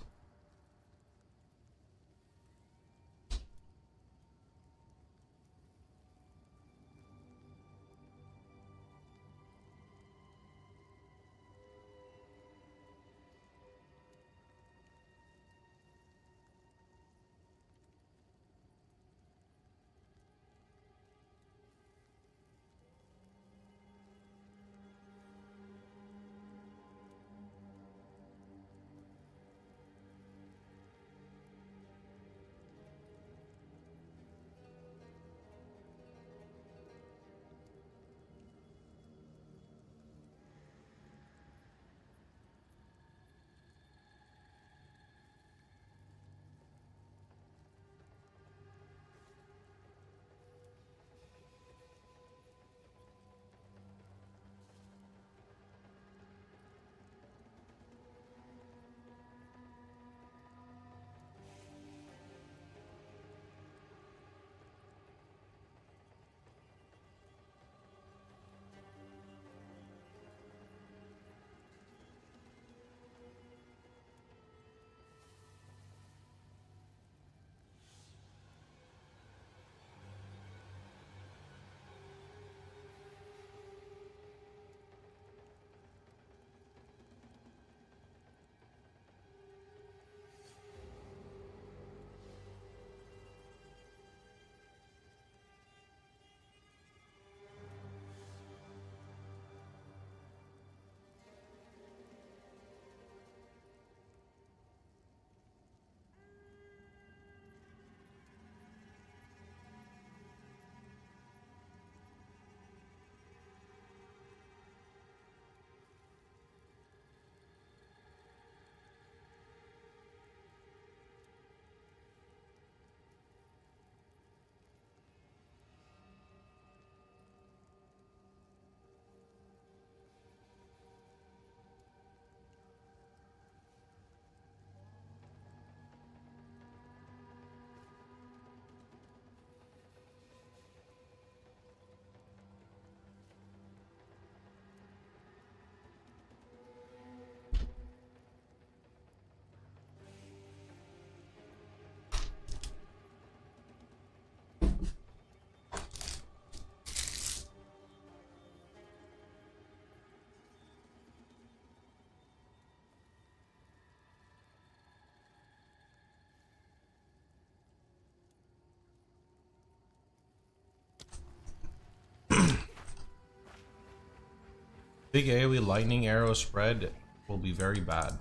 Big AoE lightning arrow spread will be very bad.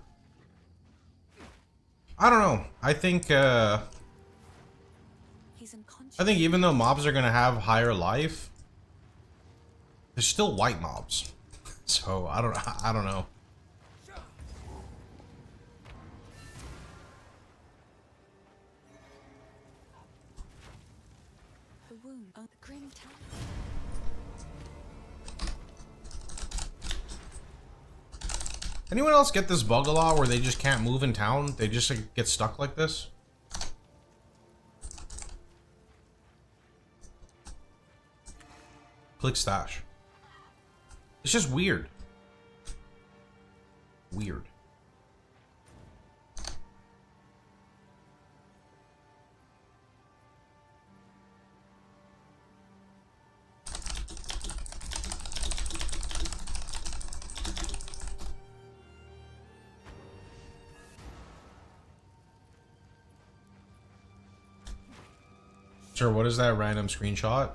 I don't know. I think even though mobs are gonna have higher life, they're still white mobs. So I don't know. The wound on the grim town. Anyone else get this bug a lot where they just can't move in town? They just like, get stuck like this? Click stash. It's just weird. Weird. Sure, what is that random screenshot?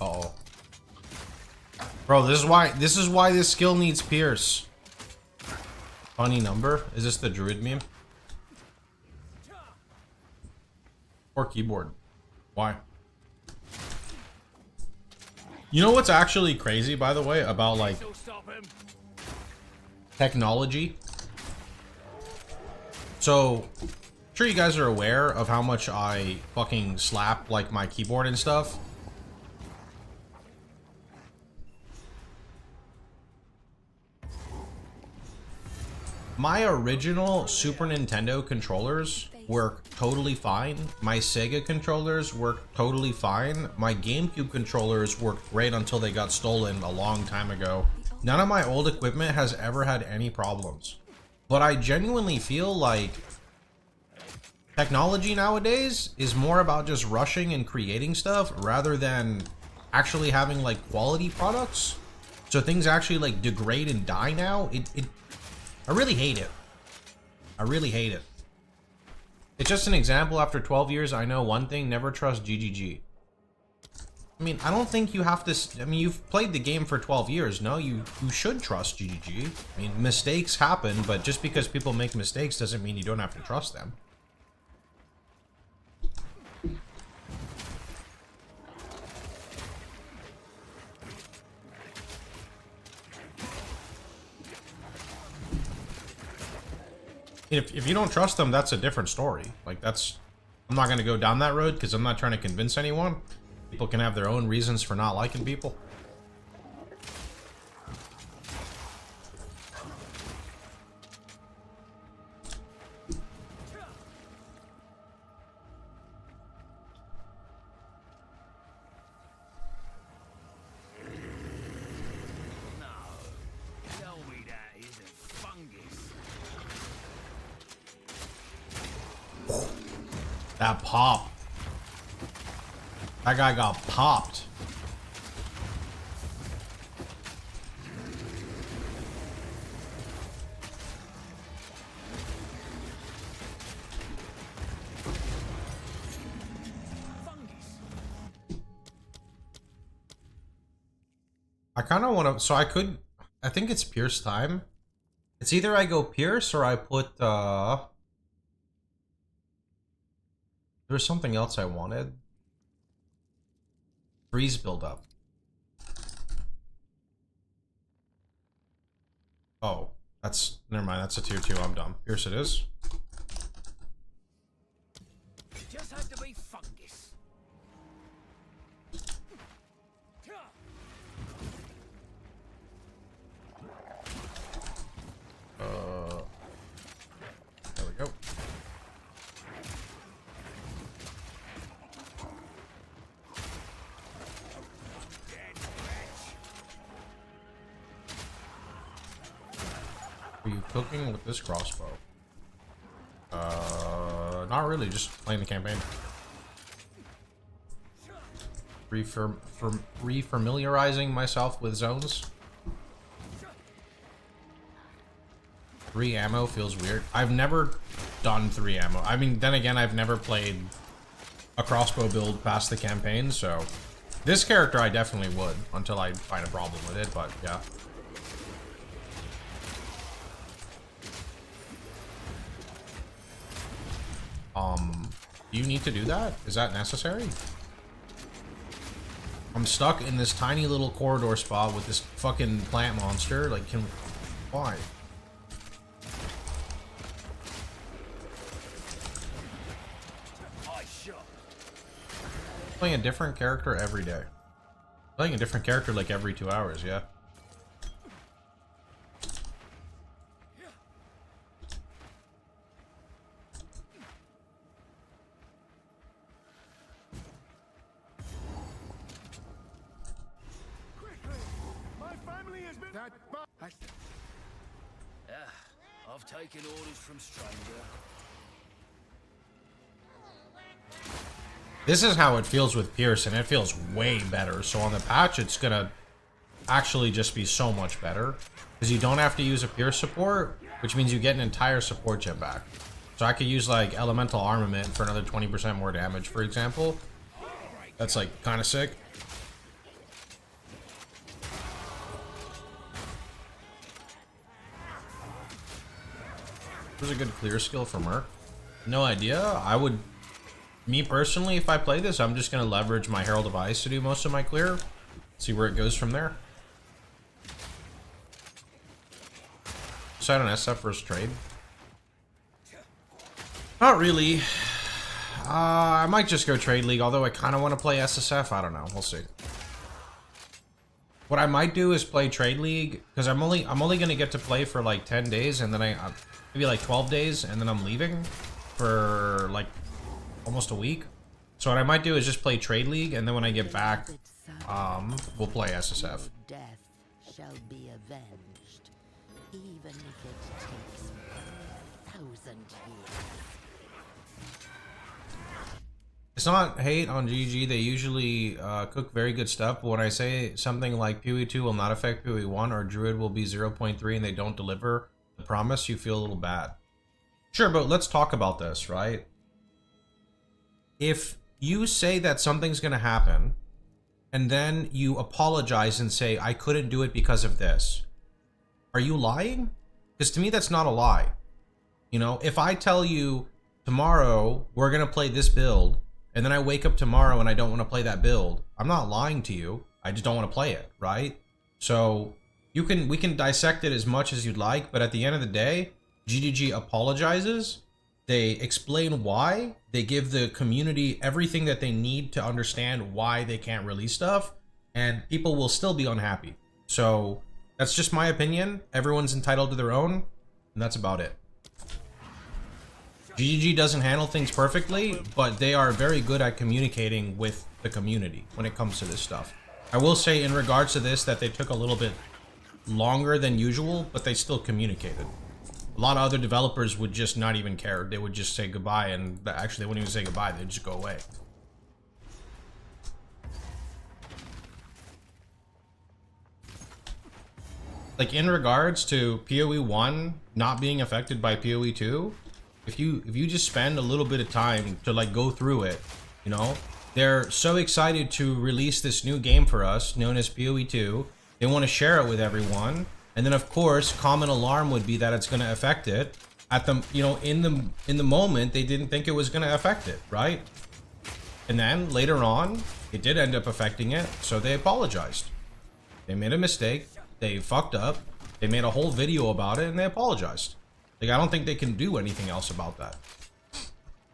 Uh-oh. Bro, this is why this skill needs Pierce. Funny number? Is this the Druid meme? Or keyboard? Why? You know what's actually crazy, by the way, about like technology? So, I'm sure you guys are aware of how much I fucking slap like my keyboard and stuff. My original Super Nintendo controllers work totally fine. My Sega controllers work totally fine. My GameCube controllers worked great until they got stolen a long time ago. None of my old equipment has ever had any problems. But I genuinely feel like technology nowadays is more about just rushing and creating stuff rather than actually having like quality products. So things actually like degrade and die now. I really hate it. I really hate it. It's just an example. After 12 years, I know one thing: never trust GGG. I mean, I don't think you have to. I mean, you've played the game for 12 years. No, you should trust GGG. I mean, mistakes happen, but just because people make mistakes doesn't mean you don't have to trust them. If you don't trust them, that's a different story. Like, that's... I'm not going to go down that road because I'm not trying to convince anyone. People can have their own reasons for not liking people. That pop. That guy got popped. I kind of want to, so I think it's Pierce time. It's either I go Pierce or I put, there's something else I wanted. Freeze buildup. Oh, that's, never mind, that's a tier 2, I'm dumb. Pierce it is. It just had to be fungus. There we go. Are you cooking with this crossbow? Not really, just playing the campaign. Refamiliarizing myself with zones. 3 ammo feels weird. I've never done 3 ammo. I mean, then again, I've never played a crossbow build past the campaign, so this character I definitely would until I find a problem with it, but yeah. Do you need to do that? Is that necessary? I'm stuck in this tiny little corridor spot with this fucking plant monster. Like, why? Playing a different character every day. Playing a different character like every 2 hours, yeah. I've taken orders from stranger. This is how it feels with Pierce, and it feels way better. So on the patch, it's gonna actually just be so much better. Because you don't have to use a Pierce support, which means you get an entire support gem back. So I could use like Elemental Armament for another 20% more damage, for example. That's like kind of sick. There's a good clear skill for Merc. No idea. I would, me personally, if I play this, I'm just gonna leverage my Herald of Ice to do most of my clear. See where it goes from there. Decide on SF versus trade. Not really. I might just go trade league, although I kind of want to play SSF. I don't know. We'll see. What I might do is play trade league because I'm only gonna get to play for like 10 days, and then maybe like 12 days, and then I'm leaving for like almost a week. So what I might do is just play trade league, and then when I get back, we'll play SSF. Death shall be avenged, even if it takes 1,000 years. It's not hate on GG. They usually cook very good stuff, but when I say something like PoE 2 will not affect PoE 1 or Druid will be 0.3 and they don't deliver the promise, you feel a little bad. Sure, but let's talk about this, right? If you say that something's going to happen and then you apologize and say, I couldn't do it because of this, are you lying? Because to me, that's not a lie. You know, if I tell you tomorrow we're going to play this build, and then I wake up tomorrow and I don't want to play that build, I'm not lying to you. I just don't want to play it, right? So we can dissect it as much as you'd like, but at the end of the day, GGG apologizes. They explain why. They give the community everything that they need to understand why they can't release stuff, and people will still be unhappy. So that's just my opinion. Everyone's entitled to their own, and that's about it. GGG doesn't handle things perfectly, but they are very good at communicating with the community when it comes to this stuff. I will say in regards to this that they took a little bit longer than usual, but they still communicated. A lot of other developers would just not even care. They would just say goodbye, and actually they wouldn't even say goodbye, they'd just go away. Like in regards to PoE 1 not being affected by PoE 2, if you just spend a little bit of time to like go through it, you know, they're so excited to release this new game for us known as PoE 2. They want to share it with everyone, and then of course common alarm would be that it's going to affect it. At the, you know, in the moment they didn't think it was going to affect it, right? And then later on it did end up affecting it, so they apologized. They made a mistake, they fucked up, they made a whole video about it, and they apologized. Like, I don't think they can do anything else about that.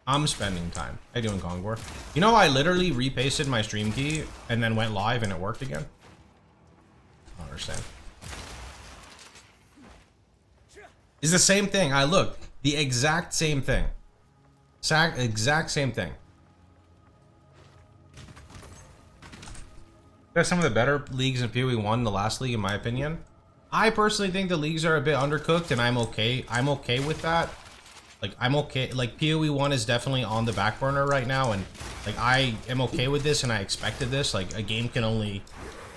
I'm spending time. How you doing, Kongor? You know, I literally repasted my stream key and then went live and it worked again. I don't understand. It's the same thing. I look, the exact same thing. Exact same thing. That's some of the better leagues in PoE 1, the last league, in my opinion. I personally think the leagues are a bit undercooked, and I'm okay with that. Like, I'm okay. Like, PoE 1 is definitely on the back burner right now, and like I am okay with this, and I expected this. Like, a game can only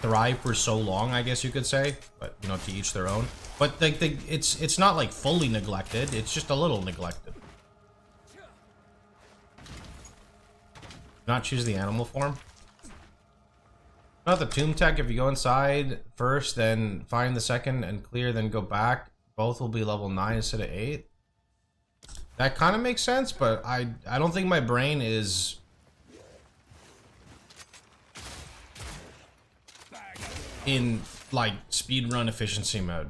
thrive for so long, I guess you could say, but you know, to each their own. But like, it's not like fully neglected. It's just a little neglected. Not choose the animal form. Not the tomb tech. If you go inside first, then find the second and clear, then go back, both will be level 9 instead of 8. That kind of makes sense, but I don't think my brain is in like speedrun efficiency mode.